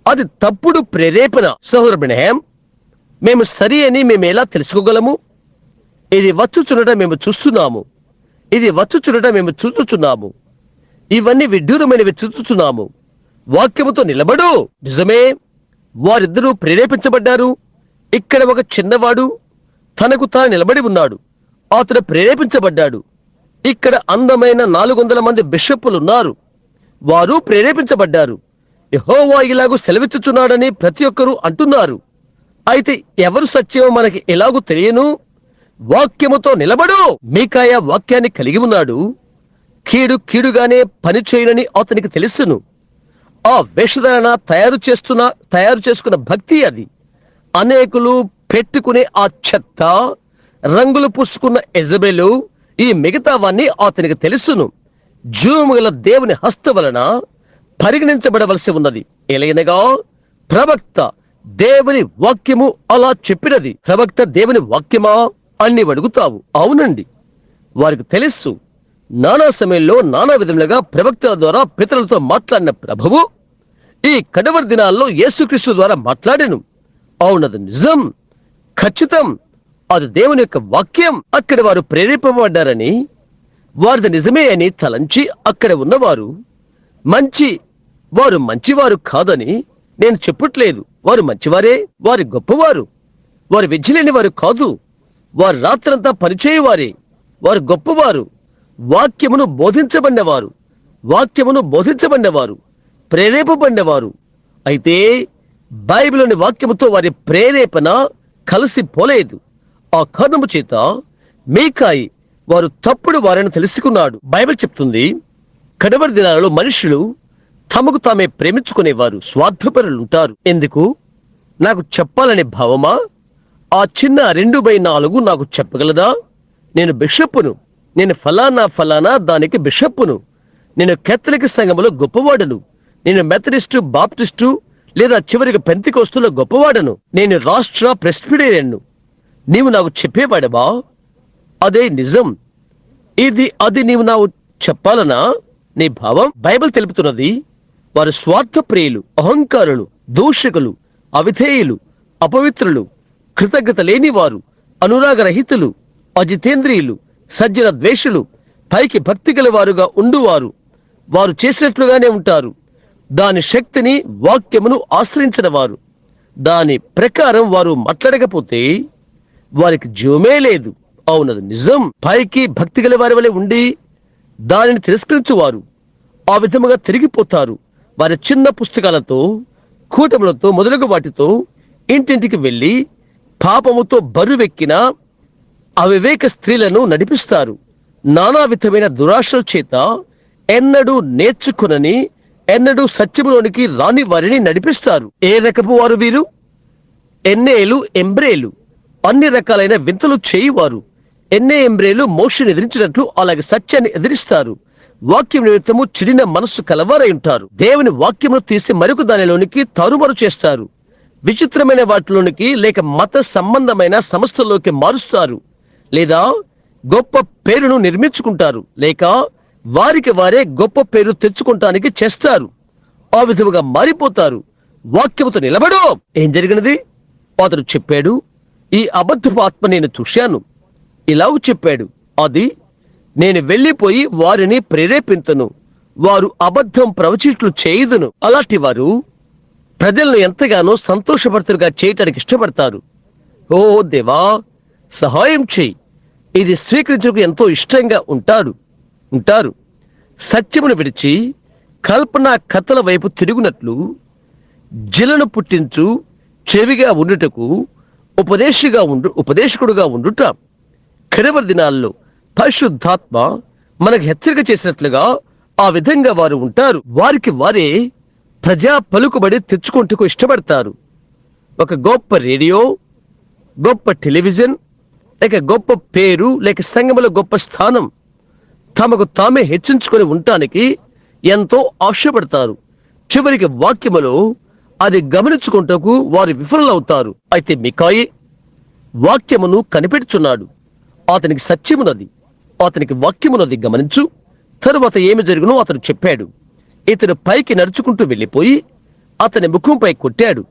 అది తప్పుడు ప్రేరేపణ. సహోదర బ్రహ్మ, మేము సరి అని మేము ఎలా తెలుసుకోగలము? ఇది వచ్చుచున్నట మేము చూస్తున్నాము, ఇది వచ్చుచున్నట మేము చూచుచున్నాము, ఇవన్నీ విడ్డూరమైనవి చూచుచున్నాము. వాక్యముతో నిలబడు. నిజమే, వారిద్దరూ ప్రేరేపించబడ్డారు. ఇక్కడ ఒక చిన్నవాడు తనకు తాను నిలబడి ఉన్నాడు, అతడు ప్రేరేపించబడ్డాడు. ఇక్కడ అందమైన 400 మంది బిషప్పులు ఉన్నారు, వారు ప్రేరేపించబడ్డారు. యెహోవా ఇలాగూ సెలవిచ్చుచున్నాడని ప్రతి ఒక్కరూ అంటున్నారు. అయితే ఎవరు సత్యమో మనకి ఎలాగూ తెలియను? వాక్యముతో నిలబడు. మీకాయా వాక్యాన్ని కలిగి ఉన్నాడు. కీడుగానే పని చేయనని అతనికి తెలుసును. ఆ వేషధారణ తయారు చేసుకున్న భక్తి అది. అనేకులు పెట్టుకునే ఆ చెత్త, రంగులు పూసుకున్న ఎజబెలు, ఈ మిగతావన్నీ అతనికి తెలుసును. జూముగల దేవుని హస్త వలన పరిగణించబడవలసి ఉన్నది. ఎలయనగా ప్రవక్త దేవుని వాక్యము అలా చెప్పినది. ప్రవక్త దేవుని వాక్యమా అని అడుగుతావు. అవునండి, వారికి తెలుసు. నానా సమయంలో నానా విధములుగా ప్రవక్తల ద్వారా పితరులతో మాట్లాడిన ప్రభువు ఈ కడవరి దినాల్లో యేసుక్రీస్తు ద్వారా మాట్లాడెను. అవునది నిజం, ఖచ్చితం. అది దేవుని యొక్క వాక్యం. అక్కడ వారు ప్రేరేపబడ్డారని, వారిది నిజమే అని తలంచి అక్కడ ఉన్నవారు వారు మంచివారు కాదని నేను చెప్పట్లేదు. వారు మంచివారే, వారి గొప్పవారు. వారు విద్యలేని వారు కాదు. వారు రాత్రంతా పనిచేయవారే. వారు గొప్పవారు. వాక్యమును బోధించబడినవారు, ప్రేరేపబడినవారు. అయితే బైబిల్లోని వాక్యముతో వారి ప్రేరేపణ కలిసిపోలేదు. ఆ కారణము చేత మీకాయి వారు తప్పుడు వారని తెలుసుకున్నాడు. బైబిల్ చెప్తుంది, కడవరి దినాలలో మనుషులు తమకు తామే ప్రేమించుకునేవారు, స్వార్థపరులుంటారు. ఎందుకు? నాకు చెప్పాలనే భావమా? ఆ చిన్న 2/4 నాకు చెప్పగలదా? నేను బిషప్పును, నేను ఫలానా దానికి బిషప్పును, నేను కేథలిక్ సంఘములో గొప్పవాడను, నేను మెథడిస్టు, బాప్టిస్టు లేదా చివరికి పెంతెకోస్తులో గొప్పవాడను, నేను రాష్ట్ర ప్రెస్బిటేరియన్ను. నీవు నాకు చెప్పేవాడవా? అదే నిజం. అది నీవు నాకు చెప్పాలనా నీ భావం? బైబిల్ తెలుపుతున్నది, వారు స్వార్థప్రియులు, అహంకారులు, దూషకులు, అవిధేయులు, అపవిత్రులు, కృతజ్ఞత లేనివారు, అనురాగరహితులు, అజితేంద్రియులు, సజ్జన ద్వేషులు, పైకి భక్తి గల వారుగా ఉండువారు. వారు చేసినట్లుగానే ఉంటారు. దాని శక్తిని, వాక్యమును ఆశ్రయించిన వారు. దాని ప్రకారం వారు మాట్లాడకపోతే వారికి జీవమే లేదు. అవునది నిజం. పైకి భక్తి గల వారి వలె ఉండి దానిని తిరస్కరించువారు ఆ విధముగా తిరిగిపోతారు. వారి చిన్న పుస్తకాలతో, కూటములతో మొదలగు వాటితో ఇంటింటికి వెళ్ళి పాపముతో బరువెక్కిన అవివేక స్త్రీలను నడిపిస్తారు. నానా విధమైన దురాశల చేత ఎన్నడూ నేర్చుకునని, ఎన్నడూ సత్యములోనికి రాని వారిని నడిపిస్తారు. ఏ రకపు వారు వీరు? ఎన్నేలు, ఎంబ్రేలు, అన్ని రకాలైన వింతలు చేయువారు. ఎంబ్రేలు మోషని ఎదిరించినట్లు అలాగే సత్యాన్ని ఎదిరిస్తారు. వాక్యం నిమిత్తము చెడిన మనస్సు కలవారై ఉంటారు. దేవుని వాక్యమును తీసి మరొక దానిలోనికి తారుమారు చేస్తారు. విచిత్రమైన వాటిలోనికి లేక మత సంబంధమైన సంస్థల్లోకి మారుస్తారు. లేదా గొప్ప పేరును నిర్మించుకుంటారు, లేక వారికి వారే గొప్ప పేరు తెచ్చుకుంటానికి చేస్తారు. ఆ విధముగా మారిపోతారు. వాక్యముతో నిలబడు. ఏం జరిగినది? అతడు చెప్పాడు, ఈ అబద్ధపు ఆత్మ నేను చూశాను. ఇలాగ చెప్పాడు, అది నేను వెళ్ళిపోయి వారిని ప్రేరేపింతును, వారు అబద్ధం ప్రవచించులు చేయుదును. అలాంటి వారు ప్రజలను ఎంతగానో సంతోషపడుతుగా చేయటానికి ఇష్టపడతారు. ఓ దేవా, సహాయం చేయి. ఇది స్వీకరించుకు ఎంతో ఇష్టంగా ఉంటారు. సత్యమును విడిచి కల్పనా కథల వైపు తిరుగునట్లు జిలను పుట్టించు చెవిగా ఉండుటకు ఉపదేశకుడుగా ఉండుట. కడవరి దినాల్లో పరిశుద్ధాత్మ మనకు హెచ్చరిక చేసినట్లుగా ఆ విధంగా వారు ఉంటారు. వారికి వారే ప్రజా పలుకుబడి తెచ్చుకుంటూ ఇష్టపడతారు. ఒక గొప్ప రేడియో, గొప్ప టెలివిజన్, లేక గొప్ప పేరు, లేక సంఘములో గొప్ప స్థానం తమకు తామే హెచ్చించుకొని ఉండటానికి ఎంతో ఆశపడతారు. చివరికి వాక్యములో అది గమనించుకుంటకు వారు విఫలవుతారు. అయితే మికాయి వాక్యమును కనిపెడుచున్నాడు. అతనికి సత్యమున్నది, అతనికి వాక్యమున్నది. గమనించు. తరువాత ఏమి జరుగునో అతను చెప్పాడు. ఇతడు పైకి నడుచుకుంటూ వెళ్ళిపోయి అతని ముఖంపై కొట్టాడు.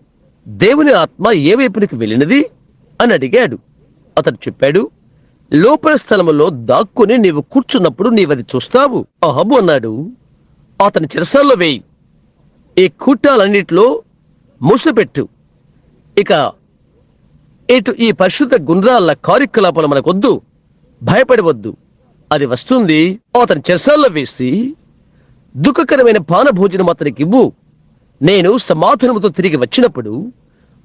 దేవుని ఆత్మ ఏ వైపునికి వెళ్ళినది అని అడిగాడు. అతడు చెప్పాడు, లోపల స్థలములో దాక్కుని నీవు కూర్చున్నప్పుడు నీవది చూస్తావు. అహబు అన్నాడు, అతని చెరసాల్లో వేయి, ఈ కూటాలన్నిటిలో మూసపెట్టు. ఇక ఇటు ఈ పరిశుద్ధ గుండ్రాల కార్యకలాపాలు మనకొద్దు, భయపడవద్దు, అది వస్తుంది. అతని చెరసాల్లో వేసి దుఃఖకరమైన పానభోజనం అతనికి ఇవ్వు. నేను సమాధానముతో తిరిగి వచ్చినప్పుడు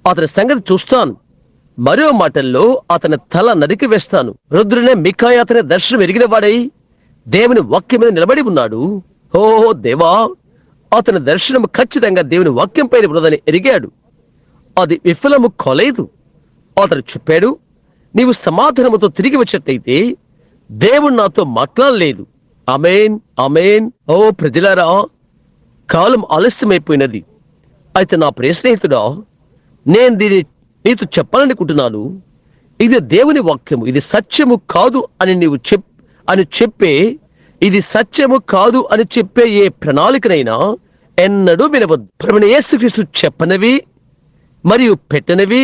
అతని సంగతి చూస్తాను. మరో మాటల్లో అతని తల నరికి వేస్తాను. రుద్రునే మికాయ అతని దర్శనం ఎరిగిన వాడై దేవుని వాక్యం మీద నిలబడి ఉన్నాడు. ఓ దేవా, అతని దర్శనం ఖచ్చితంగా దేవుని వాక్యం పైన ఉన్నదని ఎరిగాడు. అది విఫలము కాలేదు. అతను చెప్పాడు, నీవు సమాధానముతో తిరిగి వచ్చినట్లయితే దేవుడు నాతో మాట్లాడలేదు. ఆమేన్, ఆమేన్. ఓ ప్రజలారా, కాలం ఆలస్యమైపోయినది. అయితే నా ప్రియ స్నేహితుడా, నేను దీన్ని నీతో చెప్పాలనుకుంటున్నాను. ఇది దేవుని వాక్యము, ఇది సత్యము కాదు అని నీవు చెప్పే ఇది సత్యము కాదు అని చెప్పే ఏ ప్రణాళికనైనా ఎన్నడూ వినవద్దు. ప్రభువైన యేసుక్రీస్తు చెప్పనవి మరియు పెట్టనవి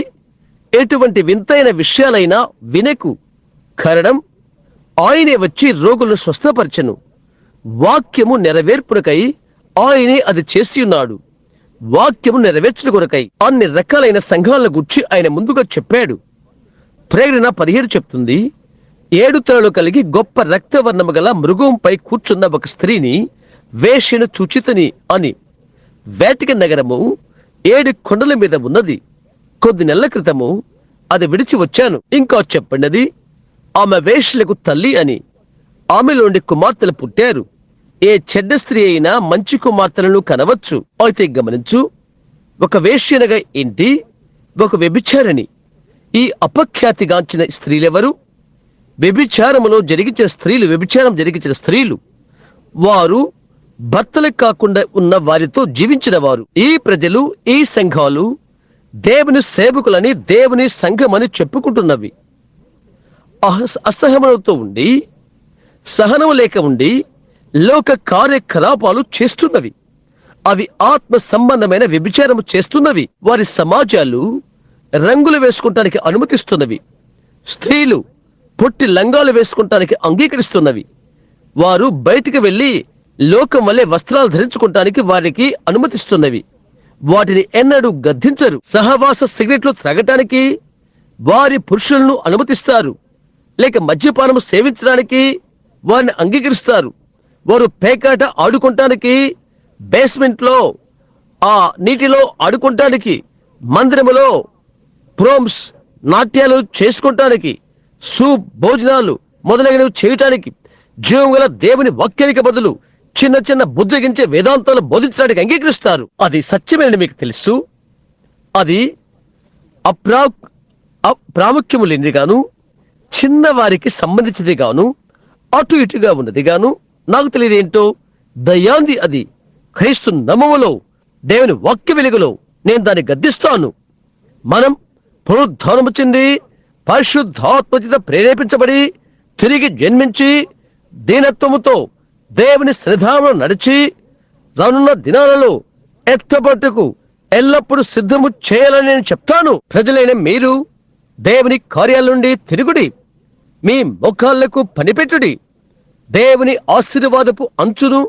ఎటువంటి వింతైన విషయాలైనా వినకు. కారణం, ఆయనే వచ్చి రోగులను స్వస్థపరచను. వాక్యము నెరవేర్పునకై ఆయనే అది చేసి ఉన్నాడు. వాక్యము నెరవేర్చుట కొరకై అన్ని రకాలైన సంఘాలను గురించి ఆయన ముందుగా చెప్పాడు. ప్రకటన 17 చెప్తుంది, 7 తలలు కలిగి గొప్ప రక్తవర్ణము గల మృగంపై కూర్చున్న ఒక స్త్రీని వేశ్యను చూచితిని అని. వేటికన్ నగరము 7 కొండల మీద ఉన్నది. కొద్ది నెలల క్రితము అది విడిచి వచ్చాను. ఇంకా చెప్పండి, ఆమె వేశ్యలకు తల్లి అని. ఆమెలోని కుమార్తెలు పుట్టారు. ఏ చెడ్డ స్త్రీ అయినా మంచి కుమార్తెలను కనవచ్చు. అయితే గమనించు, ఒక వేశ్యనగా ఏంటి? ఒక వ్యభిచారిణి. ఈ అపఖ్యాతిగాంచిన స్త్రీలెవరు? వ్యభిచారం జరిగించిన స్త్రీలు. వారు భర్తలకు కాకుండా ఉన్న వారితో జీవించిన వారు. ఈ ప్రజలు, ఈ సంఘాలు దేవుని సేవకులని, దేవుని సంఘమని చెప్పుకుంటున్నవి. అసహనంతో ఉండి, సహనం లేక ఉండి లోక కార్యకలాపాలు చేస్తున్నవి. అవి ఆత్మ సంబంధమైన వ్యభిచారము చేస్తున్నవి. వారి సమాజాలు రంగులు వేసుకుంటానికి అనుమతిస్తున్నవి. స్త్రీలు పొట్టి లంగాలు వేసుకుంటానికి అంగీకరిస్తున్నవి. వారు బయటికి వెళ్లి లోకం వల్లే వస్త్రాలు ధరించుకుంటానికి వారికి అనుమతిస్తున్నవి. వాటిని ఎన్నడూ గద్దించరు. సహవాస సిగరెట్లు త్రాగటానికి వారి పురుషులను అనుమతిస్తారు. లేక మద్యపానము సేవించడానికి వారిని అంగీకరిస్తారు. వారు పేకాట ఆడుకుంటానికి, బేస్మెంట్ లో ఆ నీటిలో ఆడుకుంటానికి, మందిరములో ప్రోమ్స్ నాట్యాలు చేసుకుంటానికి, సూప్ భోజనాలు మొదలైనవి చేయటానికి, జీవం గల దేవుని వాక్యానికి బదులు చిన్న చిన్న బుజ్జగించే వేదాంతాలు బోధించడానికి అంగీకరిస్తారు. అది సత్యమేనని మీకు తెలుసు. అది ప్రాముఖ్యము లేనిది గాను, చిన్నవారికి సంబంధించింది గాను, అటు ఇటుగా ఉన్నది గాను, నాకు తెలియదు ఏంటో దయ్యాంది. అది క్రీస్తు నామములో, దేవుని వాక్య వెలుగులో నేను దాన్ని గద్దిస్తాను. మనం పునరుద్ధానము చెంది పరిశుద్ధాత్మచేత ప్రేరేపించబడి తిరిగి జన్మించి దీనత్వముతో దేవుని సన్నిధానంలో నడిచి రానున్న దినాలలో ఎత్తబట్టుకు ఎల్లప్పుడూ సిద్ధము చేయాలని నేను చెప్తాను. ప్రజలైన మీరు దేవుని కార్యాల నుండి తిరుగుడి, మీ ముఖాలకు పనిపెట్టుడి. దేవుని ఆశీర్వాదపు అంచును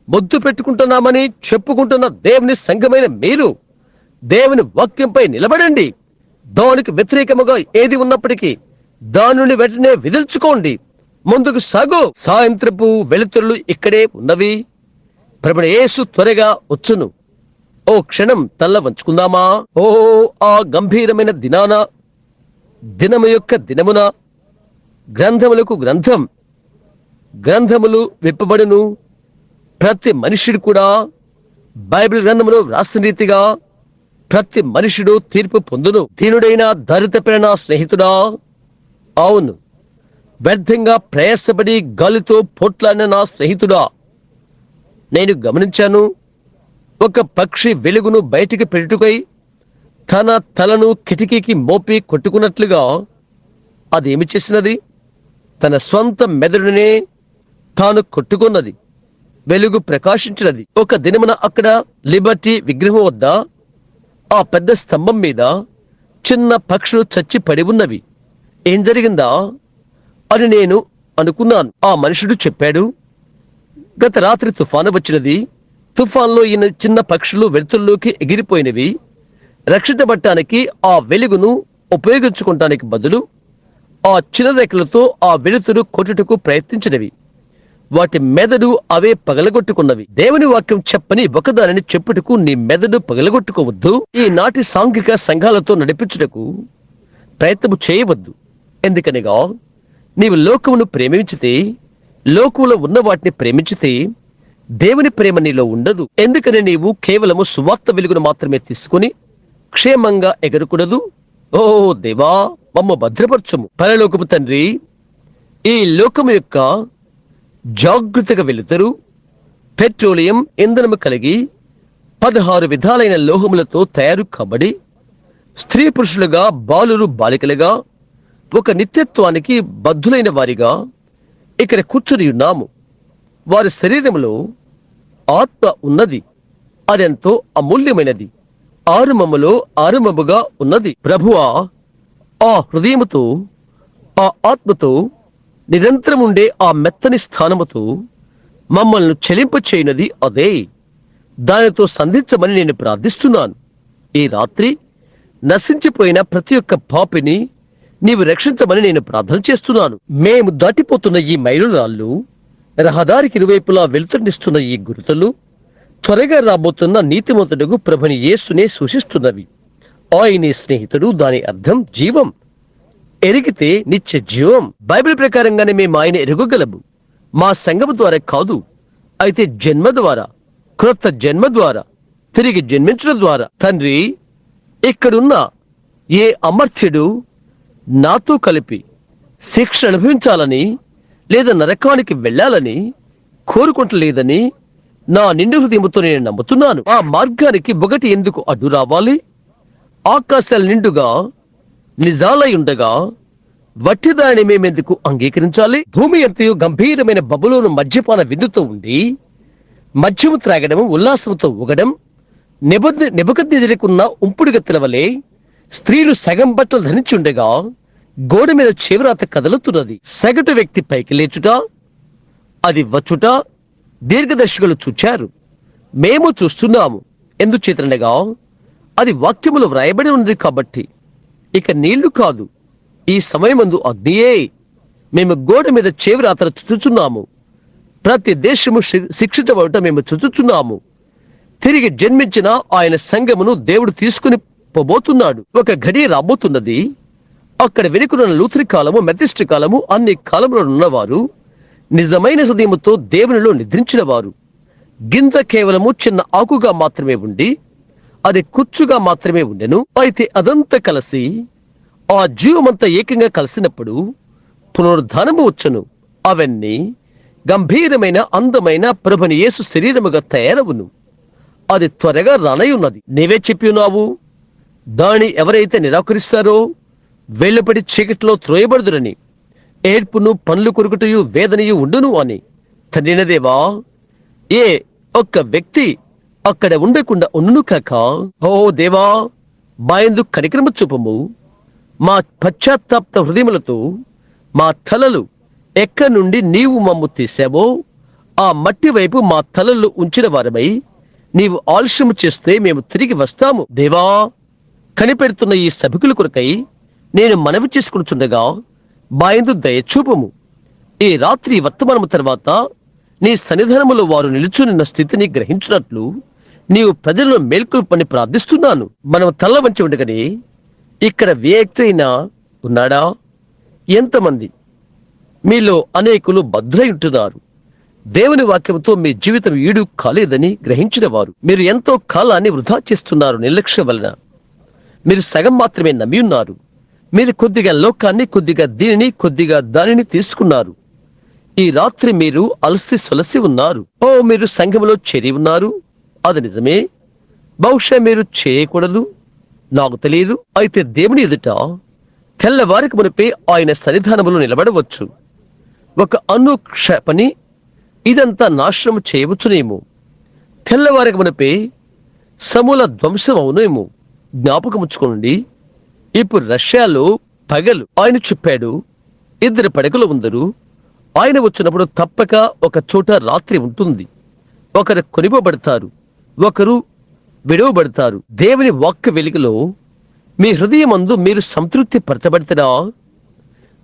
ముద్దు పెట్టుకుంటున్నామని చెప్పుకుంటున్న దేవుని సంఘమైన మీరు దేవుని వాక్యంపై నిలబడండి. దానికి వ్యతిరేకముగా ఏది ఉన్నప్పటికీ దాని నుండి వెంటనే విదిల్చుకోండి. ముందుకు సాగు. సాయంత్రపు వెలుతురులు ఇక్కడే ఉన్నవి. ప్రభువైన యేసు త్వరగా వచ్చును. ఓ క్షణం తల్ల వంచుకుందామా? ఓ ఆ గంభీరమైన దినము యొక్క దినమున గ్రంథములు విప్పబడును. ప్రతి మనుష్యుడు కూడా బైబిల్ గ్రంథములో రాసిన రీతిగా ప్రతి మనుష్యుడు తీర్పు పొందును. దీనుడైన దరిద్రపడిన స్నేహితుడా, అవును, వ్యర్థంగా ప్రయాసపడి గాలితో పోట్లాడిన నా స్నేహితుడా, నేను గమనించాను. ఒక పక్షి వెలుగును బయటికి పెట్టుకై తన తలను కిటికీకి మోపి కొట్టుకున్నట్లుగా అదేమి చేసినది? తన స్వంత మెదడునే తాను కొట్టుకున్నది. వెలుగు ప్రకాశించినది. ఒక దినమున అక్కడ లిబర్టీ విగ్రహం వద్ద ఆ పెద్ద స్తంభం మీద చిన్న పక్షులు చచ్చి పడి ఉన్నవి. ఏం జరిగిందా అని నేను అనుకున్నాను. ఆ మనుషుడు చెప్పాడు, గత రాత్రి తుఫాను వచ్చినది. తుఫాన్లో ఈయన చిన్న పక్షులు వెలుతుల్లోకి ఎగిరిపోయినవి. రక్షించబడటానికి ఆ వెలుగును ఉపయోగించుకోవటానికి బదులు ఆ చిన్న రెక్కలతో ఆ వెలుతురు కొట్టుటకు ప్రయత్నించినవి. వాటి మెదడు అవే పగలగొట్టుకున్నవి. దేవుని వాక్యం చెప్పని ఒకదానిని చెప్పుటకు నీ మెదడు పగలగొట్టుకోవద్దు. ఈనాటి సాంఘిక సంఘాలతో నడిపించుటకు ప్రయత్నము చేయవద్దు. ఎందుకనగా నీవు లోకమును ప్రేమించితే, లోకములో ఉన్న వాటిని ప్రేమించితే దేవుని ప్రేమ నీలో ఉండదు. ఎందుకని నీవు కేవలము సువార్త వెలుగును మాత్రమే తీసుకుని క్షేమంగా ఎగరకూడదు? ఓ దేవా, మమ్మ భద్రపరచుము. పరలోకపు తండ్రి, ఈ లోకము యొక్క జాగృతగా వెలుతురు పెట్రోలియం ఇంధనము కలిగి 16 విధాలైన లోహములతో తయారు కాబడి స్త్రీ పురుషులుగా, బాలురు బాలికలుగా, ఒక నిత్యత్వానికి బద్ధులైన వారిగా ఇక్కడ కూర్చుని ఉన్నాము. వారి శరీరములో ఆత్మ ఉన్నది. అదెంతో అమూల్యమైనది. ఆరంభముగా ఉన్నది. ప్రభువా, ఆ హృదయముతో, ఆ ఆత్మతో, నిరంతరం ఉండే ఆ మెత్తని స్థానముతో మమ్మల్ని చెలింపచేయునది అదే. దానితో సంధించమని నేను ప్రార్థిస్తున్నాను. ఈ రాత్రి నశించిపోయిన ప్రతి ఒక్క పాపిని నీవు రక్షించమని నేను ప్రార్థన చేస్తున్నాను. మేము దాటిపోతున్న ఈ మైలురాళ్ళు, రహదారికి ఇరువైపులా వెలుతురునిస్తున్న ఈ గుర్తులు, త్వరగా రాబోతున్న నీతిమంతుడుగు ప్రభుని యేసునే సూచిస్తున్నవి. ఆయనే స్నేహితుడు, దాని అర్థం జీవం. ఎరిగితే నిత్య జీవం. బైబిల్ ప్రకారంగానే మేము ఆయన ఎరగగలము. మా సంగము ద్వారా కాదు, అయితే జన్మ ద్వారా, క్రొత్త జన్మ ద్వారా, తిరిగి జన్మించడం ద్వారా. తండ్రి, ఇక్కడున్న ఏ అమర్త్యుడు నాతో కలిపి శిక్ష అనుభవించాలని లేదా నరకానికి వెళ్ళాలని కోరుకుంటలేదని నా నిండు హృదయముతో నేను నమ్ముతున్నాను. ఆ మార్గానికి ఒకటి ఎందుకు అడ్డు రావాలి? ఆకాశాలు నిండుగా నిజాలై ఉండగా వట్టిదాన్ని మేమెందుకు అంగీకరించాలి? భూమి అంతయు గంభీరమైన బబులోను మద్యపాన విందుతో ఉండి మద్యము త్రాగడం, ఉల్లాసంతో ఊగడం, నెబుకద్నెజరుకున్న ఉంపుడుగత్తెల వలె స్త్రీలు సగం బట్టలు ధరించుండగా గోడ మీద చేవరాత కదలుతున్నది. సగటు వ్యక్తి పైకి లేచుట, అది వచ్చుట దీర్ఘదర్శకులు చూచారు. మేము చూస్తున్నాము. ఎందుచేతనగా అది వాక్యములో వ్రాయబడి ఉన్నది కాబట్టి. ఇక నీళ్లు కాదు, ఈ సమయమందు అగ్నియే. మేము గోడ మీద చేవరాతను చుచుచున్నాము. ప్రతి దేశము శిక్షించబడట మేము చుచుచున్నాము. తిరిగి జన్మించిన ఆయన సంఘమును దేవుడు తీసుకుని పోబోతున్నాడు. ఒక గడియ రాబోతున్నది. అక్కడ వెనుకనున్న లూథరి కాలము, మెథిస్ట్ కాలము, అన్ని కాలములో ఉన్నవారు నిజమైన హృదయముతో దేవునిలో నిద్రించిన వారు. గింజ కేవలము చిన్న ఆకుగా మాత్రమే ఉండి అది కుచ్చుగా మాత్రమే ఉండెను. అయితే అదంతా కలిసి ఆ జీవమంతా ఏకంగా కలిసినప్పుడు పునరుద్ధానము వచ్చును. అవన్నీ గంభీరమైన, అందమైన ప్రభుని యేసు శరీరముగా తయారవును. అది త్వరగా రానయ్యున్నది. నీవే చెప్పి ఉన్నావు, దాని ఎవరైతే నిరాకరిస్తారో వేళ్లపడి చీకటిలో త్రోయబడుదురని, ఏడ్పును, పనులు కొరుకుటయు, వేదనయు ఉండును అని. తండ్రిన దేవా, ఏ ఒక్క వ్యక్తి అక్కడ ఉండకుండా ఉండును కాక. ఓ దేవా, మా యందు కనికరము చూపము. మా పశ్చాత్తాప హృదయములతో మా తలలు ఎక్కడి నుండి నీవు మమ్ము తీసావో ఆ మట్టి వైపు మా తలలు ఉంచిన వారమై నీవు ఆలస్యము చేస్తే మేము తిరిగి వస్తాము. దేవా, కనిపెడుతున్న ఈ సభికుల కొరకై నేను మనవి చేసుకునిచుండగా మా యందు దయచూపము. ఈ రాత్రి వర్తమానము తర్వాత నీ సన్నిధానములో వారు నిలుచున్న స్థితిని గ్రహించినట్లు నీవు ప్రజలను మేల్కొల్పని ప్రార్థిస్తున్నాను. మనం తల్ల వంచి ఉండగానే ఇక్కడ వ్యక్తి అయినా ఉన్నాడా? ఎంతమంది మీలో అనేకులు బద్ధులై ఉంటున్నారు. దేవుని వాక్యంతో మీ జీవితం ఈడు కాలేదని గ్రహించిన వారు. మీరు ఎంతో కాలాన్ని వృధా చేస్తున్నారు నిర్లక్ష్యం వలన. మీరు సగం మాత్రమే నమ్మి ఉన్నారు. మీరు కొద్దిగా లోకాన్ని, కొద్దిగా దీనిని, కొద్దిగా దానిని తీసుకున్నారు. ఈ రాత్రి మీరు అలసి సొలసి ఉన్నారు. ఓ, మీరు సంఘములో చేరి ఉన్నారు. అది నిజమే. బహుశా మీరు చేయకూడదు, నాకు తెలియదు. అయితే దేవుని ఎదుట తెల్లవారికి మునిపే ఆయన సన్నిధానములో నిలబడవచ్చు. ఒక అనుక్షేపని ఇదంతా నాశనం చేయవచ్చునేమో. తెల్లవారికి మునిపే సమూల ధ్వంసం అవునేమో. జ్ఞాపకముచ్చుకోండి, ఇప్పుడు రష్యాలో పగలు. ఆయన చెప్పాడు, 2 పడకలు ఉందరు. ఆయన వచ్చినప్పుడు తప్పక ఒక చోట రాత్రి ఉంటుంది. ఒకరు కొనిపోబడతారు, ఒకరు విడవబడతారు. దేవుని వాక్య వెలుగులో మీ హృదయమందు మీరు సంతృప్తి పరచబడతారా?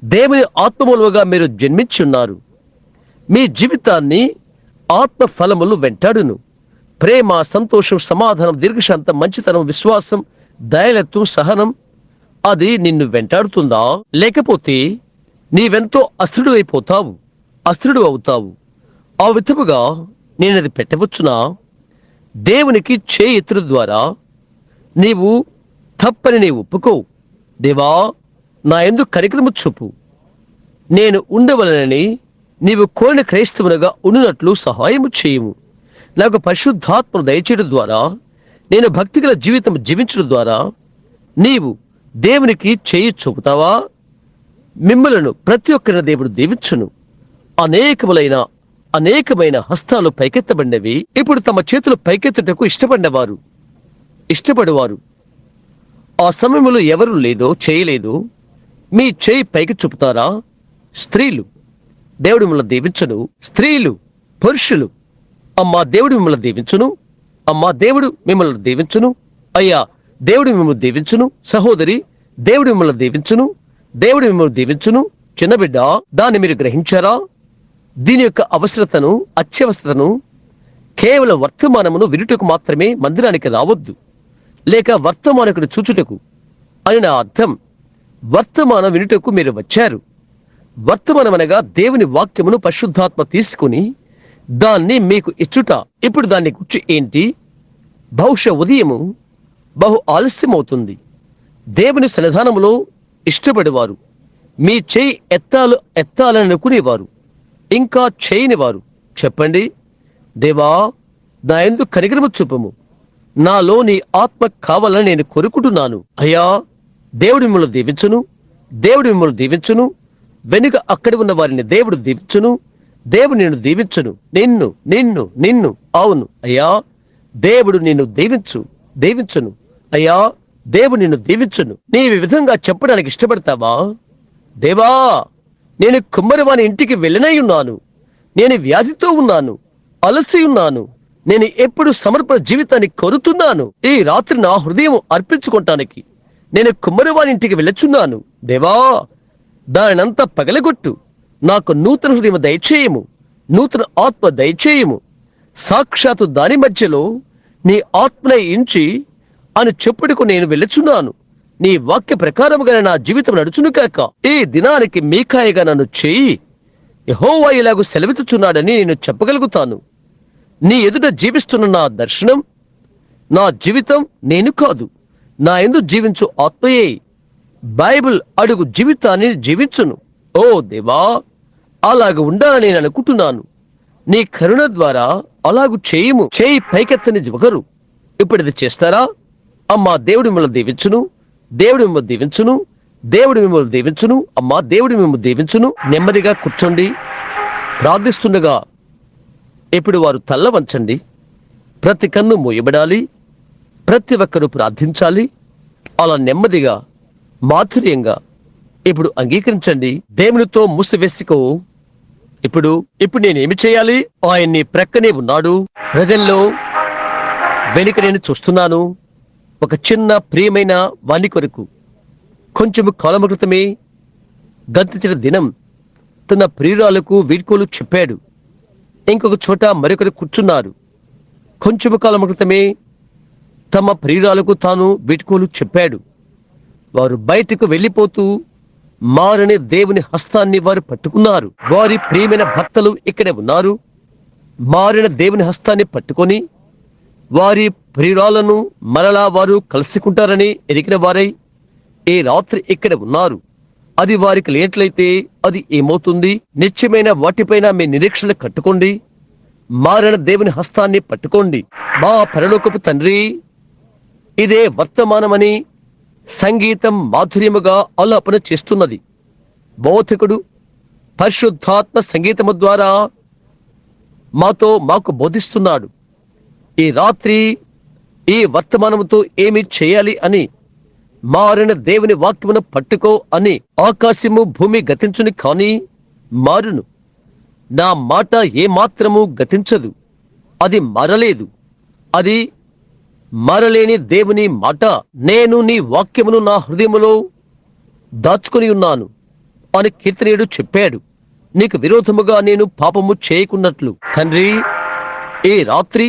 దేవుని ఆత్మమూలముగా మీరు జన్మించున్నారు. మీ జీవితాన్ని ఆత్మ ఫలములు వెంటాడును. ప్రేమ, సంతోషం, సమాధానం, దీర్ఘశాంతం, మంచితనం, విశ్వాసం, దయలత్వం, సహనం. అది నిన్ను వెంటాడుతుందా? లేకపోతే నీవెంతో అస్థిరుడు అయిపోతావు, అస్థిరుడు అవుతావు. ఆ విధముగా నేనది పెట్టవచ్చునా? దేవునికి చేతుల ద్వారా నీవు తప్పని నీవు ఒప్పుకో. దేవా, నా యందు కనికరము చూపు, నేను ఉండవలనని నీవు కోరిన క్రైస్తవునిగా ఉండునట్లు సహాయము చేయము. నాకు పరిశుద్ధాత్మను దయచేయడం ద్వారా, నేను భక్తిగల జీవితం జీవించడం ద్వారా నీవు దేవునికి చేయి చూపుతావా? మిమ్మలను ప్రతి ఒక్కరిని దేవుడు దీవించును. అనేకమైన హస్తాలు పైకెత్తబడినవి. ఇప్పుడు తమ చేతులు పైకెత్తుటకు ఇష్టపడేవారు ఆ సమయంలో ఎవరు లేదో చేయలేదో మీ చేయి పైకి చూపుతారా? స్త్రీలు, దేవుడు మిమ్మల్ని దీవించును. స్త్రీలు, పురుషులు, అమ్మా దేవుడు మిమ్మల్ని దీవించును. అమ్మా దేవుడు మిమ్మల్ని దీవించును. అయ్యా దేవుడు మిమ్మల్ని దీవించును. సహోదరి, దేవుడు మిమ్మల్ని దీవించును. దేవుడు మిమ్మల్ని దీవించును. చిన్న బిడ్డ, దాన్ని మీరు గ్రహించారా? దీని యొక్క అత్యవసరతను కేవలం వర్తమానమును వినుటకు మాత్రమే మందిరానికి రావద్దు, లేక వర్తమానకుడు చూచుటకు అని నా అర్థం. వర్తమానం వినుటకు మీరు వచ్చారు. వర్తమానం అనగా దేవుని వాక్యమును పరిశుద్ధాత్మ తీసుకుని దాన్ని మీకు ఇచ్చుట. ఇప్పుడు దాన్ని గుర్చి ఏంటి? బహుశా ఉదయము బహు ఆలస్యమవుతుంది. దేవుని సన్నిధానములో ఇష్టపడేవారు మీ చేయి ఎత్తాలని అనుకునేవారు ఇంకా చేయనివారు చెప్పండి, దేవా, నా యందు కనికరము చూపము, నాలో నీ ఆత్మ కావాలని నేను కోరుకుంటున్నాను. అయ్యా, దేవుడు మిమ్మల్ని దీవించును. దేవుడు మిమ్మల్ని దీవించును. వెనుక అక్కడ ఉన్న వారిని దేవుడు దీవించును. దేవుడు నిన్ను దీవించును. నిన్ను నిన్ను నిన్ను అవును అయ్యా, దేవుడు నిన్ను దీవించును. అయ్యా, దేవుడు నిన్ను దీవించును. నీవు ఈ విధంగా చెప్పడానికి ఇష్టపడతావా? దేవా, నేను కుమ్మరివాని ఇంటికి వెళ్ళనై ఉన్నాను. నేను వ్యాధితో ఉన్నాను, అలసి ఉన్నాను. నేను ఎప్పుడు సమర్పణ జీవితాన్ని కోరుతున్నాను. ఈ రాత్రి నా హృదయం అర్పించుకోవటానికి నేను కుమ్మరివాని ఇంటికి వెళ్ళచున్నాను. దేవా, దానినంతా పగలగొట్టు. నాకు నూతన హృదయం దయచేయము, నూతన ఆత్మ దయచేయము. సాక్షాత్తు దాని మధ్యలో నీ ఆత్మనే ఇంచి అని చెప్పుటకు నేను వెళ్ళచున్నాను. నీ వాక్య ప్రకారముగా నా జీవితం నడుచును కాక. ఈ దినానికి మీకాయగా నన్ను చేయి. యెహోవా ఇలాగు సెలవిస్తున్నాడని నేను చెప్పగలుగుతాను. నీ ఎదుట జీవిస్తున్న నా దర్శనం, నా జీవితం నేను కాదు, నా యందు జీవించు ఆత్మయే బైబిల్ అడుగు జీవితాన్ని జీవించును. ఓ దేవా, అలాగ ఉండాలని నేను అనుకుంటున్నాను. నీ కరుణ ద్వారా అలాగు చేయము. చేయి పైకెత్తని ఒకరు ఇప్పుడు ఇది చేస్తారా? అమ్మా దేవుడు మిమ్మల్ని దీవించును. దేవుడు మిమ్మల్ని దీవించును. దేవుడు మిమ్మల్ని దీవించును. అమ్మా దేవుడు మిమ్మల్ని దీవించును. నెమ్మదిగా కూర్చోండి. ప్రార్థిస్తుండగా ఇప్పుడు వారు తల్ల వంచండి. ప్రతి కన్ను మూయబడాలి. ప్రతి ఒక్కరూ ప్రార్థించాలి. అలా నెమ్మదిగా మాధుర్యంగా ఇప్పుడు అంగీకరించండి. దేవునితో మూసివేసుకో. ఇప్పుడు నేనేమి చేయాలి? ఆయన్ని ప్రక్కనే ఉన్నాడు. హృదయంలో వెనుక నేను చూస్తున్నాను. ఒక చిన్న ప్రియమైన వాణి కొరకు కొంచెము కాలము క్రితమే గతించిన దినం తన ప్రియురాలకు వీడ్కోలు చెప్పాడు. ఇంకొక చోట మరొకరు కూర్చున్నారు. కొంచెము కాలము క్రితమే తమ ప్రియురాలకు తాను వీడ్కోలు చెప్పాడు. వారు బయటకు వెళ్ళిపోతూ మారని దేవుని హస్తాన్ని వారు పట్టుకున్నారు. వారి ప్రియమైన భర్తలు ఇక్కడే ఉన్నారు. మారిన దేవుని హస్తాన్ని పట్టుకొని వారి ప్రియురాలను మరలా వారు కలుసుకుంటారని ఎరిగిన వారై ఈ రాత్రి ఇక్కడ ఉన్నారు. అది వారికి లేనట్లయితే అది ఏమవుతుంది? నిత్యమైన వాటిపైన మీ నిరీక్షణ కట్టుకోండి. మారిన దేవుని హస్తాన్ని పట్టుకోండి. మా పరలోకపు తండ్రి, ఇదే వర్తమానమని సంగీతం మాధుర్యముగా ఆలాపన చేస్తున్నది. బోధకుడు పరిశుద్ధాత్మ సంగీతము ద్వారా మాకు బోధిస్తున్నాడు. ఈ రాత్రి ఈ వర్తమానముతో ఏమి చేయాలి అని, మారిన దేవుని వాక్యమును పట్టుకో అని. ఆకాశము భూమి గతించుని కానీ మారును. నా మాట ఏమాత్రము గతించదు. అది మారలేదు. అది మారలేని దేవుని మాట. నేను నీ వాక్యమును నా హృదయములో దాచుకొని ఉన్నాను అని కీర్తనీయుడు చెప్పాడు. నీకు విరోధముగా నేను పాపము చేయకున్నట్లు. తండ్రి, ఈ రాత్రి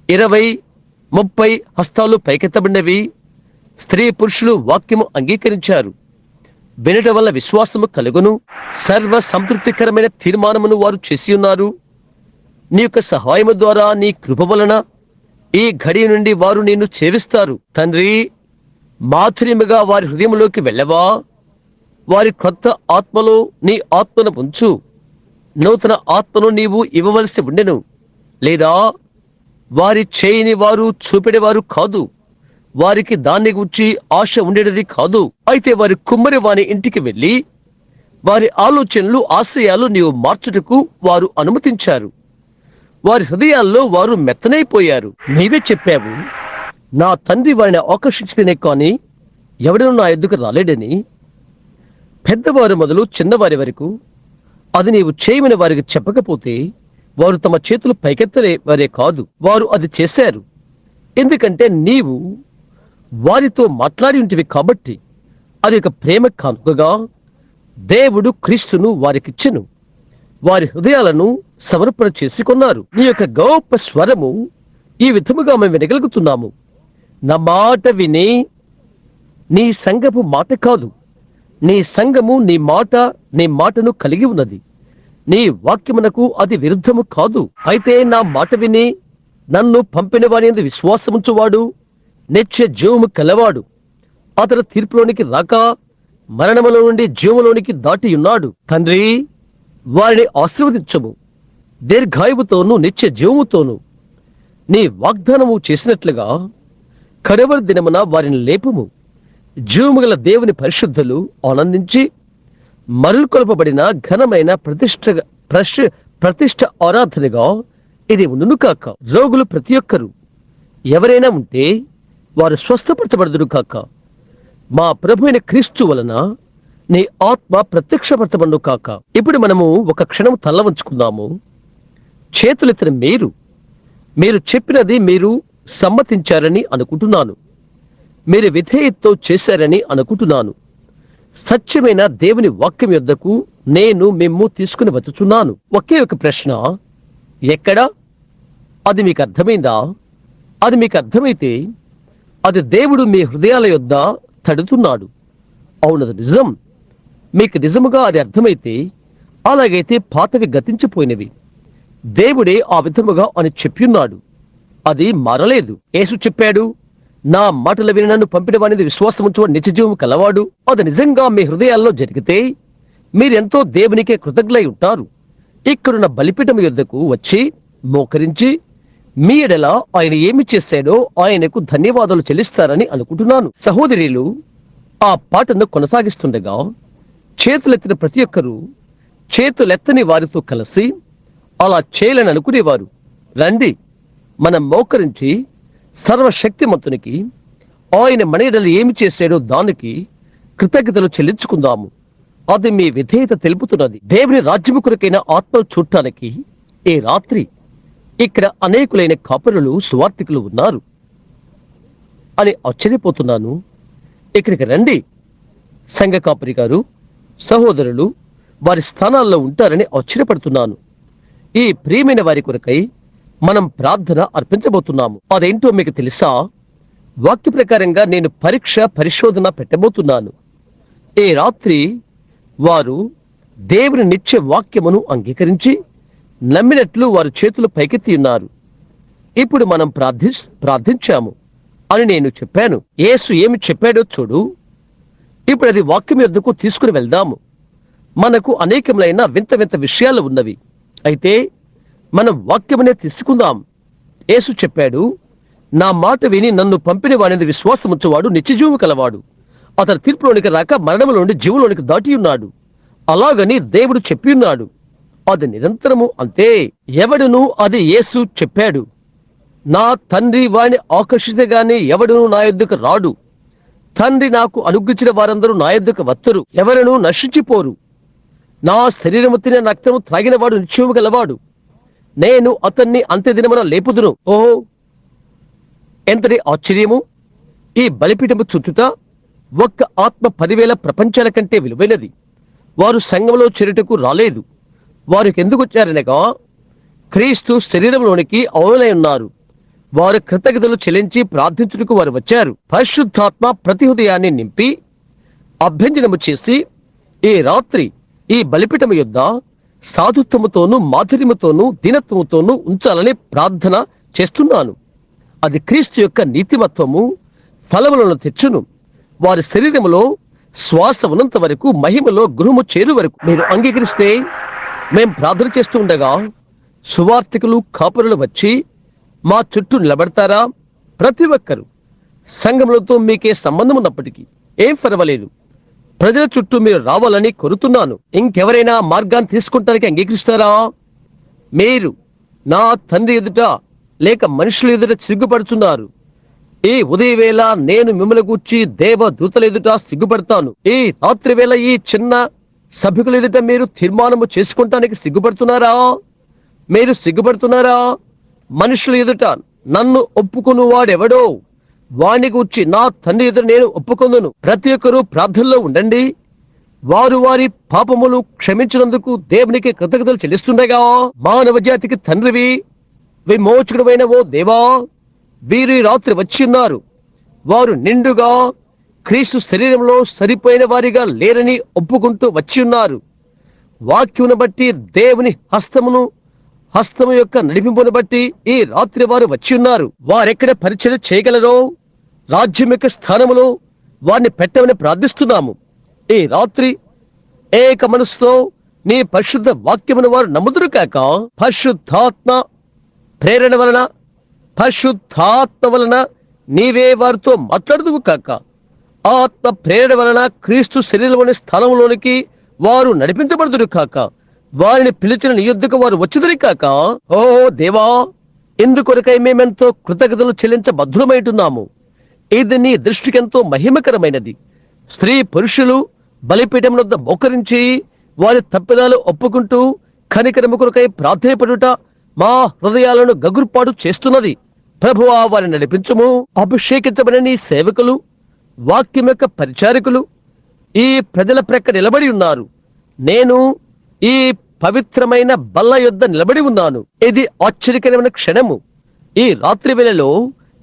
20, 30 హస్తాలు పైకెత్తబడినవి. స్త్రీ పురుషులు వాక్యము అంగీకరించారు. వినట వల్ల విశ్వాసము కలుగును. సర్వ సంతృప్తికరమైన తీర్మానమును వారు చేసి ఉన్నారు. నీ యొక్క సహాయము ద్వారా, నీ కృప వలన ఈ ఘడి నుండి వారు నిన్ను చేవిస్తారు. తండ్రి, మాధుర్యముగా వారి హృదయంలోకి వెళ్ళవా? వారి క్రొత్త ఆత్మలో నీ ఆత్మను ఉంచు. నూతన ఆత్మను నీవు ఇవ్వవలసి ఉండెను. లేదా వారి చేయని వారు చూపెడేవారు కాదు, వారికి దాన్ని గురించి ఆశ ఉండేది కాదు. అయితే వారి కుమ్మరి వాని ఇంటికి వెళ్ళి వారి ఆలోచనలు, ఆశయాలు నీవు మార్చుటకు వారు అనుమతించారు. వారి హృదయాల్లో వారు మెత్తనైపోయారు. నీవే చెప్పావు, నా తండ్రి వారిని ఆకర్షించితేనే కానీ ఎవడూ నా ఎద్దుకు రాలేడని. పెద్దవారు మొదలు చిన్నవారి వరకు అది నీవు చేయమని వారికి చెప్పకపోతే వారు తమ చేతులు పైకెత్తలే వారే కాదు, వారు అది చేశారు. ఎందుకంటే నీవు వారితో మాట్లాడి ఉంటివి కాబట్టి. అది ఒక ప్రేమ కానుకగా దేవుడు క్రీస్తును వారికిచ్చెను. వారి హృదయాలను సమర్పణ చేసుకున్నారు. నీ యొక్క గొప్ప స్వరము ఈ విధముగా మేము వినగలుగుతున్నాము. నా మాట విని, నీ సంఘపు మాట కాదు, నీ సంఘము నీ మాటను కలిగి ఉన్నది. నీ వాక్యమునకు అది విరుద్ధము కాదు. అయితే నా మాట విని నన్ను పంపిన వాని యందు విశ్వాసముంచువాడు నిత్య జీవము కలవాడు. అతడు తీర్పులోనికి రాక మరణములో నుండి జీవములోనికి దాటి ఉన్నాడు. తండ్రి, వారిని ఆశీర్వదించము. దీర్ఘాయువుతోనూ నిత్య జీవముతోనూ నీ వాగ్దానము చేసినట్లుగా కడవరి దినమున వారిని లేపుము. జీవముగల దేవుని పరిశుద్ధులు ఆనందించి మరుకొల్పబడిన ఘనమైన ప్రతిష్ఠ ఆరాధనగా ఇది ఉండును కాక. రోగులు ప్రతి ఒక్కరు ఎవరైనా ఉంటే వారు స్వస్థపరచబడదురు కాక. మా ప్రభు అయిన క్రీస్తు వలన నీ ఆత్మ ప్రత్యక్షపరచబడును కాక. ఇప్పుడు మనము ఒక క్షణం తల్ల వంచుకుందాము. చేతులెత్తిన మీరు చెప్పినది మీరు సమ్మతించారని అనుకుంటున్నాను. మీరు విధేయతతో చేశారని అనుకుంటున్నాను. సత్యమైన దేవుని వాక్యం యొద్దకు నేను మిమ్ము తీసుకుని వచ్చుచున్నాను. ఒకే ఒక ప్రశ్న, ఎక్కడా? అది మీకు అర్థమైందా? అది మీకు అర్థమైతే అది దేవుడు మీ హృదయాల యొద్ద తడుతున్నాడు. అవునది నిజం. మీకు నిజముగా అది అర్థమైతే, అలాగైతే పాతవి గతించిపోయినవి. దేవుడే ఆ విధముగా అని చెప్పియున్నాడు. అది మారలేదు. యేసు చెప్పాడు, నా మాటలు విని నన్ను పంపిన వానిది విశ్వాసముంచు నిత్యజీవము కలవాడు. అది నిజంగా మీ హృదయాల్లో జరిగితే మీరెంతో దేవునికే కృతజ్ఞులై ఉంటారు. ఇక్కడున్న బలిపీఠం యొద్దకు వచ్చి మోకరించి మీ ఎడల ఆయన ఏమి చేశాడో ఆయనకు ధన్యవాదాలు చెల్లిస్తారని అనుకుంటున్నాను. సహోదరులు ఆ పాటను కొనసాగిస్తుండగా చేతులెత్తిన ప్రతి ఒక్కరూ చేతులెత్తని వారితో కలిసి అలా చేయాలని అనుకునేవారు. రండి, మనం మోకరించి సర్వశక్తిమంతునికి ఆయన మన ఎడల ఏమి చేశాడో దానికి కృతజ్ఞతలు చెల్లించుకుందాము. అది మీ విధేయత తెలుపుతున్నది. దేవుని రాజ్యము కొరకైన ఆత్మలు చూడటానికి ఈ రాత్రి ఇక్కడ అనేకులైన కాపరులు, సువార్థికులు ఉన్నారు అని ఆశ్చర్యపోతున్నాను. ఇక్కడికి రండి. సంఘ కాపరి గారు, సహోదరులు వారి స్థానాల్లో ఉంటారని ఆశ్చర్యపడుతున్నాను. ఈ ప్రియమైన వారి కొరకై మనం ప్రార్థన అర్పించబోతున్నాము. అదేంటో మీకు తెలుసా? వాక్య ప్రకారంగా నేను పరిశోధన పెట్టబోతున్నాను. ఈ రాత్రి వారు దేవుని నిత్య వాక్యమును అంగీకరించి నమ్మినట్లు వారు చేతులు పైకెత్తి ఉన్నారు. ఇప్పుడు మనం ప్రార్థించాము అని నేను చెప్పాను. యేసు ఏమి చెప్పాడో చూడు. ఇప్పుడు అది వాక్యం యొద్దకు తీసుకుని వెళ్దాము. మనకు అనేకములైన వింత వింత విషయాలు ఉన్నవి. అయితే మనం వాక్యమునే తీసుకుందాం. యేసు చెప్పాడు, నా మాట విని నన్ను పంపిన వాడిని విశ్వాసముంచువాడు నిత్యజీవము కలవాడు. అతను తీర్పులోనికి రాక మరణములో నుండి జీవులోనికి దాటి ఉన్నాడు. అలాగని దేవుడు చెప్పి ఉన్నాడు. అది నిరంతరము అంతే. ఎవడును అది యేసు చెప్పాడు. నా తండ్రి వాడిని ఆకర్షితగానే ఎవడును నా యొద్దకు రాడు. తండ్రి నాకు అనుగ్రహించిన వారందరూ నా యొద్దకు వత్తరు. ఎవరను నశించిపోరు. నా శరీరము తినే రక్తము త్రాగిన వాడు నిత్యము గలవాడు. నేను అతన్ని అంత్యదినమున లేపుదును. ఓహో, ఎంతటి ఆశ్చర్యము! ఈ బలిపీఠము చుట్టుట ఒక్క ఆత్మ 10,000 ప్రపంచాల కంటే విలువైనది. వారు సంఘంలో చేరుటకు రాలేదు. వారికి ఎందుకు వచ్చారనగా క్రీస్తు శరీరంలోనికి అవునై ఉన్నారు. వారు కృతజ్ఞతలు చెల్లించి ప్రార్థించుటకు వారు వచ్చారు. పరిశుద్ధాత్మ ప్రతి హృదయాన్ని నింపి అభ్యంజనము చేసి ఈ రాత్రి ఈ బలిపీఠము యొద్ద సాధుత్వముతోనూ మాధుర్యముతోనూ దీనత్వముతోనూ ఉంచాలని ప్రార్థన చేస్తున్నాను. అది క్రీస్తు యొక్క నీతిమత్వము ఫలములను తెచ్చును. వారి శరీరములో శ్వాస ఉన్నంత వరకు, మహిమలో గృహము చేరు వరకు మీరు అంగీకరిస్తే, మేం ప్రార్థన చేస్తూ ఉండగా సువార్థికులు, కాపురులు వచ్చి మా చుట్టూ నిలబడతారా? ప్రతి ఒక్కరు సంఘములతో మీకే సంబంధం ఉన్నప్పటికీ ఏం పర్వాలేదు, ప్రజల చుట్టూ మీరు రావాలని కోరుతున్నాను. ఇంకెవరైనా మార్గాన్ని తీసుకుంటానికి అంగీకరిస్తారా? మీరు నా తండ్రి ఎదుట లేక మనుషుల ఎదుట సిగ్గుపడుచున్నారు. ఈ ఉదయవేళ నేను మిమ్మల్ని గూర్చి దేవదూతల ఎదుట సిగ్గుపడతాను. ఈ రాత్రి వేళ ఈ చిన్న సభ్యుల ఎదుట మీరు తీర్మానము చేసుకుంటానికి సిగ్గుపడుతున్నారా? మీరు సిగ్గుపడుతున్నారా? మనుషుల ఎదుట నన్ను ఒప్పుకుని వాడెవడో వాణ్ణి గూర్చి నా తండ్రి ఎదుట నేను ఒప్పుకొందును. ప్రతి ఒక్కరూ ప్రార్థనలో ఉండండి. వారు వారి పాపములు క్షమించినందుకు దేవునికి కృతజ్ఞతలు చెల్లిస్తుండగా, మానవ జాతికి తండ్రివి, విమోచకుడైన ఓ దేవా, వీరు ఈ రాత్రి వచ్చి ఉన్నారు. వారు నిండుగా క్రీస్తు శరీరంలో సరిపోయిన వారిగా లేరని ఒప్పుకుంటూ వచ్చి ఉన్నారు. వాక్యమును బట్టి, దేవుని హస్తము యొక్క నడిపింపును బట్టి ఈ రాత్రి వారు వచ్చి ఉన్నారు. వారెక్కడ పరిచయం చేయగలరో రాజ్యం యొక్క స్థానములో వారిని పెట్టమని ప్రార్థిస్తున్నాము. ఈ రాత్రి ఏక మనసుతో నీ పరిశుద్ధ వాక్యమును వారు నమ్ముదురు కాక, పరిశుద్ధాత్మ ప్రేరణ వలన, పరిశుద్ధాత్మ వలన నీవే వారితో మాట్లాడుదువు కాక, ఆత్మ ప్రేరణ వలన క్రీస్తు శరీరంలోని స్థలంలోనికి వారు నడిపించబడుదురు కాక, వారిని పిలిచిన నీ యొద్దకు వారు వచ్చుదురు కాక. ఓ దేవా, ఇందుకొరకై మేమెంతో కృతజ్ఞతలు చెల్లించబద్ధులమైంటున్నాము. ఇది నీ దృష్టికి ఎంతో మహిమకరమైనది. స్త్రీ పురుషులు బలిపీఠం వద్ద మోకరించి వారి తప్పిదాలు ఒప్పుకుంటూ కనికరము కొరకై ప్రార్థనపడుట మా హృదయాలను గగుర్పాటు చేస్తున్నది. ప్రభువా, వారిని నడిపించుము. అభిషేకించబడిన నీ సేవకులు, వాక్యం యొక్క పరిచారకులు ఈ ప్రజల ప్రక్క నిలబడి ఉన్నారు. నేను ఈ పవిత్రమైన బల్ల యొద్ద నిలబడి ఉన్నాను. ఇది ఆశ్చర్యకరమైన క్షణము. ఈ రాత్రి వేళలో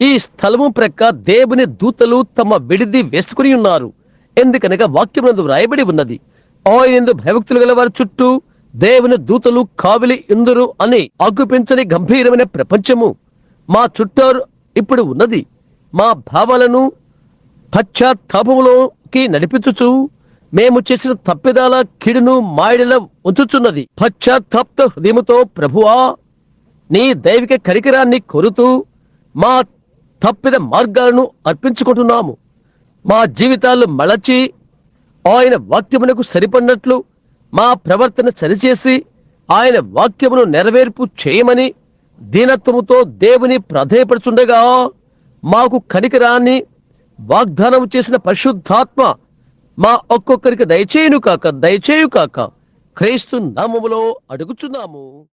ఈ స్థలము ప్రక్క దేవుని దూతలు తమ విడిది వేసుకుని ఉన్నారు. ఎందుకనగా వాక్యమునందు వ్రాయబడి ఉన్నది, ఆయనందు భయభక్తులు గల వారి చుట్టూ దేవుని దూతలు కావిలి ఇందురు అని. ఆగుపించని గంభీరమైన ప్రపంచము మా చుట్టూ ఇప్పుడు ఉన్నది. మా భావాలను పశ్చాత్తాపములోకి నడిపించుచు మేము చేసిన తప్పిదాల కిడును మాయడల ఉంచుచున్నది. పశ్చాత్తాప్త హృదయముతో ప్రభువా, నీ దైవిక కరికరాన్ని కోరుతూ మా తప్పిద మార్గాలను అర్పించుకుంటున్నాము. మా జీవితాలు మలచి ఆయన వాక్యమునకు సరిపడినట్లు మా ప్రవర్తన సరిచేసి ఆయన వాక్యమును నెరవేర్పు చేయమని దీనత్వముతో దేవుని ప్రాధేయపడుచుండగా, మాకు కనికరాన్ని వాగ్దానం చేసిన పరిశుద్ధాత్మ మా ఒక్కొక్కరికి దయచేయు కాక క్రీస్తు నామములో అడుగుచున్నాము.